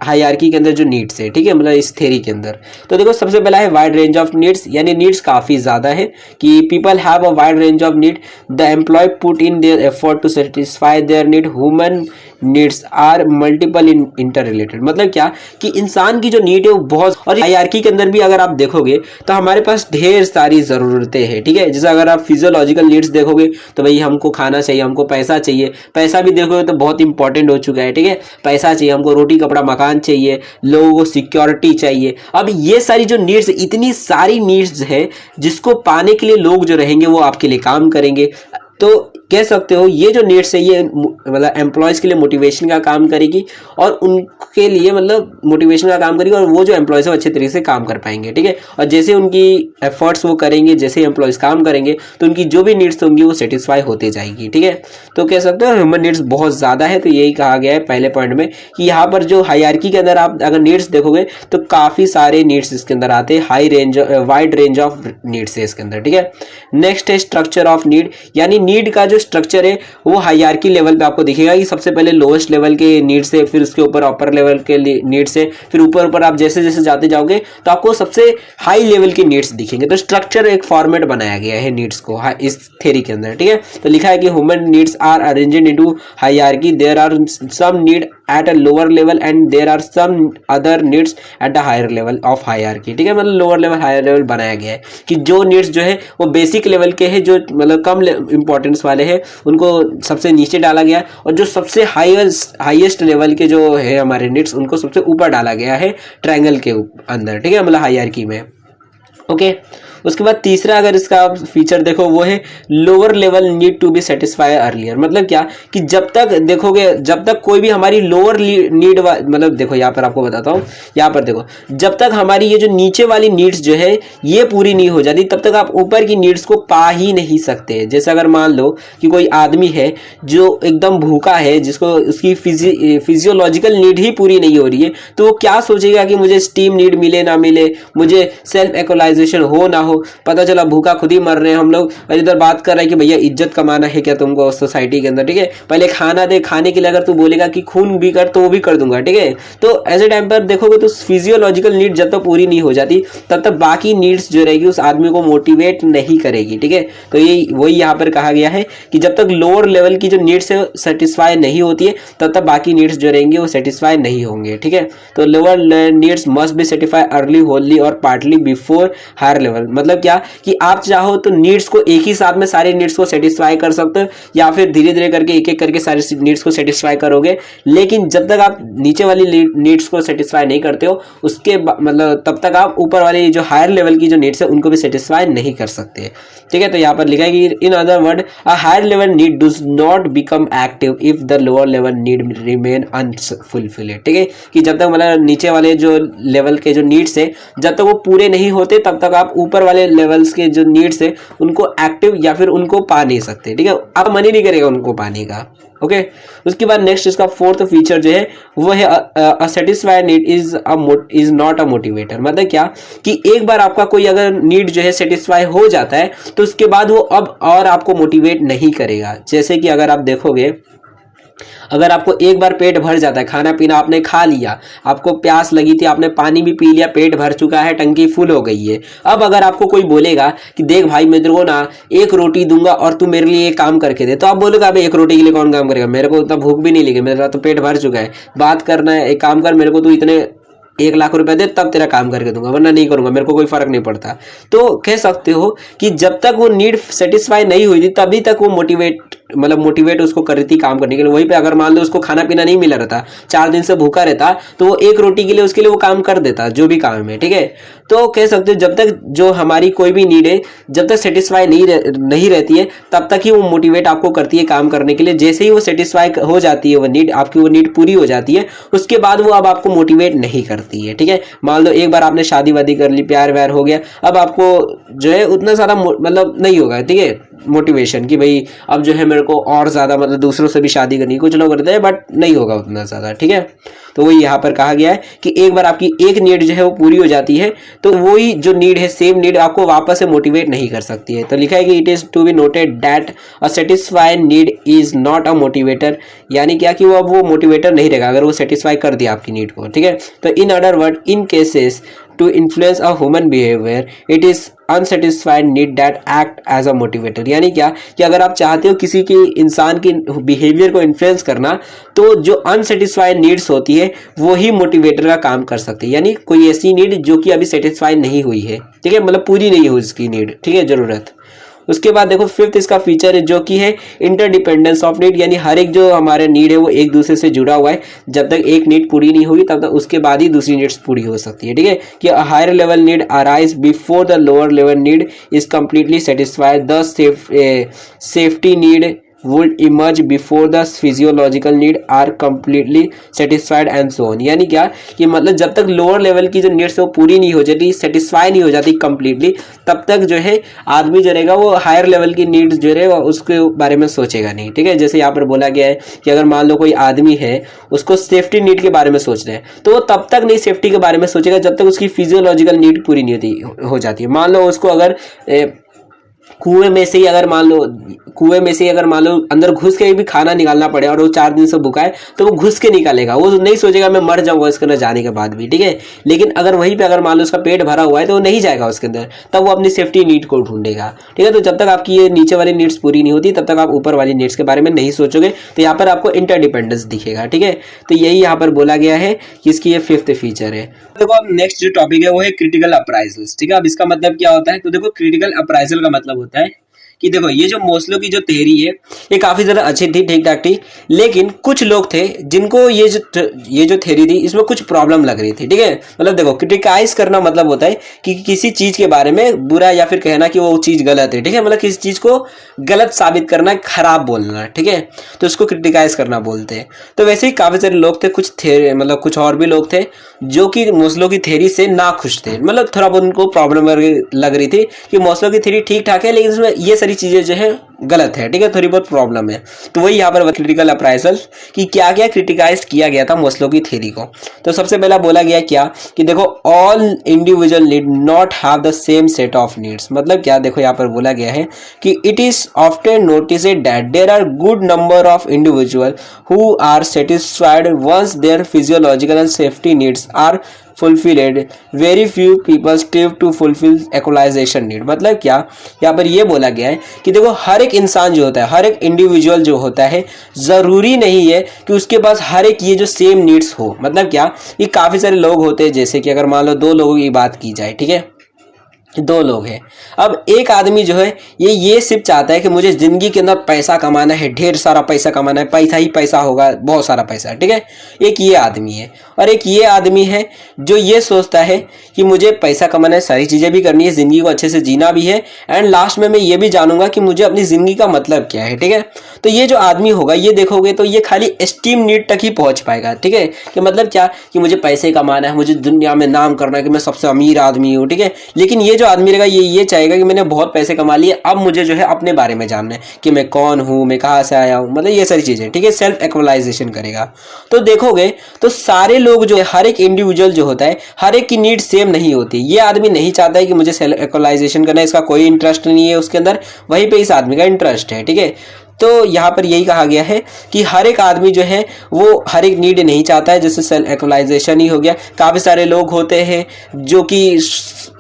हायरार्की के अंदर जो नीड्स है, ठीक है, मतलब इस थ्योरी के अंदर। तो देखो सबसे पहला है वाइड रेंज ऑफ नीड्स, यानी नीड्स काफी ज्यादा है कि people have a wide range of need, the employ put in their effort to satisfy their need, human needs are multiple in interrelated. मतलब क्या कि इंसान की जो नीड है वो बहुत, और हायरार्की के अंदर भी अगर आप देखोगे तो हमारे पास ढेर सारी जरूरतें हैं, ठीक है। जैसे अगर आप फिजियोलॉजिकल नीड्स देखोगे तो भाई हमको खाना चाहिए, हमको पैसा चाहिए, पैसा भी देखोगे तो बहुत इंपॉर्टेंट हो चुका है, ठीक है। पैसा चाहिए हमको, रोटी कपड़ा मकान चाहिए, लोगों को सिक्योरिटी चाहिए। अब ये सारी जो नीड्स, इतनी सारी नीड्स है जिसको पाने के लिए लोग जो रहेंगे वो आपके लिए काम करेंगे। तो कह सकते हो ये जो नीड्स है ये मतलब एम्प्लॉयज के लिए मोटिवेशन का काम करेगी और उनके लिए मतलब मोटिवेशन का काम करेगी, और वो जो एम्प्लॉयज है अच्छे तरीके से काम कर पाएंगे, ठीक है। और जैसे उनकी एफर्ट्स वो करेंगे, जैसे एम्प्लॉयज काम करेंगे तो उनकी जो भी नीड्स होंगी वो सेटिस्फाई होती जाएगी, ठीक है। तो कह सकते हो ह्यूमन नीड्स बहुत ज़्यादा है। तो यही कहा गया है पहले पॉइंट में कि यहाँ पर जो हायरार्की के अंदर आप अगर नीड्स देखोगे तो काफ़ी सारे नीड्स इसके अंदर आते हैं, वाइड रेंज ऑफ नीड्स है इसके अंदर, ठीक है। नेक्स्ट है स्ट्रक्चर ऑफ नीड, यानी नीड का जो स्ट्रक्चर है वो हायरार्की लेवल पे आपको दिखेगा कि सबसे पहले लोएस्ट लेवल के नीड्स है, फिर उसके ऊपर अपर लेवल के नीड्स है, फिर ऊपर ऊपर आप जैसे जैसे जाते जाओगे तो आपको सबसे हाई लेवल के नीड्स दिखेंगे। तो स्ट्रक्चर एक फॉर्मेट बनाया गया है नीड्स को इस थ्योरी के अंदर, ठीक है। तो लिखा है कि human needs are arranged into hierarchy, there are some need at a lower level and there are some other needs at a higher level of hierarchy, ठीक है। मतलब लोअर लेवल हायर लेवल बनाया गया है कि जो नीड्स जो है वो बेसिक लेवल के हैं, जो मतलब कम इंपॉर्टेंस वाले हैं उनको सबसे नीचे डाला गया, और जो सबसे हाईएस्ट लेवल के जो है हमारे नीड्स उनको सबसे ऊपर डाला गया है ट्रायंगल के अंदर, ठीक है, मतलब हायरार्की में। ओके उसके बाद तीसरा अगर इसका फीचर देखो वो है lower level need to be satisfy earlier. मतलब क्या कि जब तक देखोगे, जब तक कोई भी हमारी लोअर नीड, मतलब देखो यहाँ पर आपको बताता हूँ, यहाँ पर देखो जब तक हमारी ये जो नीचे वाली नीड्स जो है ये पूरी नहीं हो जाती तब तक आप ऊपर की नीड्स को पा ही नहीं सकते। जैसे अगर मान लो कि कोई आदमी है जो एकदम भूखा है, जिसको उसकी फिजियोलॉजिकल नीड ही पूरी नहीं हो रही है, तो वो क्या सोचेगा कि मुझे स्टीम नीड मिले ना मिले, मुझे सेल्फ एक्वलाइजेशन हो ना हो, पता चला भूखा खुद ही मर रहे हैं हम लोग, और इधर बात कर रहे हैं कि भैया इज्जत कमाना है क्या तुमको सोसाइटी के अंदर, ठीक है। पहले खाना दे, खाने के लिए अगर तू बोलेगा कि खून भी कर तो वो भी कर दूंगा, ठीक है। तो ऐसे टाइम पर देखोगे तो फिजियोलॉजिकल नीड जब तक पूरी नहीं हो जाती तब तक बाकी नीड्स जो रहेगी उस आदमी को मोटिवेट नहीं करेगी, ठीक है। तो ये वही यहाँ पर कहा गया है कि जब तक लोअर लेवल की जो नीड्स है सेटिस्फाई नहीं होती है तब तक बाकी नीड्स जो रहेंगे वो सेटिस्फाई नहीं होंगे, ठीक है। तो lower needs must be satisfy early, Holi और पार्टली बिफोर हायर लेवल। मतलब क्या कि आप चाहो तो नीड्स को एक ही साथ में सारे नीड्स को सेटिस्फाई कर सकते हो, या फिर धीरे धीरे करके एक एक करके सारे नीड्स को सेटिस्फाई करोगे, लेकिन जब तक आप नीचे वाली नीड्स को सेटिस्फाई नहीं करते हो उसके मतलब तब तक आप ऊपर वाली जो हायर लेवल की जो नीड्स है उनको भी सेटिस्फाई नहीं कर सकते, ठीक है। तो यहाँ पर लिखा है कि in other word a higher level need does not become active if the lower level need remain unfulfilled, ठीक है। कि जब तक मतलब नीचे वाले जो लेवल के जो नीड्स है जब तक वो पूरे नहीं होते तब तक आप ऊपर वाले लेवल्स के जो नीड्स है उनको एक्टिव या फिर उनको पा नहीं सकते, ठीक है। आप मन ही नहीं करेगा उनको पाने का। ओके उसके बाद नेक्स्ट इसका फोर्थ फीचर जो है वो है a satisfied need is not a motivator. मतलब क्या कि एक बार आपका कोई अगर नीड जो है सेटिस्फाई हो जाता है तो उसके बाद वो अब और आपको मोटिवेट नहीं करेगा। जैसे कि अगर आप देखोगे, अगर आपको एक बार पेट भर जाता है, खाना पीना आपने खा लिया, आपको प्यास लगी थी, आपने पानी भी पी लिया, पेट भर चुका है, टंकी फुल हो गई है, अब अगर आपको कोई बोलेगा कि देख भाई मैं तेरे को ना एक रोटी दूंगा और तू मेरे लिए एक काम करके दे, तो आप बोलोगे अबे एक रोटी के लिए कौन काम करेगा, मेरे को उतना भूख भी नहीं लगी, मेरा तो पेट भर चुका है, बात करना है, एक काम कर, मेरे को तू इतने 1 लाख रुपए दे तब तेरा काम करके दूंगा, वरना नहीं करूंगा, मेरे को कोई फर्क नहीं पड़ता। तो कह सकते हो कि जब तक वो नीड सेटिस्फाई नहीं हुई थी तभी तक वो मोटिवेट मतलब मोटिवेट उसको कर रही थी काम करने के लिए। वहीं पे अगर मान लो उसको खाना पीना नहीं मिला रहता, 4 दिन से भूखा रहता, तो वो एक रोटी के लिए उसके लिए वो काम कर देता जो भी काम है, ठीक है। तो कह सकते हो जब तक जो हमारी कोई भी नीड है जब तक सेटिस्फाई नहीं रहती है तब तक ही वो मोटिवेट आपको करती है काम करने के लिए। जैसे ही वो सेटिस्फाई हो जाती है, वो नीड आपकी वो नीड पूरी हो जाती है, उसके बाद वो अब आपको मोटिवेट नहीं करती है, ठीक है। मान लो एक बार आपने शादी वादी कर ली, प्यार व्यार हो गया, अब आपको जो है उतना ज्यादा मतलब नहीं होगा, ठीक है, मोटिवेशन कि भाई अब जो है मेरे को और ज्यादा मतलब दूसरों से भी शादी करनी। कुछ लोग करते हैं बट नहीं होगा उतना ज्यादा, ठीक है। तो वही यहाँ पर कहा गया है कि एक बार आपकी एक नीड जो है वो पूरी हो जाती है तो वही जो नीड है सेम नीड आपको वापस से मोटिवेट नहीं कर सकती है। तो लिखा है कि it is to be noted that a satisfied need is not a motivator, यानी क्या कि वो अब वो मोटिवेटर नहीं रहेगा अगर वो सेटिस्फाई कर दिया आपकी नीड को, ठीक है। तो इन other word, in cases to influence a human behavior it is unsatisfied need that act as a motivator। यानी क्या कि अगर आप चाहते हो किसी की इंसान की बिहेवियर को इन्फ्लुएंस करना तो जो अनसेटिस्फाइड नीड्स होती है वो ही मोटिवेटर का काम कर सकती है। यानी कोई ऐसी नीड जो कि अभी सेटिस्फाइड नहीं हुई है, ठीक है, मतलब पूरी नहीं हुई उसकी नीड, ठीक है, जरूरत। उसके बाद देखो फिफ्थ इसका फीचर है जो कि है इंटरडिपेंडेंस ऑफ नीड, यानी हर एक जो हमारे नीड है वो एक दूसरे से जुड़ा हुआ है। जब तक एक नीड पूरी नहीं होगी तब तक उसके बाद ही दूसरी नीड्स पूरी हो सकती है, ठीक है। कि higher level need arise before the lower level need is completely satisfied, the safety need would emerge before the physiological need are completely satisfied and so on। यानी क्या कि मतलब जब तक लोअर लेवल की जो नीड्स है वो पूरी नहीं हो जाती, सेटिस्फाई नहीं हो जाती कंप्लीटली, तब तक जो है आदमी जो रहेगा वो हायर लेवल की नीड्स जो रहेगा उसके बारे में सोचेगा नहीं, ठीक है। जैसे यहाँ पर बोला गया है कि अगर मान लो कोई आदमी है उसको सेफ्टी नीड के बारे में सोच रहे हैं तो वो तब तक नहीं सेफ्टी के बारे में सोचेगा जब तक उसकी फिजियोलॉजिकल नीड पूरी नहीं हो जाती है। मान लो उसको अगर कुएं में से ही अगर मान लो अंदर घुस के भी खाना निकालना पड़े और वो 4 दिन से भूखा है तो वो घुस के निकालेगा, वो नहीं सोचेगा मैं मर जाऊंगा इसके अंदर जाने के बाद भी, ठीक है। लेकिन अगर वहीं पे अगर मान लो उसका पेट भरा हुआ है तो वो नहीं जाएगा उसके अंदर, तब वो अपनी सेफ्टी नीड को ढूंढेगा, ठीक है। तो जब तक आपकी ये नीचे वाली नीड्स पूरी नहीं होती तब तक आप ऊपर वाली नीड्स के बारे में नहीं सोचोगे। तो यहाँ पर आपको इंटरडिपेंडेंस दिखेगा, ठीक है। तो यही यहाँ पर बोला गया है कि इसकी ये फिफ्थ फीचर है। देखो अब नेक्स्ट जो टॉपिक है वो है क्रिटिकल अप्राइजल्स, ठीक है। अब इसका मतलब क्या होता है, तो देखो क्रिटिकल अप्राइजल का मतलब होता है कि देखो ये जो मोस्लो की जो थ्योरी है ये काफी ज्यादा अच्छी थी, ठीक ठाक थी, लेकिन कुछ लोग थे जिनको ये जो थ्योरी थी इसमें कुछ प्रॉब्लम लग रही थी, ठीक है। मतलब देखो क्रिटिकाइज करना मतलब होता है कि किसी चीज के बारे में बुरा या फिर कहना कि वो चीज गलत है, ठीक है। मतलब किसी चीज को गलत साबित करना, खराब बोलना, ठीक है, तो उसको क्रिटिकाइज करना बोलते हैं। तो वैसे ही काफी सारे लोग थे, मतलब कुछ और भी लोग थे जो कि मोस्लो की थ्योरी से ना खुश थे, मतलब थोड़ा बहुत उनको प्रॉब्लम लग रही थी कि मोस्लो की थ्योरी ठीक ठाक है लेकिन इसमें ये सारी चीजें जो है गलत है, ठीक है, थोड़ी बहुत प्रॉब्लम है। तो वही यहाँ पर क्रिटिकल अप्राइजल कि क्या क्या क्रिटिकाइज किया गया था मोस्लो की थ्योरी को। तो सबसे पहला बोला गया क्या कि देखो all individual need not have the same set of needs. मतलब क्या, देखो यहाँ पर बोला गया है कि it is often noticed that there are good number of individual who are satisfied once their physiological and safety needs are fulfilled, very few people strive to fulfill equalization need। मतलब क्या, यहाँ पर ये बोला गया है कि देखो हर एक इंसान जो होता है, हर एक इंडिविजुअल जो होता है, जरूरी नहीं है कि उसके पास हर एक ये जो सेम नीड्स हो। मतलब क्या, ये काफी सारे लोग होते हैं, जैसे कि अगर मान लो 2 लोगों की बात की जाए, ठीक है, 2 लोग हैं। अब एक आदमी जो है ये सिर्फ चाहता है कि मुझे जिंदगी के अंदर पैसा कमाना है, ढेर सारा पैसा कमाना है, पैसा ही पैसा होगा, बहुत सारा पैसा, ठीक है। एक ये आदमी है और एक ये आदमी है जो ये सोचता है कि मुझे पैसा कमाना है, सारी चीजें भी करनी है, जिंदगी को अच्छे से जीना भी है, एंड लास्ट में मैं ये भी जानूंगा कि मुझे अपनी जिंदगी का मतलब क्या है, ठीक है। तो ये जो आदमी होगा, ये देखोगे तो ये खाली एस्टीम नीड तक ही पहुंच पाएगा, ठीक है। कि मतलब क्या कि मुझे पैसे कमाना है, मुझे दुनिया में नाम करना है कि मैं सबसे अमीर आदमी हूँ, ठीक है। लेकिन ये जो आदमी रहेगा ये चाहेगा कि मैंने बहुत पैसे कमा लिए, अब मुझे जो है अपने बारे में जानना है कि मैं कौन हूँ, मैं कहाँ से आया हूँ, मतलब ये सारी चीजें, ठीक है, सेल्फ एक्चुअलाइजेशन करेगा। तो देखोगे तो सारे लोग जो है, हर एक इंडिविजुअल जो होता है, हर एक की नीड सेम नहीं होती। ये आदमी नहीं चाहता है कि मुझे सेल्फ एक्चुअलाइजेशन करना है, इसका कोई इंटरेस्ट नहीं है उसके अंदर, वहीं पे इस आदमी का इंटरेस्ट है, ठीक है। तो यहाँ पर यही कहा गया है कि हर एक आदमी जो है वो हर एक नीड नहीं चाहता है, जैसे सेल्फ एक्चुअलाइजेशन ही हो गया। काफी सारे लोग होते हैं जो कि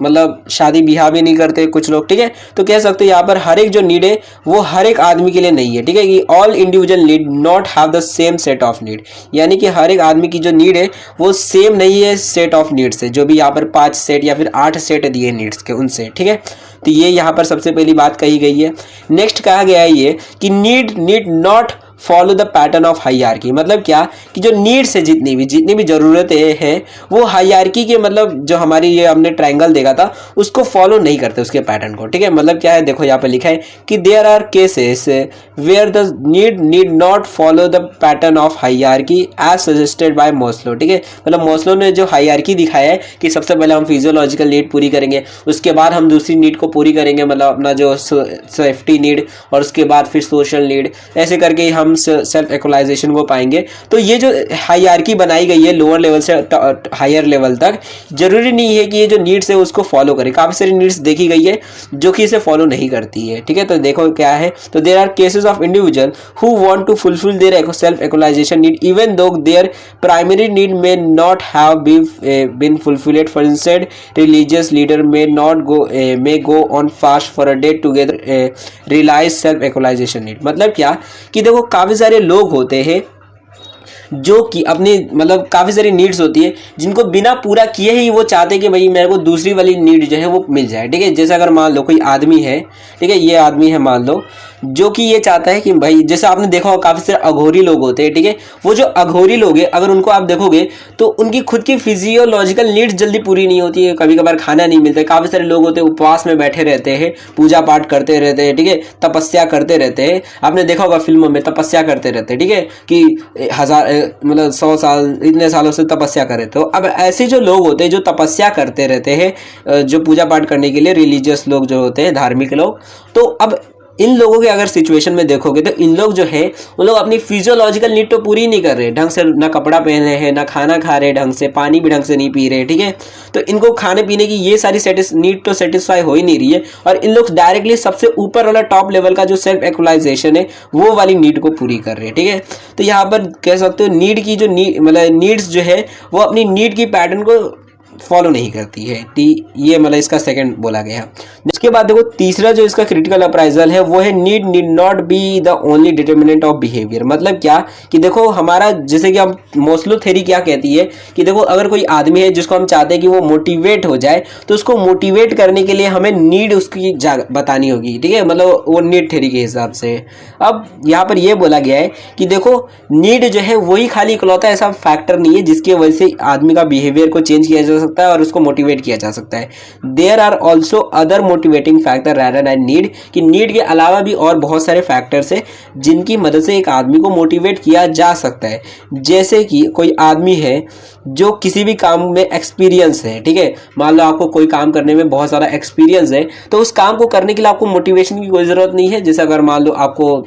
मतलब शादी ब्याह भी नहीं करते कुछ लोग, ठीक है। तो कह सकते हो यहाँ पर हर एक जो नीड है वो हर एक आदमी के लिए नहीं है, ठीक है। कि all individual need not have the same set of need, यानी कि हर एक आदमी की जो नीड है वो सेम नहीं है सेट ऑफ नीड से, जो भी यहाँ पर 5 सेट या फिर 8 सेट दिए नीड्स के उनसे, ठीक है। तो ये यहाँ पर सबसे पहली बात कही गई है। नेक्स्ट कहा गया है ये कि need not follow the pattern of hierarchy. मतलब क्या कि जो नीड्स है, जितनी भी ज़रूरतें हैं वो हायरार्की के, मतलब जो हमारी ये हमने ट्रायंगल देखा था उसको फॉलो नहीं करते उसके पैटर्न को। ठीक है, मतलब क्या है, देखो यहाँ पे लिखा है कि there are cases where the need not follow the pattern of hierarchy as suggested by Maslow. ठीक है, मतलब मोस्लो ने जो हायरार्की दिखाया है कि सबसे पहले हम फिजियोलॉजिकल नीड पूरी करेंगे, उसके बाद हम दूसरी नीड को पूरी करेंगे, मतलब अपना जो सेफ्टी नीड, और उसके बाद फिर सोशल नीड, ऐसे करके हम सेल्फ एक्चुअलाइजेशन को पाएंगे। तो ये जो हायरार्की बनाई गई है लोअर लेवल से हायर लेवल तक, जरूरी नहीं है कि ये जो नीड्स है उसको फॉलो करे। काफी सारी नीड्स देखी गई है जो कि इसे फॉलो नहीं करती है। ठीक है, तो देखो क्या है, तो there are cases of individual who want to fulfil their self actualization need even though their primary need may not have been fulfilled. For instant religious leader may go on fast for a day together realize self actualization need। मतलब क्या कि देखो काफी सारे लोग होते हैं जो कि अपनी, मतलब काफ़ी सारी नीड्स होती है जिनको बिना पूरा किए ही वो चाहते हैं कि भाई मेरे को दूसरी वाली नीड जो है वो मिल जाए। ठीक है, जैसे अगर मान लो कोई आदमी है, ठीक है, ये आदमी है मान लो, जो कि ये चाहता है कि भाई, जैसे आपने देखा हो काफ़ी सारे अघोरी लोग होते हैं। ठीक है, वो जो अघोरी लोग हैं अगर उनको आप देखोगे तो उनकी खुद की फिजियोलॉजिकल नीड्स जल्दी पूरी नहीं होती है, कभी कभार खाना नहीं मिलता है। काफ़ी सारे लोग होते हैं उपवास में बैठे रहते हैं, पूजा पाठ करते रहते हैं, ठीक है, तपस्या करते रहते हैं। आपने देखा होगा फिल्मों में तपस्या करते रहते हैं, ठीक है, कि हजार, मतलब 100 साल, इतने सालों से तपस्या करे। तो अब ऐसे जो लोग होते हैं जो तपस्या करते रहते हैं, जो पूजा पाठ करने के लिए रिलीजियस लोग जो होते हैं, धार्मिक लोग, तो अब इन लोगों के अगर सिचुएशन में देखोगे तो इन लोग जो है वो लोग अपनी फिजियोलॉजिकल नीड तो पूरी नहीं कर रहे ढंग से, ना कपड़ा पहन रहे हैं, ना खाना खा रहे ढंग से, पानी भी ढंग से नहीं पी रहे। ठीक है, तो इनको खाने पीने की ये सारी नीड तो सेटिस्फाई हो ही नहीं रही है, और इन लोग डायरेक्टली सबसे ऊपर वाला टॉप लेवल का जो सेल्फ एक्चुअलाइजेशन है वो वाली नीड को पूरी कर रहे हैं। ठीक है, तो यहाँ पर कह सकते हो नीड की जो मतलब नीड्स जो है वो अपनी नीड की पैटर्न को फॉलो नहीं करती है। ये मतलब इसका सेकंड बोला गया। इसके बाद देखो तीसरा जो इसका क्रिटिकल अप्राइजल है वो है need not be the only determinant of behaviour. मतलब क्या कि देखो हमारा, जैसे कि हम मोस्लो थ्योरी क्या कहती है कि देखो अगर कोई आदमी है जिसको हम चाहते हैं कि वो मोटिवेट हो जाए, तो उसको मोटिवेट करने के लिए हमें नीड उसकी बतानी होगी। ठीक है, मतलब वो नीड थ्योरी के हिसाब से। अब यहाँ पर यह बोला गया है कि देखो नीड जो है वही खाली इकलौता ऐसा फैक्टर नहीं है जिसकी वजह से आदमी का बिहेवियर को चेंज किया जा सकता है और उसको मोटिवेट किया जा सकता है। There are also other motivating factor rather than need, कि नीड के अलावा भी और बहुत सारे फैक्टर्स है जिनकी मदद से एक आदमी को मोटिवेट किया जा सकता है। जैसे कि कोई आदमी है जो किसी भी काम में एक्सपीरियंस है, ठीक है, मान लो आपको कोई काम करने में बहुत सारा एक्सपीरियंस है, तो उस काम को करने के लिए आपको मोटिवेशन की कोई ज़रूरत नहीं है। जैसे अगर मान लो आपको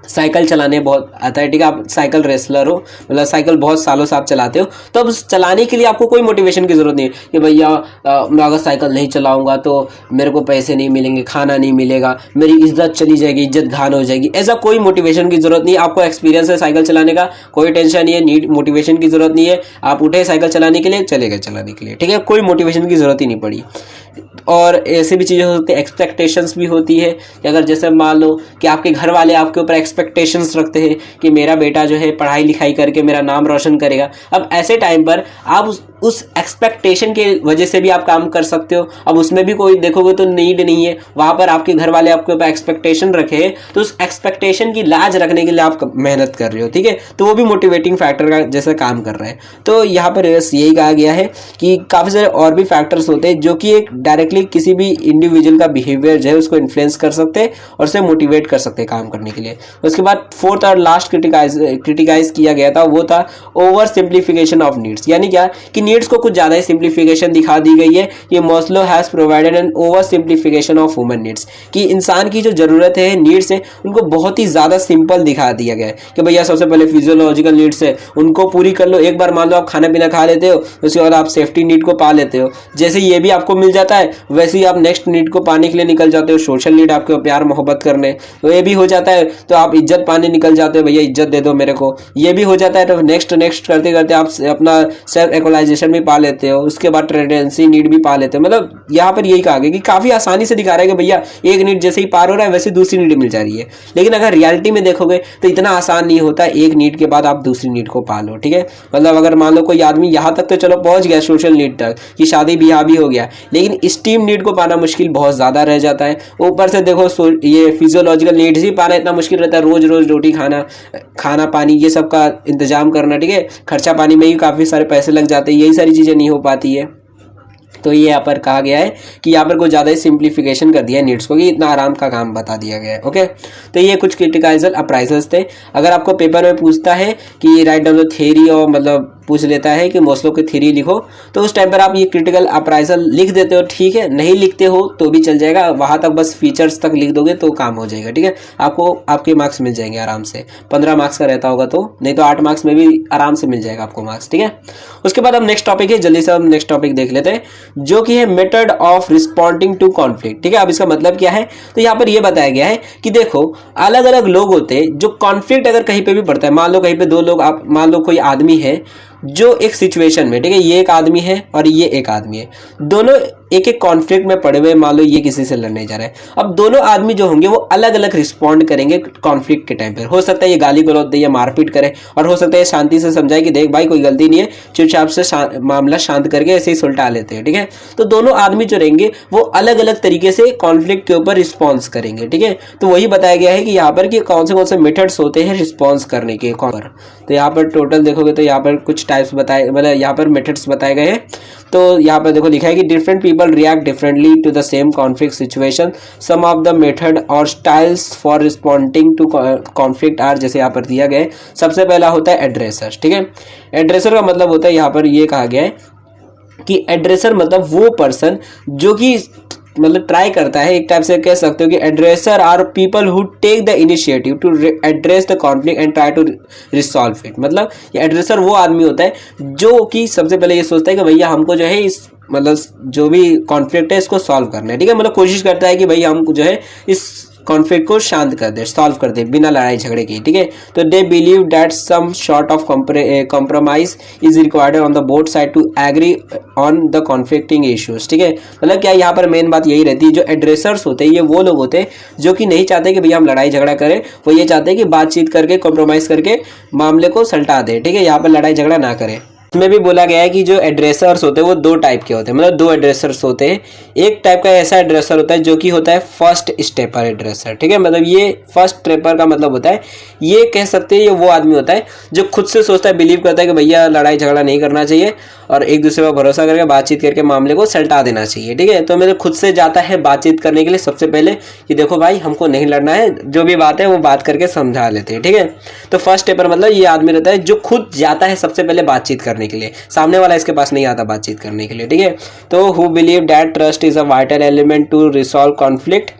साइकिल चलाने बहुत आता है, ठीक है, आप साइकिल रेसलर हो, मतलब साइकिल बहुत सालों से आप चलाते हो, तो अब चलाने के लिए आपको कोई मोटिवेशन की जरूरत नहीं है कि भैया मैं अगर साइकिल नहीं चलाऊंगा तो मेरे को पैसे नहीं मिलेंगे, खाना नहीं मिलेगा, मेरी इज्जत चली जाएगी, इज्जत घान हो जाएगी। ऐसा कोई मोटिवेशन की जरूरत नहीं है। आपको एक्सपीरियंस है साइकिल चलाने का, कोई टेंशन नहीं है, नीड मोटिवेशन की जरूरत नहीं है। आप उठे साइकिल चलाने के लिए, चले गए चलाने के लिए, ठीक है, कोई मोटिवेशन की जरूरत ही नहीं पड़ी। और ऐसे भी चीज़ें होती है, एक्सपेक्टेशंस भी होती है कि अगर जैसे मान लो कि आपके घर वाले आपके ऊपर एक्सपेक्टेशंस रखते हैं कि मेरा बेटा जो है पढ़ाई लिखाई करके मेरा नाम रोशन करेगा। अब ऐसे टाइम पर आप उस एक्सपेक्टेशन के वजह से भी आप काम कर सकते हो। अब उसमें भी कोई देखोगे तो नीड नहीं है, वहाँ पर आपके घर वाले आपके ऊपर एक्सपेक्टेशन रखे, तो उस एक्सपेक्टेशन की लाज रखने के लिए आप मेहनत कर रहे हो, ठीक है, तो वो भी मोटिवेटिंग फैक्टर का जैसा काम कर रहा है। तो यहाँ पर यही कहा गया है कि काफ़ी सारे और भी फैक्टर्स होते हैं जो कि एक डायरेक्टली किसी भी इंडिविजुअल का बिहेवियर जो है उसको इन्फ्लुएंस कर सकते हैं और उसे मोटिवेट कर सकते हैं काम करने के लिए। उसके बाद फोर्थ और लास्ट क्रिटिकाइज किया गया था वो था ओवर सिंप्लीफिकेशन ऑफ नीड्स। यानी क्या कि नीड्स को कुछ ज़्यादा ही सिंप्लीफिकेशन दिखा दी गई है। ये Maslow has provided an over simplification of human needs, कि इंसान की जो ज़रूरत है नीड्स है उनको बहुत ही ज़्यादा सिंपल दिखा दिया गया है कि भैया सबसे पहले फिजियोलॉजिकल नीड्स है उनको पूरी कर लो। एक बार मान लो आप खाना पीना खा लेते हो, उसके बाद आप सेफ्टी नीड को पा लेते हो, जैसे ये भी आपको मिल जाता है वैसे ही आप नेक्स्ट नीड को पाने के लिए निकल जाते हो। सोशल नीड आपको प्यार मोहब्बत करने, तो ये भी हो जाता है, तो आप इज्जत पाने निकल जाते हो, भैया इज्जत दे दो मेरे को, ये भी हो जाता है। तो नेक्स्ट करते करते आप अपना सेल्फ एक्चुअलाइजेशन भी पा लेते हो, उसके बाद ट्रेडेंसी नीड भी पा लेते हो। मतलब यहाँ पर यही कहा गया कि काफ़ी आसानी से दिखा रहा है कि भैया एक नीड जैसे ही पार हो रहा है वैसे दूसरी नीड मिल जा रही है। लेकिन अगर रियलिटी में देखोगे तो इतना आसान नहीं होता एक नीड के बाद आप दूसरी नीड को पा लो, ठीक है। मतलब अगर मान लो कोई आदमी यहाँ तक तो चलो पहुँच गया सोशल नीड तक कि शादी ब्याह भी हो गया, लेकिन लेकिन स्टीम नीड को पाना मुश्किल बहुत ज़्यादा रह जाता है। ऊपर से देखो ये फिजियोलॉजिकल नीड्स ही पाना इतना मुश्किल रहता है, रोज रोज रोटी खाना पानी ये सब का इंतजाम करना, ठीक है। खर्चा पानी में ही काफ़ी सारे पैसे लग जाते हैं, यही सारी चीज़ें नहीं हो पाती है। तो ये यहाँ पर कहा गया है कि यहाँ पर कुछ ज़्यादा ही सिंप्लीफिकेशन कर दिया है नीड्स को, कि इतना आराम का काम बता दिया गया है। ओके, तो ये कुछ क्रिटिकाइजल अप्राइजल्स थे। अगर आपको पेपर में पूछता है कि राइट डाउन द थ्योरी, और मतलब पूछ लेता है कि मोस्लो की थ्योरी लिखो, तो उस टाइम पर आप ये क्रिटिकल अप्राइजल लिख देते हो, ठीक है। नहीं लिखते हो तो भी चल जाएगा, वहाँ तक बस फीचर्स तक लिख दोगे तो काम हो जाएगा, ठीक है। आपको आपके मार्क्स मिल जाएंगे आराम से। 15 मार्क्स का रहता होगा तो, नहीं तो 8 मार्क्स में भी आराम से मिल जाएगा आपको मार्क्स, ठीक है। उसके बाद हम नेक्स्ट टॉपिक है, जल्दी से हम नेक्स्ट टॉपिक देख लेते हैं, जो कि है method of responding to conflict, ठीक है। अब इसका मतलब क्या है, तो यहाँ पर ये बताया गया है कि देखो अलग अलग लोग होते हैं जो कॉन्फ्लिक्ट अगर कहीं पे भी पड़ता है, मान लो कहीं पे दो लोग, आप मान लो कोई आदमी है जो एक सिचुएशन में, ठीक है, ये एक आदमी है और ये एक आदमी है, दोनों एक एक कॉन्फ्लिक्ट में पड़े हुए, मान लो ये किसी से लड़ने जा रहे हैं। अब दोनों आदमी जो होंगे वो अलग अलग रिस्पॉन्ड करेंगे कॉन्फ्लिक्ट के टाइम पर। हो सकता है ये गाली गलौज दे या मारपीट करे, और हो सकता है शांति से समझाए कि देख भाई कोई गलती नहीं है, चुपचाप से मामला शांत करके ऐसे ही सुलटा लेते हैं, ठीक है। तो दोनों आदमी जो रहेंगे वो अलग अलग तरीके से कॉन्फ्लिक्ट के ऊपर रिस्पॉन्स करेंगे, ठीक है। तो वही बताया गया है कि यहाँ पर कि कौन से मेथड्स होते हैं रिस्पॉन्स करने के पर। तो यहाँ पर टोटल देखोगे तो यहाँ पर कुछ टाइप्स बताए, मतलब यहाँ पर मेथड्स बताए गए हैं। तो यहाँ पर देखो लिखा है कि different people react differently to the same conflict situation, some of the method और styles for responding to conflict are, जैसे यहाँ पर दिया गया है। सबसे पहला होता है एड्रेसर, ठीक है। एड्रेसर का मतलब होता है, यहाँ पर ये कहा गया है कि एड्रेसर मतलब वो पर्सन जो कि मतलब ट्राई करता है, एक टाइप से कह सकते हो कि addresser are people who take the initiative to address the conflict and try to resolve it. मतलब ये एड्रेसर वो आदमी होता है जो कि सबसे पहले ये सोचता है कि भैया हमको जो है इस मतलब जो भी कॉन्फ्लिक्ट है इसको सॉल्व करना है, ठीक है। मतलब कोशिश करता है कि भाई हम जो है इस कॉन्फ्लिक्ट को शांत कर दे, सॉल्व कर दे बिना लड़ाई झगड़े के, ठीक है। तो they believe that some sort of compromise is required on the both side to agree on the conflicting issues, ठीक है। मतलब क्या यहाँ पर मेन बात यही रहती है, जो एड्रेसर्स होते हैं ये वो लोग होते हैं जो कि नहीं चाहते कि भैया हम लड़ाई झगड़ा करें, वो ये चाहते हैं कि बातचीत करके कॉम्प्रोमाइज करके मामले को सलटा दे, ठीक है। यहाँ पर लड़ाई झगड़ा ना करें। इसमें भी बोला गया है कि जो एड्रेसर्स होते हैं वो दो टाइप के होते हैं, मतलब दो एड्रेसर्स होते हैं। एक टाइप का ऐसा एड्रेसर होता है जो कि होता है फर्स्ट स्टेपर एड्रेसर, ठीक है। मतलब ये फर्स्ट स्टेपर का मतलब होता है, ये कह सकते हैं ये वो आदमी होता है जो खुद से सोचता है, बिलीव करता है कि भैया लड़ाई झगड़ा नहीं करना चाहिए और एक दूसरे पर भरोसा करके बातचीत करके मामले को सलटा देना चाहिए, ठीक है। तो मेरे खुद से जाता है बातचीत करने के लिए सबसे पहले कि देखो भाई हमको नहीं लड़ना है, जो भी बात है वो बात करके समझा लेते हैं, ठीक है। तो फर्स्ट स्टेपर मतलब ये आदमी रहता है जो खुद जाता है सबसे पहले बातचीत करने के लिए, सामने वाला इसके पास नहीं आता बातचीत करने के लिए, ठीक है। तो who believe that trust is a vital element to resolve conflict,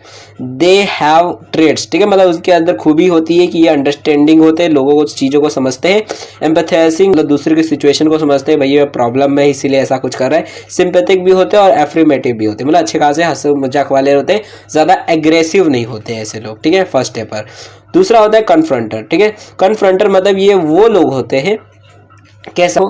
they have trades, ठीक है। मतलब उसके अंदर खूबी होती है कि ये अंडरस्टैंडिंग होते हैं, लोगों को चीज़ों को समझते हैं, एम्पैथाइजिंग मतलब दूसरे की सिचुएशन को समझते हैं, भैया प्रॉब्लम में इसीलिए ऐसा कुछ कर रहा है, सिंपैथिक भी होते हैं और एफ्रीमेटिव भी होते हैं, मतलब अच्छे खासे हंसी मजाक वाले होते हैं, ज़्यादा एग्रेसिव नहीं होते ऐसे लोग, ठीक है। First stepper. दूसरा होता है कन्फ्रंटर, ठीक है। कन्फ्रंटर मतलब ये वो लोग होते हैं कैसा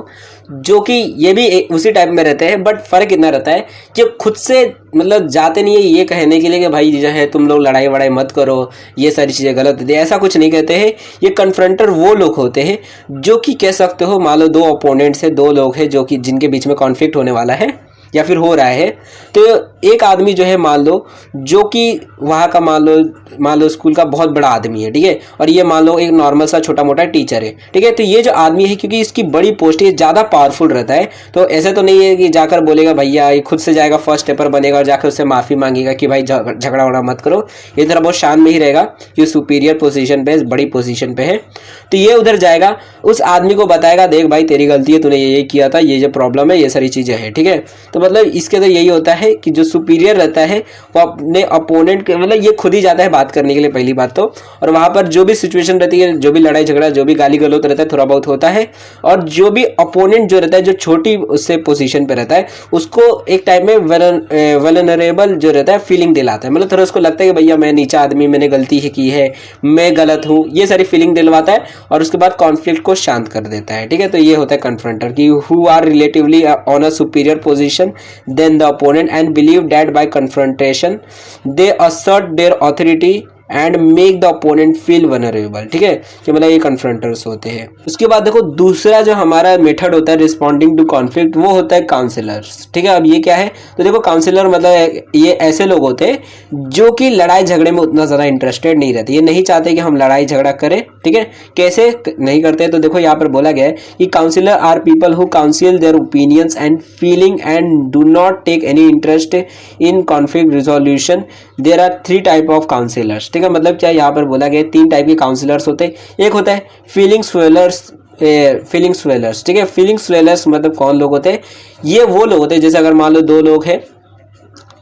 जो कि ये भी उसी टाइप में रहते हैं, बट फर्क इतना रहता है कि खुद से मतलब जाते नहीं है ये कहने के लिए कि भाई जो है तुम लोग लड़ाई वड़ाई मत करो, ये सारी चीज़ें गलत है, ऐसा कुछ नहीं कहते हैं। ये कन्फ्रंटर वो लोग होते हैं जो कि कह सकते हो मान लो दो ओपोनेंट्स है, दो लोग हैं जो कि जिनके बीच में कॉन्फ्लिक्ट होने वाला है या फिर हो रहा है। तो एक आदमी जो है मान लो जो कि वहाँ का मान लो स्कूल का बहुत बड़ा आदमी है, ठीक है, और ये मान लो एक नॉर्मल सा छोटा मोटा टीचर है, ठीक है। तो ये जो आदमी है क्योंकि इसकी बड़ी पोस्ट है, ज़्यादा पावरफुल रहता है, तो ऐसे तो नहीं है कि जाकर बोलेगा भैया, ये खुद से जाएगा फर्स्ट स्टेपर बनेगा और जाकर उससे माफ़ी मांगेगा कि भाई झगड़ा वगड़ा मत करो। ये थोड़ा बहुत शांत में ही रहेगा कि सुपीरियर पोजीशन पे, बड़ी पोजीशन पे है। तो ये उधर जाएगा, उस आदमी को बताएगा देख भाई तेरी गलती है, तूने ये किया था, ये जो प्रॉब्लम है, ये सारी चीज़ें हैं, ठीक है। तो मतलब इसके अंदर यही होता है कि जो सुपीरियर रहता है वो अपने अपोनेंट के मतलब ये खुद ही जाता है बात करने के लिए पहली बात तो, और वहाँ पर जो भी सिचुएशन रहती है, जो भी लड़ाई झगड़ा, जो भी गाली गलौज रहता है थोड़ा बहुत होता है, और जो भी अपोनेंट जो रहता है, जो छोटी उससे पोजीशन पे रहता है, उसको एक टाइम में वल्नरेबल जो रहता है फीलिंग दिलाता है, मतलब थोड़ा उसको लगता है कि भैया मैं नीचा आदमी, मैंने गलती की है, मैं गलत हूँ, ये सारी फीलिंग दिलवाता है और उसके बाद कॉन्फ्लिक्ट को शांत कर देता है, ठीक है। तो ये होता है कन्फ्रंटर की who are relatively on a superior position than the opponent and believe that by confrontation they assert their authority and make the opponent feel vulnerable, ठीक है, कि मतलब ये कन्फ्रंटर्स होते हैं। उसके बाद देखो दूसरा जो हमारा मेथड होता है रिस्पॉन्डिंग टू कॉन्फ्लिक्ट, वो होता है काउंसलर्स, ठीक है। अब ये क्या है, तो देखो काउंसलर मतलब ये ऐसे लोग होते हैं जो कि लड़ाई झगड़े में उतना ज़्यादा इंटरेस्टेड नहीं रहते, ये नहीं चाहते कि हम लड़ाई झगड़ा करें, ठीक है। कैसे नहीं करते, तो देखो यहाँ पर बोला गया है कि counsellor are people who counsel their opinions and feeling and do not take any interest in conflict resolution. There are 3 type of counsellors, ठीक है। मतलब क्या यहाँ पर बोला गया 3 टाइप के काउंसलर्स होते हैं। एक होता है फीलिंग स्वेलर्स, ठीक है। फीलिंग स्वेलर्स मतलब कौन लोग होते हैं, ये वो लोग होते हैं जैसे अगर मान लो 2 लोग हैं,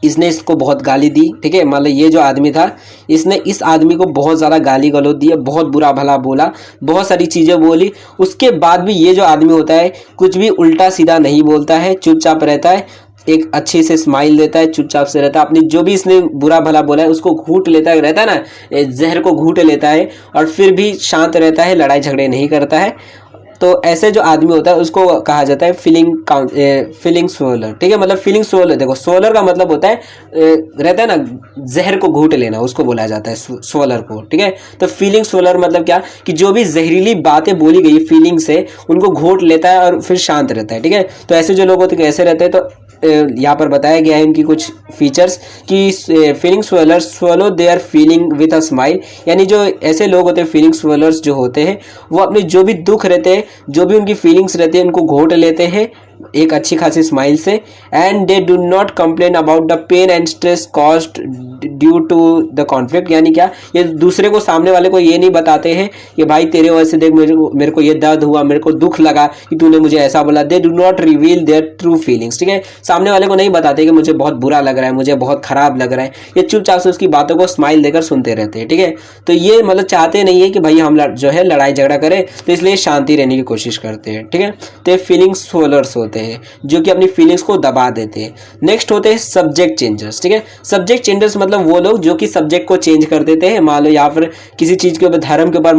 इसने इसको बहुत गाली दी, ठीक है। मान लो ये जो आदमी था, इसने इस आदमी को बहुत ज़्यादा गाली गलौज दी, बहुत बुरा भला बोला, बहुत सारी चीज़ें बोली, उसके बाद भी ये जो आदमी होता है कुछ भी उल्टा सीधा नहीं बोलता है, चुपचाप रहता है, एक अच्छे से स्माइल देता है, चुपचाप से रहता है, अपनी जो भी इसने बुरा भला बोला है उसको घूट लेता है, रहता है ना, जहर को घूट लेता है और फिर भी शांत रहता है, लड़ाई झगड़े नहीं करता है। तो ऐसे जो आदमी होता है उसको कहा जाता है फीलिंग सोलर, ठीक है। मतलब फीलिंग सोलर, देखो सोलर का मतलब होता है रहता है ना जहर को घूट लेना, उसको बोला जाता है सोलर को, ठीक है। तो फीलिंग सोलर मतलब क्या, कि जो भी जहरीली बातें बोली गई फीलिंग से उनको घोट लेता है और फिर शांत रहता है, ठीक है। तो ऐसे जो लोग होते हैं कैसे रहते हैं, तो यहाँ पर बताया गया है इनकी कुछ फीचर्स कि feeling swallowers swallow their feeling with a smile, यानी जो ऐसे लोग होते हैं फीलिंग स्वेलर्स जो होते हैं वो अपने जो भी दुख रहते हैं, जो भी उनकी फीलिंग्स रहती है उनको घोट लेते हैं एक अच्छी खासी स्माइल से। And they do not complain about the pain and stress caused due to the conflict, यानी क्या, ये दूसरे को, सामने वाले को ये नहीं बताते हैं कि भाई तेरे वजह से देख मेरे को ये दर्द हुआ, मेरे को दुख लगा कि तूने मुझे ऐसा बोला। They do not reveal their true feelings, ठीक है। सामने वाले को नहीं बताते कि मुझे बहुत बुरा लग रहा है, मुझे बहुत खराब लग रहा है, ये चुपचाप से उसकी बातों को स्माइल देकर सुनते रहते हैं, ठीक है। तो ये मतलब चाहते नहीं है कि भाई हम जो है लड़ाई झगड़ा करें, तो इसलिए शांति रहने की कोशिश करते हैं, ठीक है। तो ये फीलिंग्स सोलर्स होते हैं जो कि अपनी फीलिंग्स को दबा देते हैं। नेक्स्ट होते हैं सब्जेक्ट चेंजर्स, ठीक है। सब्जेक्ट चेंजर्स मतलब वो लोग जो कि सब्जेक्ट को चेंज कर देते हैं। मान लो यहाँ पर किसी चीज के ऊपर, धर्म के ऊपर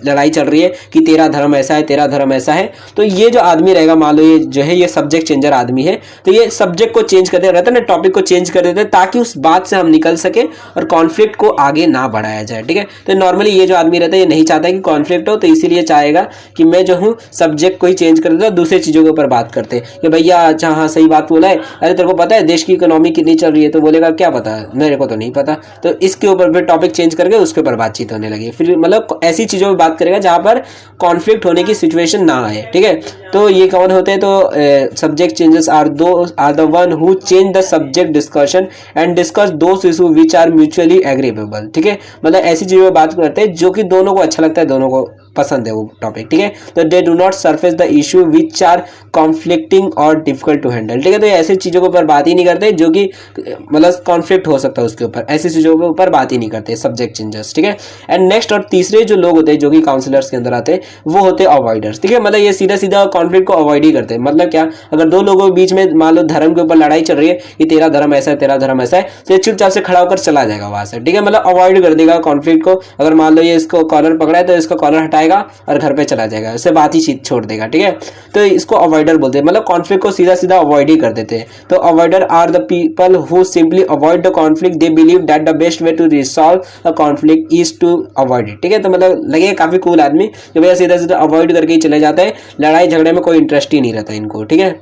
लड़ाई चल रही है कि तेरा धर्म ऐसा है, तेरा धर्म ऐसा है, तो ये जो आदमी रहेगा, मान लो ये जो है ये सब्जेक्ट चेंजर आदमी है, तो ये सब्जेक्ट को चेंज करते रहता है ना, टॉपिक को चेंज कर देते हैं ताकि उस बात से हम निकल सके और कॉन्फ्लिक्ट को आगे ना बढ़ाया जाए, ठीक है। तो नॉर्मली ये जो आदमी रहता है ये नहीं चाहता कि कॉन्फ्लिक्ट हो, तो इसीलिए चाहेगा कि मैं जो हूँ सब्जेक्ट को ही चेंज कर देता हूँ, दूसरे चीजों के ऊपर बात करते हैं कि भैया अच्छा हाँ सही बात बोला है, अरे तेरे को पता है देश की इकोनॉमी कितनी चल रही है, तो बोलेगा क्या पता है, मेरे को तो नहीं पता। तो इसके ऊपर फिर टॉपिक चेंज करके उसके ऊपर बातचीत होने लगी, फिर मतलब ऐसी चीजों में बात करेगा जहां पर कॉन्फ्लिक्ट होने की सिचुएशन ना आए, ठीक है। तो ये कौन होते हैं, तो subject changers are the one who change the subject discussion and discuss those issue which are mutually agreeable, ठीक है। मतलब ऐसी चीजों में बात करते हैं जो कि दोनों को अच्छा लगता है, दोनों को पसंद है वो टॉपिक, ठीक है। तो they do not surface the issue which are conflicting और डिफिकल्ट टू हैंडल, ठीक है। तो ऐसी चीजों के ऊपर बात ही नहीं करते जो कि मतलब कॉन्फ्लिक्ट हो सकता है उसके ऊपर, ऐसी चीजों के ऊपर बात ही नहीं करते सब्जेक्ट चेंजर्स, ठीक है। एंड नेक्स्ट और तीसरे जो लोग होते हैं जो कि काउंसलर्स के अंदर आते हैं वो होते हैं अवॉइडर्स, ठीक है। मतलब ये सीधा सीधा कॉन्फ्लिक्ट को अवॉइड ही करते हैं। मतलब क्या, अगर 2 लोगों के बीच में मान लो धर्म के ऊपर लड़ाई चल रही है कि तेरा धर्म ऐसा है, तेरा धर्म ऐसा है, तो ये चुपचाप से खड़ा होकर चला जाएगा वहां से, ठीक है। मतलब अवॉइड कर देगा कॉन्फ्लिक्ट को। अगर मान लो ये इसको कॉलर पकड़ा है तो इसका कॉलर हटाएगा और घर पे चला जाएगा, उससे बात ही छोड़ देगा, ठीक है। तो इसको अवॉइडर बोलते हैं, मतलब कॉन्फ्लिक्ट को सीधा सीधा अवॉइड ही कर देते हैं। तो avoider are the people who simply avoid the conflict, they believe that the best way to resolve a conflict is to avoid it, ठीक है। तो मतलब लगे काफी कूल आदमी जो भैया सीधा सीधा अवॉइड करके ही चले जाते हैं, लड़ाई झगड़े में कोई इंटरेस्ट ही नहीं रहता इनको, ठीक है।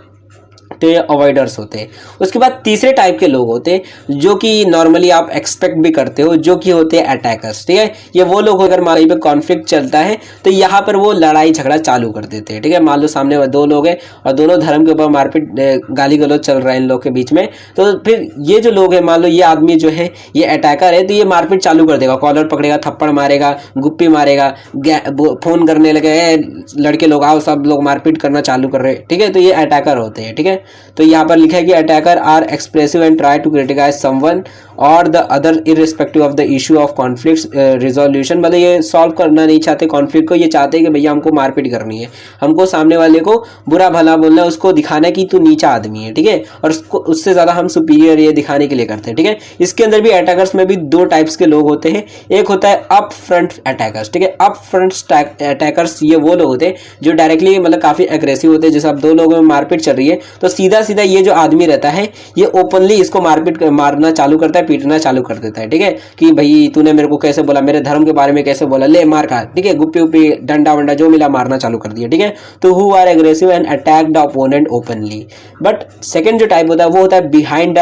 तो ये अवॉइडर्स होते हैं। उसके बाद तीसरे टाइप के लोग होते हैं जो कि नॉर्मली आप एक्सपेक्ट भी करते हो, जो कि होते हैं अटैकर्स, ठीक है। ये वो लोग अगर मान लो पे कॉन्फ्लिक्ट चलता है तो यहाँ पर वो लड़ाई झगड़ा चालू कर देते हैं, ठीक है। मान लो सामने 2 लोग हैं और दोनों धर्म के ऊपर मारपीट गाली गलौज चल रहा है इन लोग के बीच में, तो फिर ये जो लोग हैं, मान लो ये आदमी जो है ये अटैकर है, तो ये मारपीट चालू कर देगा, कॉलर पकड़ेगा, थप्पड़ मारेगा, गुप्पी मारेगा, फोन करने लगे लड़के लोग आओ, सब लोग मारपीट करना चालू कर रहे हैं, ठीक है। तो ये अटैकर होते हैं, ठीक है। तो यहाँ पर लिखा है कि attacker are expressive and try to criticize someone और the other irrespective of the issue of conflict resolution. मतलब ये सॉल्व करना नहीं चाहते कॉन्फ्लिक्ट को, ये चाहते हैं कि भैया हमको मारपीट करनी है, हमको सामने वाले को बुरा भला बोलना है, उसको दिखाना है कि तू नीचा आदमी है, ठीक है। और उसको उससे ज्यादा हम सुपीरियर ये दिखाने के लिए करते हैं, ठीक है। इसके अंदर भी अटैकर्स में भी 2 टाइप्स के लोग होते हैं। एक होता है अप फ्रंट अटैकर्स, ठीक है। अप फ्रंट अटैकर्स ये वो लोग होते हैं जो डायरेक्टली मतलब काफी एग्रेसिव होते हैं। जैसे अब 2 लोगों में मारपीट चल रही है तो सीधा सीधा ये जो आदमी रहता है ये ओपनली इसको मारपीट मारना चालू करता है, पीटना चालू कर देता है, ठीक है, कि भाई तूने मेरे को कैसे बोला, मेरे धर्म के बारे में कैसे बोला, ले मार खा, ठीक है, गुप्पी उप्पी डंडा वंडा जो मिला मारना चालू कर दिया, ठीक है। तो who are aggressive and attack the opponent openly. But second जो टाइप होता है वो होता है बिहाइंड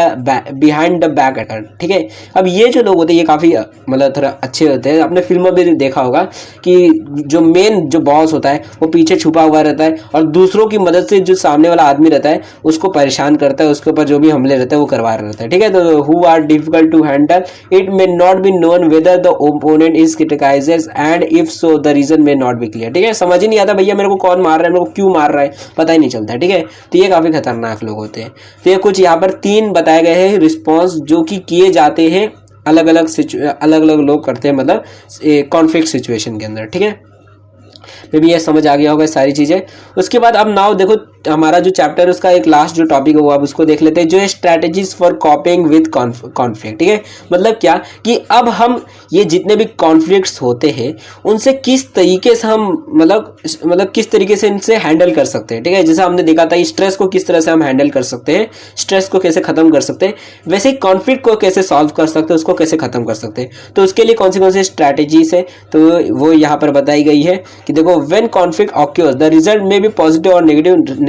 द बैक अटैक, ठीक है। अब ये जो लोग होते हैं ये काफी मतलब थोड़ा अच्छे होते हैं, आपने फिल्म में भी देखा होगा कि जो मेन जो बॉस होता है वो पीछे छुपा हुआ रहता है और दूसरों की मदद से जो सामने वाला आदमी रहता है उसको परेशान करता है, उसके ऊपर जो भी हमले रहते हैं वो करवा रहता है, ठीक है। तो who are difficult to handle, it may not be known whether the opponent is criticises and if so the reason may not be clear, ठीक है। समझ ही नहीं आता भैया मेरे को कौन मार रहा है, मेरे को क्यों मार रहा है, पता ही नहीं चलता है, ठीक है। तो ये काफी खतरनाक लोग होते हैं। तो ये कुछ यहाँ पर 3 बताए गए हैं रिस्पॉन्स जो कि किए जाते हैं अलग अलग लोग करते हैं, मतलब कॉन्फ्लिक्ट सिचुएशन के अंदर, ठीक है। मे भी ये समझ आ गया होगा सारी चीजें। उसके बाद अब नाउ देखो हमारा जो चैप्टर है उसका एक लास्ट जो टॉपिक है वो अब उसको देख लेते हैं, जो है strategies for coping with conflict, ठीक है। मतलब क्या कि अब हम ये जितने भी कॉन्फ्लिक्ट्स होते हैं उनसे किस तरीके से हम मतलब किस तरीके से इनसे हैंडल कर सकते हैं, ठीक है। जैसे हमने देखा था स्ट्रेस को किस तरह से हम हैंडल कर सकते हैं, स्ट्रेस को कैसे खत्म कर सकते हैं, वैसे ही कॉन्फ्लिक्ट को कैसे सॉल्व कर सकते हैं, उसको कैसे खत्म कर सकते हैं। तो उसके लिए कौन सी स्ट्रैटेजीज है तो वो यहाँ पर बताई गई है कि देखो when conflict occurs the result में भी पॉजिटिव और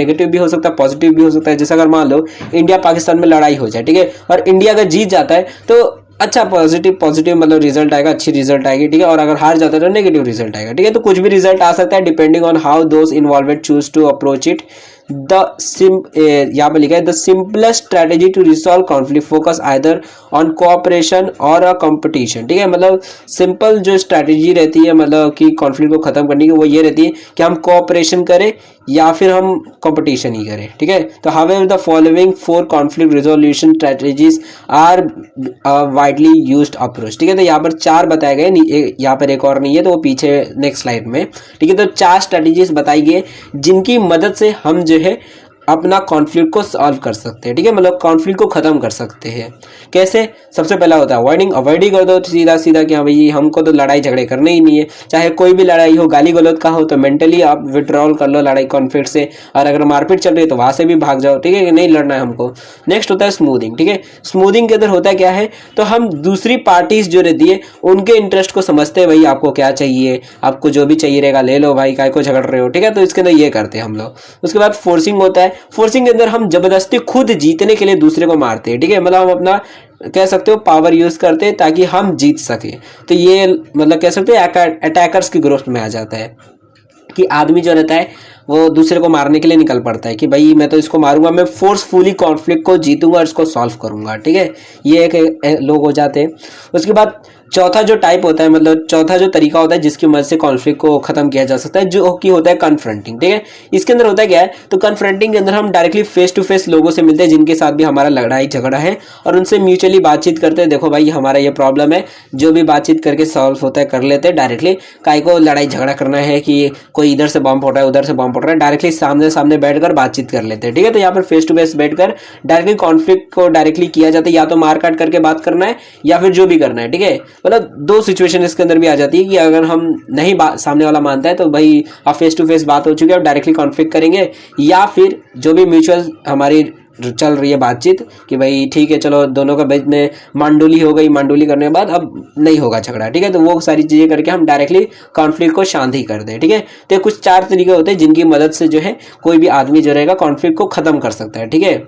नेगेटिव भी हो सकता है, पॉजिटिव भी हो सकता है। जैसे अगर मान लो इंडिया पाकिस्तान में लड़ाई हो जाए, ठीक है, और इंडिया अगर जीत जाता है तो अच्छा पॉजिटिव मतलब रिजल्ट आएगा, अच्छी रिजल्ट आएगी, ठीक है। और अगर हार जाता है तो नेगेटिव रिजल्ट आएगा, ठीक है। तो कुछ भी रिजल्ट आ सकता है depending on how those involved choose to approach it. यहाँ पर लिखा है the simplest strategy to resolve conflict focus either on cooperation और अ कंपटीशन, ठीक है। मतलब सिंपल जो स्ट्रेटेजी रहती है मतलब कि कॉन्फ्लिक्ट को खत्म करने की वो ये रहती है कि हम कोऑपरेशन करें या फिर हम कंपटीशन ही करें, ठीक है। तो however the following 4 conflict resolution strategies are widely used approach, ठीक है। तो यहाँ पर 4 बताए गए, यहाँ पर एक और नहीं है तो वो पीछे नेक्स्ट स्लाइड में, ठीक है। तो 4 स्ट्रेटेजीज बताई गई जिनकी मदद से हम जो है अपना कॉन्फ्लिक्ट को सॉल्व कर सकते हैं, ठीक है। मतलब कॉन्फ्लिक्ट को खत्म कर सकते हैं। कैसे? सबसे पहला होता है अवॉइड ही कर दो सीधा सीधा कि हाँ भाई हमको तो लड़ाई झगड़े करने ही नहीं है। चाहे कोई भी लड़ाई हो, गाली गलौज का हो तो मेंटली आप विड्रॉल कर लो लड़ाई कॉन्फ्लिक्ट से, और अगर मारपीट चल रही है तो वहां से भी भाग जाओ, ठीक है, कि नहीं लड़ना है हमको। नेक्स्ट होता है स्मूथिंग, ठीक है। स्मूथिंग के अंदर होता क्या है तो हम दूसरी पार्टीज जो रहती है उनके इंटरेस्ट को समझते हैं, भाई आपको क्या चाहिए, आपको जो भी चाहिए रहेगा ले लो भाई, काय को झगड़ रहे हो, ठीक है। तो इसके अंदर ये करते हैं हम लोग। उसके बाद फोर्सिंग होता है। फोर्सिंग के अंदर हम जबरदस्ती खुद जीतने के लिए दूसरे को मारते हैं, ठीक है। मतलब हम अपना कह सकते हो पावर यूज करते हैं ताकि हम जीत सके। तो ये मतलब कह सकते हैं अटैकर्स की ग्रुप में आ जाता है कि आदमी जो रहता है वो दूसरे को मारने के लिए निकल पड़ता है कि भाई मैं तो इसको मारूंगा, मैं फोर्सफुली कॉन्फ्लिक्ट को जीतूंगा और इसको सॉल्व करूंगा, ठीक है। ये एक लोग हो जाते हैं। उसके बाद चौथा जो टाइप होता है मतलब चौथा जो तरीका होता है जिसकी मदद से कॉन्फ्लिक्ट को खत्म किया जा सकता है जो कि होता है कन्फ्रंटिंग, ठीक है। इसके अंदर होता है क्या है तो कन्फ्रंटिंग के अंदर हम डायरेक्टली फेस टू फेस लोगों से मिलते हैं जिनके साथ भी हमारा लड़ाई झगड़ा है और उनसे म्यूचुअली बातचीत करते हैं, देखो भाई हमारा ये प्रॉब्लम है, जो भी बातचीत करके सॉल्व होता है कर लेते हैं डायरेक्टली। काय को लड़ाई झगड़ा करना है कि कोई इधर से बम फोड़ रहा है उधर से बम फोड़ रहा है, डायरेक्टली सामने सामने बैठकर बातचीत कर लेते हैं, ठीक है। तो यहाँ पर फेस टू फेस बैठकर डायरेक्टली कॉन्फ्लिक्ट को डायरेक्टली किया जाता है, या तो मार काट करके बात करना है या फिर जो भी करना है, ठीक है। मतलब दो सिचुएशन इसके अंदर भी आ जाती है कि अगर हम नहीं सामने वाला मानता है तो भाई अब फेस टू फेस बात हो चुकी है, अब डायरेक्टली कॉन्फ्लिक्ट करेंगे, या फिर जो भी म्यूचुअल हमारी चल रही है बातचीत कि भाई ठीक है चलो दोनों का बीच में मांडोली हो गई, मांडोली करने के बाद अब नहीं होगा झगड़ा, ठीक है। तो वो सारी चीजें करके हम डायरेक्टली कॉन्फ्लिक्ट को शांत ही कर दें, ठीक है। तो कुछ 4 तरीके होते हैं जिनकी मदद से जो है कोई भी आदमी जो रहेगा कॉन्फ्लिक्ट को खत्म कर सकता है, ठीक है।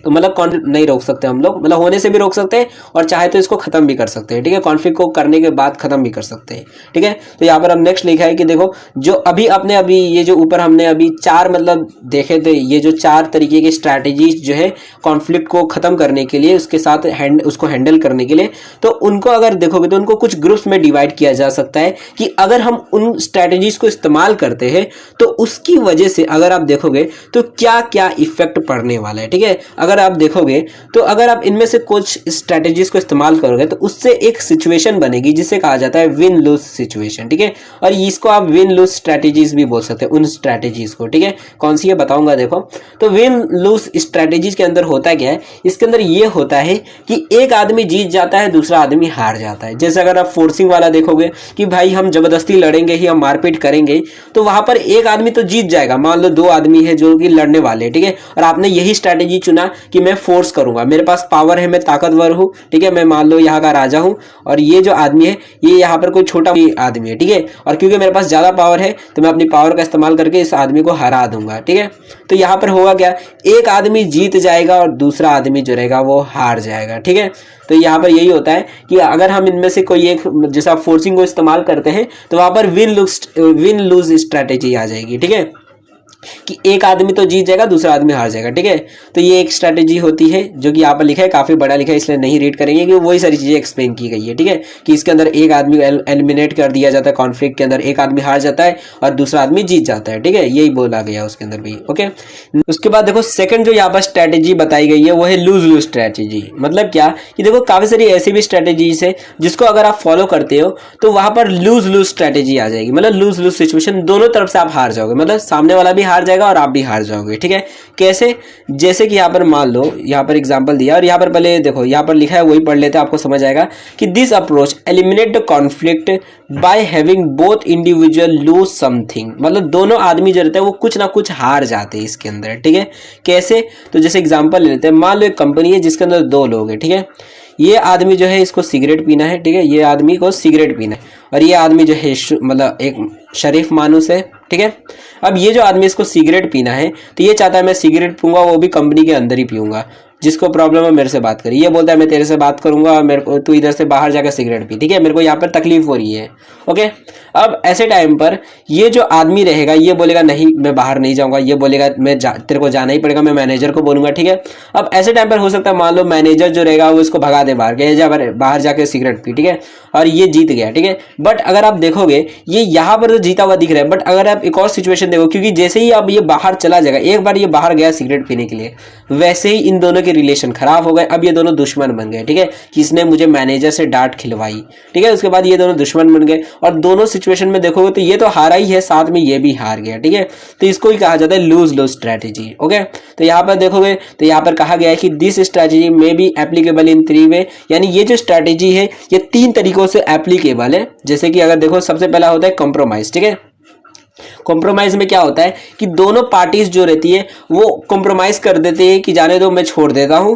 तो मतलब कॉन्फ्लिक्ट नहीं रोक सकते हम लोग, मतलब होने से भी रोक सकते हैं और चाहे तो इसको खत्म भी कर सकते हैं, ठीक है। कॉन्फ्लिक्ट को करने के बाद खत्म भी कर सकते हैं, ठीक है। तो यहाँ पर हम नेक्स्ट लिखा है कि देखो जो अभी ये जो ऊपर हमने अभी 4 मतलब देखे थे, ये जो 4 तरीके की स्ट्रैटेजीज जो है कॉन्फ्लिक्ट को खत्म करने के लिए उसके साथ उसको हैंडल करने के लिए, तो उनको अगर देखोगे तो उनको कुछ ग्रुप्स में डिवाइड किया जा सकता है कि अगर हम उन स्ट्रैटेजीज को इस्तेमाल करते हैं तो उसकी वजह से अगर आप देखोगे तो क्या क्या इफेक्ट पड़ने वाला है, ठीक है। अगर आप देखोगे तो अगर आप इनमें से कुछ स्ट्रेटेजीज को इस्तेमाल करोगे तो उससे एक सिचुएशन बनेगी जिसे कहा जाता है विन लूज सिचुएशन, ठीक है। और इसको आप विन लूज स्ट्रेटेजीज भी बोल सकते हैं उन स्ट्रेटेजीज को, ठीक है। कौन सी है बताऊंगा देखो। तो विन लूज स्ट्रेटेजीज के अंदर होता क्या है, इसके अंदर ये होता है कि एक आदमी जीत जाता है दूसरा आदमी हार जाता है। जैसे अगर आप फोर्सिंग वाला देखोगे कि भाई हम जबरदस्ती लड़ेंगे ही, हम मारपीट करेंगे, तो वहां पर एक आदमी तो जीत जाएगा, मान लो 2 आदमी है जो कि लड़ने वाले, ठीक है। और आपने यही स्ट्रेटेजी चुना कि मैं फोर्स करूंगा, मेरे पास पावर है, मैं ताकतवर हूँ, ठीक है, मैं मान लो यहाँ का राजा हूँ और ये जो आदमी है ये यहाँ पर कोई छोटा आदमी है, ठीक है, और क्योंकि मेरे पास ज्यादा पावर है तो मैं अपनी पावर का इस्तेमाल करके इस आदमी को हरा दूंगा, ठीक है। तो यहाँ पर होगा क्या, एक आदमी जीत जाएगा और दूसरा आदमी जो रहेगा वो हार जाएगा, ठीक है। तो यहाँ पर यही होता है कि अगर हम इनमें से कोई एक जैसा फोर्सिंग को इस्तेमाल करते हैं तो वहां पर विन लूज स्ट्रैटेजी आ जाएगी, ठीक है, कि एक आदमी तो जीत जाएगा दूसरा आदमी हार जाएगा, ठीक है। तो ये एक स्ट्रैटेजी होती है जो कि यहाँ पर लिखा है, काफी बड़ा लिखा है इसलिए नहीं रीड करेंगे कि वही सारी चीजें एक्सप्लेन की गई है, ठीक है, कि इसके अंदर एक आदमी एलिमिनेट कर दिया जाता है, कॉन्फ्लिक्ट के अंदर एक आदमी हार जाता है और दूसरा आदमी जीत जाता है, ठीक है, यही बोला गया उसके अंदर भी। ओके, उसके बाद देखो सेकंड जो यहाँ पर स्ट्रैटेजी बताई गई है वो है लूज लूज स्ट्रैटेजी। मतलब क्या कि देखो काफी सारी ऐसी भी स्ट्रैटेजीज है जिसको अगर आप फॉलो करते हो तो वहां पर लूज लूज स्ट्रैटेजी आ जाएगी, मतलब लूज लूज सिचुएशन, दोनों तरफ से आप हार जाओगे, मतलब सामने वाला भी हार जाएगा और आप भी हार जाओगे, ठीक है। कैसे, जैसे कि यहाँ पर मान लो यहाँ पर एग्जांपल दिया और यहाँ पर पहले देखो यहाँ पर लिखा है वही पढ़ लेते हैं, आपको समझ आएगा कि this approach eliminate the conflict by having both individual lose something, मतलब दोनों आदमी जो रहते हैं वो कुछ ना कुछ हार जाते हैं इसके अंदर, ठीक है। कैसे, तो जैसे एग्जांपल ले लेते हैं, मान लो एक कंपनी है जिसके अंदर दो लोग हैं, ठीक है, ये आदमी जो है इसको सिगरेट पीना है, ठीक है, ये आदमी को सिगरेट पीना है और ये आदमी जो है मतलब एक शरीफ मानुस है, ठीक है। अब ये जो आदमी इसको सिगरेट पीना है तो ये चाहता है मैं सिगरेट पीऊंगा, वो भी कंपनी के अंदर ही पीऊंगा, जिसको प्रॉब्लम है मेरे से बात करी, ये बोलता है मैं तेरे से बात करूंगा, मेरे को तू इधर से बाहर जाकर सिगरेट पी, ठीक है, मेरे को यहाँ पर तकलीफ हो रही है। ओके, अब ऐसे टाइम पर ये जो आदमी रहेगा ये बोलेगा नहीं मैं बाहर नहीं जाऊंगा, ये बोलेगा तेरे को जाना ही पड़ेगा, मैं मैनेजर को बोलूंगा, ठीक है। अब ऐसे टाइम पर हो सकता है मान लो मैनेजर जो रहेगा वो इसको भगा दे बाहर, बाहर जाकर सिगरेट पी, ठीक है, और ये जीत गया, ठीक है। बट अगर आप देखोगे ये यहाँ पर तो जीता हुआ दिख रहा है, बट अगर आप एक और सिचुएशन देखो, क्योंकि जैसे ही अब ये बाहर चला जाएगा, एक बार ये बाहर गया सिगरेट पीने के लिए, वैसे ही इन दोनों के रिलेशन खराब हो गए, अब ये दोनों दुश्मन बन गए, ठीक है, किसने मुझे मैनेजर से डांट खिलवाई, ठीक है, उसके बाद ये दोनों दुश्मन बन गए और दोनों सिचुएशन में देखोगे तो ये तो हारा ही है, साथ में ये भी हार गया, ठीक है। तो इसको ही कहा जाता है लूज लूज स्ट्रैटेजी। ओके, तो यहाँ पर देखोगे तो यहाँ पर कहा गया है कि this strategy may be applicable in 3 वे, यानी ये जो स्ट्रैटेजी है ये 3 तरीकों से एप्लीकेबल है। जैसे कि अगर देखो सबसे पहला होता है कॉम्प्रोमाइज, ठीक है। कॉम्प्रोमाइज में क्या होता है कि दोनों पार्टीज जो रहती है वो कॉम्प्रोमाइज कर देते हैं कि जाने दो मैं छोड़ देता हूं,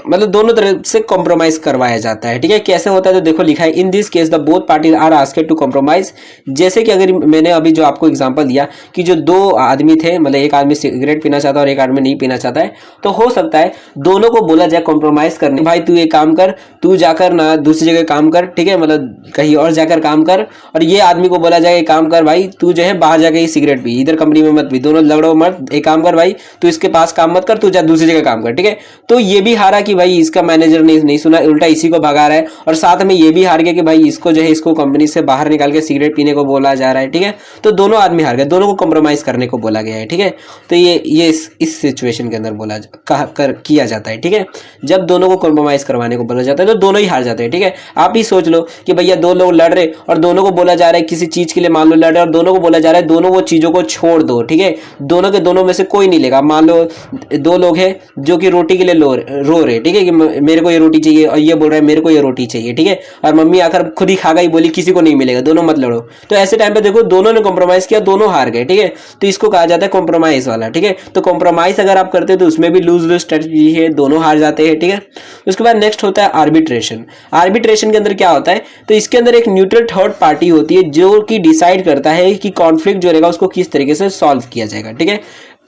मतलब दोनों तरफ से कॉम्प्रोमाइज करवाया जाता है, ठीक है। कैसे होता है तो देखो लिखा है in this case the both parties are asked to compromise. जैसे कि अगर मैंने अभी जो आपको एग्जांपल दिया कि जो दो आदमी थे, मतलब एक आदमी सिगरेट पीना चाहता है और एक आदमी नहीं पीना चाहता है, तो हो सकता है दोनों को बोला जाए कॉम्प्रोमाइज करने, भाई तू एक काम कर, तू जाकर ना दूसरी जगह काम कर, ठीक है, मतलब कहीं और जाकर काम कर, और ये आदमी को बोला जाए काम कर भाई तू जो है बाहर जाके सिगरेट पी, इधर कंपनी में मत पी, दोनों लड़ो मत, एक काम कर भाई तू इसके पास काम मत कर, तू जा दूसरी जगह काम कर, ठीक है। तो ये भी हारा कि भाई इसका मैनेजर नहीं सुना, उल्टा इसी को भगा रहा है, और साथ में ये भी हार गया कि भाई इसको जो है इसको कंपनी से बाहर निकाल के सिगरेट पीने को बोला जा रहा है, ठीक है। तो दोनों आदमी हार गए, दोनों को कॉम्प्रोमाइज करने को बोला गया है, ठीक है। तो ये इस सिचुएशन के अंदर बोला किया जाता है, ठीक है। जब दोनों को कॉम्प्रोमाइज करवाने को बोला जाता है तो दोनों ही हार जाते हैं, ठीक है। आप ही सोच लो कि भैया दो लोग लड़ रहे और दोनों को बोला जा रहा है किसी चीज के लिए, मान लो लड़ रहे और दोनों को बोला जा रहा है दोनों वो चीजों को छोड़ दो, ठीक है, दोनों के दोनों में से कोई नहीं लेगा। मान लो दो लोग हैं जो कि रोटी के लिए रो रहे, ठीक है, कि मेरे को ये रोटी चाहिए और ये बोल रहा है मेरे को ये रोटी चाहिए, ठीक है, और मम्मी आकर खुद ही खा गई, बोली किसी को नहीं मिलेगा, दोनों मत लड़ो। तो ऐसे टाइम पे देखो दोनों ने कॉम्प्रोमाइज किया, दोनों हार गए, ठीक है। तो इसको कहा जाता है कॉम्प्रोमाइज वाला, ठीक है। तो कॉम्प्रोमाइज अगर आप करते हो तो उसमें भी लूज लूज स्ट्रेटजी है, दोनों हार जाते हैं, ठीक है। उसके बाद नेक्स्ट होता है आर्बिट्रेशन। आर्बिट्रेशन के अंदर क्या होता है तो इसके अंदर एक न्यूट्रल थर्ड पार्टी होती है जो कि डिसाइड करता है कि कॉन्फ्लिक्ट जो रहेगा उसको किस तरीके से सॉल्व किया जाएगा, ठीक है।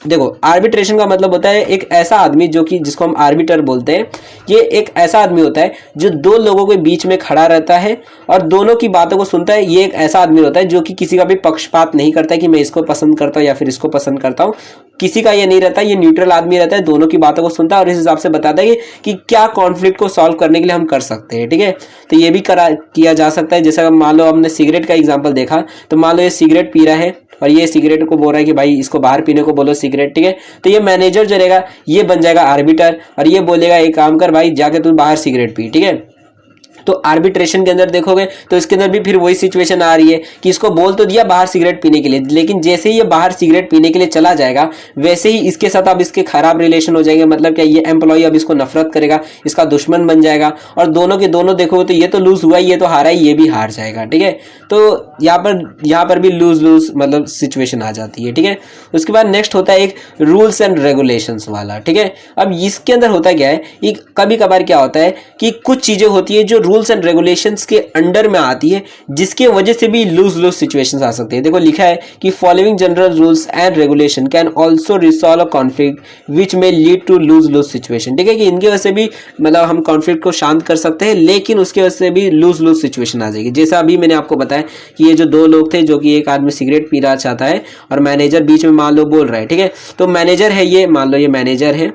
देखो आर्बिट्रेशन का मतलब होता है एक ऐसा आदमी जो कि जिसको हम आर्बिटर बोलते हैं, ये एक ऐसा आदमी होता है जो दो लोगों के बीच में खड़ा रहता है और दोनों की बातों को सुनता है। ये एक ऐसा आदमी होता है जो कि किसी का भी पक्षपात नहीं करता है कि मैं इसको पसंद करता हूँ या फिर इसको पसंद करता हूँ, किसी का ये नहीं रहता, ये न्यूट्रल आदमी रहता है, दोनों की बातों को सुनता है और इस हिसाब से बताता है कि क्या कॉन्फ्लिक्ट को सॉल्व करने के लिए हम कर सकते हैं, ठीक है। तो ये भी किया जा सकता है। जैसा मान लो हमने सिगरेट का एग्जाम्पल देखा, तो मान लो ये सिगरेट पी रहा है और ये सिगरेट को बोल रहा है कि भाई इसको बाहर पीने को बोलो सिगरेट, ठीक है। तो ये मैनेजर जो रहेगा ये बन जाएगा आर्बिटर और ये बोलेगा एक काम कर भाई जाके तू बाहर सिगरेट पी, ठीक है। तो आर्बिट्रेशन के अंदर देखोगे तो इसके अंदर भी फिर वही सिचुएशन आ रही है कि इसको बोल तो दिया बाहर सिगरेट पीने के लिए, लेकिन जैसे ही ये बाहर सिगरेट पीने के लिए चला जाएगा वैसे ही इसके साथ अब इसके खराब रिलेशन हो जाएंगे। मतलब क्या, ये एम्प्लॉय अब इसको नफरत करेगा, इसका दुश्मन बन जाएगा, और दोनों के दोनों देखोगे तो ये तो लूज हुआ, ये तो हारा ही, ये भी हार जाएगा। ठीक है, तो यहाँ पर भी लूज लूज मतलब सिचुएशन आ जाती है। ठीक है, उसके बाद नेक्स्ट होता है एक रूल्स एंड रेगुलेशंस वाला। ठीक है, अब इसके अंदर होता क्या है, एक कभी कभार क्या होता है कि कुछ चीजें होती है जो रूल्स एंड रेगुलेशंस के अंडर में आती है, जिसके वजह से भी लूज लूज सिचुएशंस आ सकते हैं। देखो लिखा है कि following general rules and regulation can also resolve a conflict which may lead to lose lose situation. ठीक है, कि इनकी वजह से भी मतलब हम कॉन्फ्लिक्ट को शांत कर सकते हैं, लेकिन उसकी वजह से भी लूज लूज सिचुएशन आ जाएगी। जैसा अभी मैंने आपको बताया कि ये जो दो लोग थे, जो कि एक आदमी सिगरेट पीना चाहता है और मैनेजर बीच में मान लो बोल रहा है। ठीक है, तो मैनेजर है, ये मान लो ये मैनेजर है।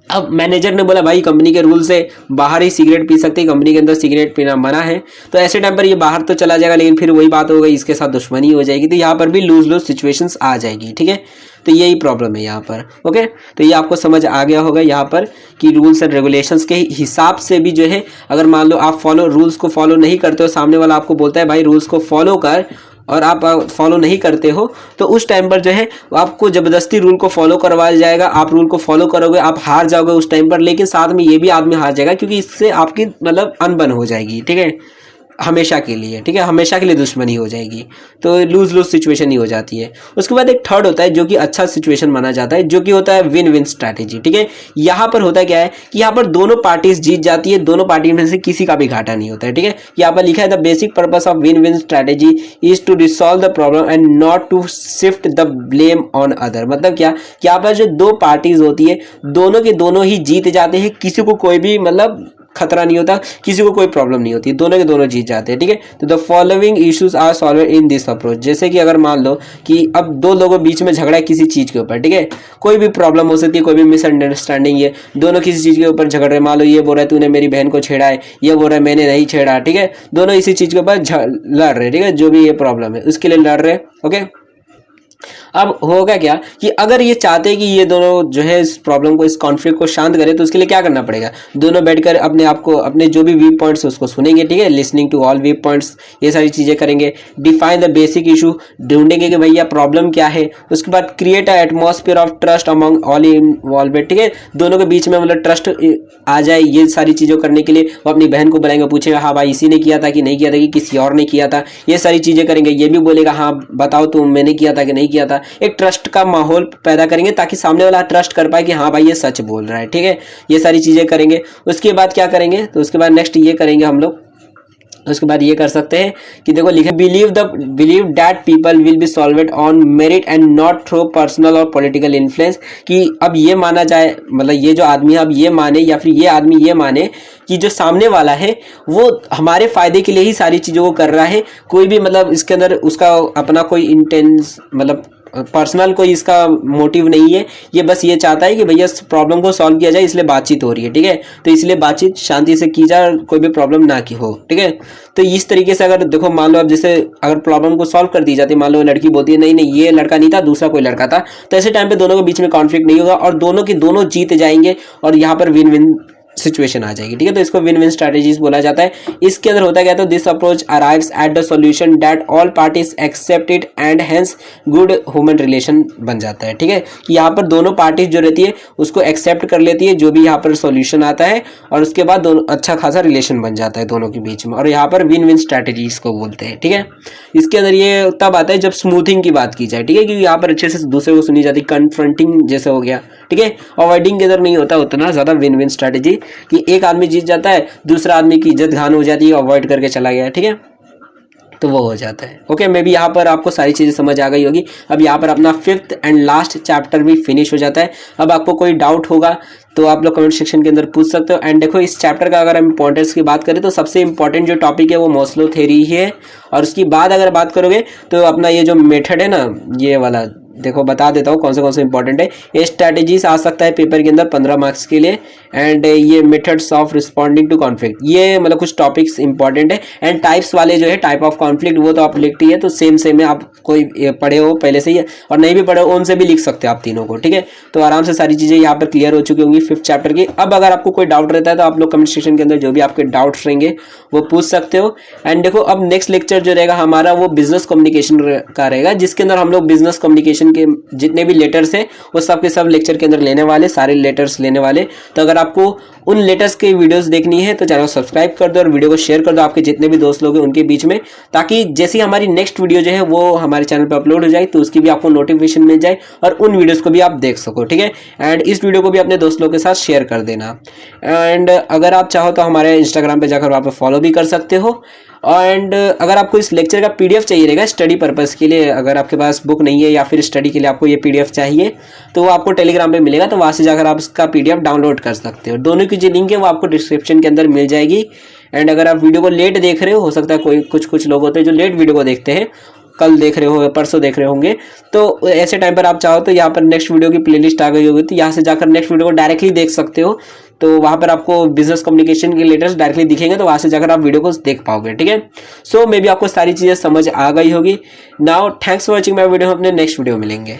अब मैनेजर ने बोला भाई कंपनी के रूल से बाहर ही सिगरेट पी सकते हैं, कंपनी के अंदर सिगरेट पीना मना है। तो ऐसे टाइम पर ये बाहर तो चला जाएगा, लेकिन फिर वही बात हो गई, इसके साथ दुश्मनी हो जाएगी। तो यहाँ पर भी लूज लूज सिचुएशंस आ जाएगी। ठीक है, तो यही प्रॉब्लम है यहाँ पर। ओके, तो ये आपको समझ आ गया होगा यहाँ पर कि रूल्स एंड रेगुलेशंस के हिसाब से भी जो है, अगर मान लो आप रूल्स को फॉलो नहीं करते हो, सामने वाला आपको बोलता है भाई रूल्स को फॉलो कर, और आप फॉलो नहीं करते हो, तो उस टाइम पर जो है आपको जबरदस्ती रूल को फॉलो करवाया जाएगा। आप रूल को फॉलो करोगे, आप हार जाओगे उस टाइम पर, लेकिन साथ में ये भी आदमी हार जाएगा, क्योंकि इससे आपकी मतलब अनबन हो जाएगी। ठीक है, हमेशा के लिए। ठीक है, हमेशा के लिए दुश्मनी हो जाएगी, तो लूज लूज सिचुएशन ही हो जाती है। उसके बाद एक थर्ड होता है जो कि अच्छा सिचुएशन माना जाता है, जो कि होता है विन विन स्ट्रैटेजी। ठीक है, यहाँ पर होता क्या है कि यहाँ पर दोनों पार्टीज जीत जाती है, दोनों पार्टी में से किसी का भी घाटा नहीं होता है। ठीक है, यहाँ पर लिखा है the basic purpose of win win strategy is to resolve the problem and not to shift the blame on other. मतलब क्या, कि यहाँ पर जो दो पार्टीज होती है, दोनों के दोनों ही जीत जाते हैं, किसी को कोई भी मतलब खतरा नहीं होता, किसी को कोई प्रॉब्लम नहीं होती, दोनों के दोनों जीत जाते हैं। ठीक है, तो the following issues are solve in this approach. जैसे कि अगर मान लो कि अब दो लोगों बीच में झगड़ा है किसी चीज के ऊपर। ठीक है, कोई भी प्रॉब्लम हो सकती है, कोई भी मिसअंडरस्टैंडिंग है, दोनों किसी चीज के ऊपर झगड़ रहे। मान लो ये बोल रहा है तूने मेरी बहन को छेड़ा है, ये बोल रहा है मैंने नहीं छेड़ा। ठीक है, दोनों इसी चीज के ऊपर लड़ रहे। ठीक है, जो भी ये प्रॉब्लम है उसके लिए लड़ रहे। ओके, अब होगा क्या कि अगर ये चाहते हैं कि ये दोनों जो है इस प्रॉब्लम को, इस कॉन्फ्लिक्ट को शांत करें, तो उसके लिए क्या करना पड़ेगा, दोनों बैठकर अपने आप को, अपने जो भी वीक पॉइंट्स उसको सुनेंगे। ठीक है, listening to all weak points, ये सारी चीजें करेंगे। डिफाइन द बेसिक इशू, ढूंढेंगे कि भैया प्रॉब्लम क्या है। उसके बाद create a atmosphere of trust among all involve. ठीक है, दोनों के बीच में मतलब ट्रस्ट आ जाए, ये सारी चीजों करने के लिए वो अपनी बहन को बुलाएंगे, पूछेगा हाँ भाई इसी ने किया था कि नहीं किया था, कि किसी और ने किया था, ये सारी चीजें करेंगे। ये भी बोलेगा हाँ बताओ तुम, मैंने किया था कि नहीं किया था। एक ट्रस्ट का माहौल पैदा करेंगे ताकि सामने वाला ट्रस्ट कर पाए कि हाँ भाई ये सच बोल रहा है। ठीक है, ये सारी चीजें करेंगे। उसके बाद क्या करेंगे, तो उसके बाद नेक्स्ट ये करेंगे हम लोग, उसके बाद ये कर सकते हैं कि देखो लिखा believe that people will be solved on merit and not through personal और पॉलिटिकल इन्फ्लुएंस। कि अब ये माना जाए, मतलब ये जो आदमी है अब ये माने, या फिर ये आदमी ये माने कि जो सामने वाला है वो हमारे फायदे के लिए ही सारी चीजों को कर रहा है, कोई भी मतलब इसके अंदर उसका अपना कोई इंटेंस मतलब पर्सनल कोई इसका मोटिव नहीं है। ये बस ये चाहता है कि भैया इस प्रॉब्लम को सॉल्व किया जाए, इसलिए बातचीत हो रही है। ठीक है, तो इसलिए बातचीत शांति से की जाए, कोई भी प्रॉब्लम ना की हो। ठीक है, तो इस तरीके से अगर देखो मान लो अब जैसे अगर प्रॉब्लम को सॉल्व कर दी जाती है, मान लो लड़की बोलती है नहीं नहीं ये लड़का नहीं था, दूसरा कोई लड़का था, तो ऐसे टाइम पे दोनों के बीच में कॉन्फ्लिक्ट नहीं होगा और दोनों के दोनों जीत जाएंगे और यहाँ पर विन विन सिचुएशन आ जाएगी। ठीक है, तो इसको विन विन स्ट्रेटजीज बोला जाता है। इसके अंदर होता क्या, तो this approach arrives at the solution that all parties accept it and hence good human relation बन जाता है। ठीक है, कि यहाँ पर दोनों पार्टीज जो रहती है उसको एक्सेप्ट कर लेती है जो भी यहाँ पर सॉल्यूशन आता है, और उसके बाद दोनों अच्छा खासा रिलेशन बन जाता है दोनों के बीच में, और यहाँ पर विन विन स्ट्रेटजीज को बोलते हैं। ठीक है, इसके अंदर ये तब आता है जब स्मूथिंग की बात की जाए। ठीक है, क्योंकि यहाँ पर अच्छे से दूसरे को सुनी जाती, कन्फ्रंटिंग जैसे हो गया। ठीक है, अवॉइडिंग के अंदर नहीं होता उतना ज्यादा विन विन स्ट्रेटजी कि एक आदमी जीत जाता है, दूसरा आदमी की इज्जत घान हो जाती है, अवॉइड करके चला गया। ठीक है, तो वो हो जाता है। ओके, मे बी यहाँ पर आपको सारी चीजें समझ आ गई होगी। अब यहाँ पर अपना 5th एंड लास्ट चैप्टर भी फिनिश हो जाता है। अब आपको कोई डाउट होगा तो आप लोग कमेंट सेक्शन के अंदर पूछ सकते हो। एंड देखो इस चैप्टर का अगर हम इंपॉर्टेंस की बात करें तो सबसे इंपॉर्टेंट जो टॉपिक है वो मास्लो थ्योरी ही है, और उसकी बाद अगर बात करोगे तो अपना ये जो मेथड है ना, ये वाला देखो बता देता हूँ कौन से इंपॉर्टेंट है। ये स्ट्रैटेजीज आ सकता है पेपर के अंदर 15 मार्क्स के लिए, एंड ये methods of responding to conflict, ये मतलब कुछ टॉपिक्स इंपॉर्टेंट है। एंड टाइप्स वाले जो है टाइप ऑफ कॉन्फ्लिक्ट वो तो आप लिखती है, तो सेम है, आप कोई पढ़े हो पहले से ही और नहीं भी पढ़े हो उनसे भी लिख सकते हो आप तीनों को, ठीक है। तो आराम से सारी चीजें यहाँ पर क्लियर हो चुकी होंगी 5th चैप्टर की। अब अगर आपको कोई डाउट रहता है तो आप लोग कमेंट सेक्शन के अंदर जो भी आपके डाउट्स रहेंगे वो पूछ सकते हो। एंड देखो अब नेक्स्ट लेक्चर जो रहेगा हमारा वो बिजनेस कम्युनिकेशन का रहेगा, जिसके अंदर हम लोग बिजनेस कम्युनिकेशन के जितने भी लेटर्स हैं वो सब के सब लेक्चर के अंदर लेने वाले, सारे लेटर्स लेने वाले। तो अगर आपको उन लेटर्स के वीडियोस देखनी है तो चैनल को सब्सक्राइब कर दो और वीडियो को शेयर कर दो आपके जितने भी दोस्त लोग हैं उनके बीच में, ताकि जैसी हमारी नेक्स्ट वीडियो जो है वो हमारे चैनल पर अपलोड हो जाए तो उसकी भी आपको नोटिफिकेशन मिल जाए और उन वीडियोस को भी आप देख सको, ठीक है। एंड इस वीडियो को भी अपने दोस्त लोग के साथ शेयर कर देना। एंड अगर आप चाहो तो हमारे इंस्टाग्राम पे जाकर वहाँ पे फॉलो भी कर सकते हो। एंड अगर आपको इस लेक्चर का पीडीएफ चाहिए रहेगा स्टडी पर्पस के लिए, अगर आपके पास बुक नहीं है या फिर स्टडी के लिए आपको ये पीडीएफ चाहिए तो वो आपको टेलीग्राम पे मिलेगा, तो वहाँ से जाकर आप इसका पीडीएफ डाउनलोड कर सकते हो। दोनों की जो लिंक है वो आपको डिस्क्रिप्शन के अंदर मिल जाएगी। एंड अगर आप वीडियो को लेट देख रहे हो सकता है कोई कुछ लोग होते हैं जो लेट वीडियो को देखते हैं, कल देख रहे हो परसों देख रहे होंगे, तो ऐसे टाइम पर आप चाहो तो यहाँ पर नेक्स्ट वीडियो की प्लेलिस्ट आ गई होगी, तो यहाँ से जाकर नेक्स्ट वीडियो को डायरेक्टली देख सकते हो। तो वहां पर आपको बिजनेस कम्युनिकेशन के लेटर्स डायरेक्टली दिखेंगे, तो वहां से जाकर आप वीडियो को देख पाओगे, ठीक है। सो मे बी आपको सारी चीजें समझ आ गई होगी। Now thanks for watching my video, हम अपने नेक्स्ट वीडियो मिलेंगे।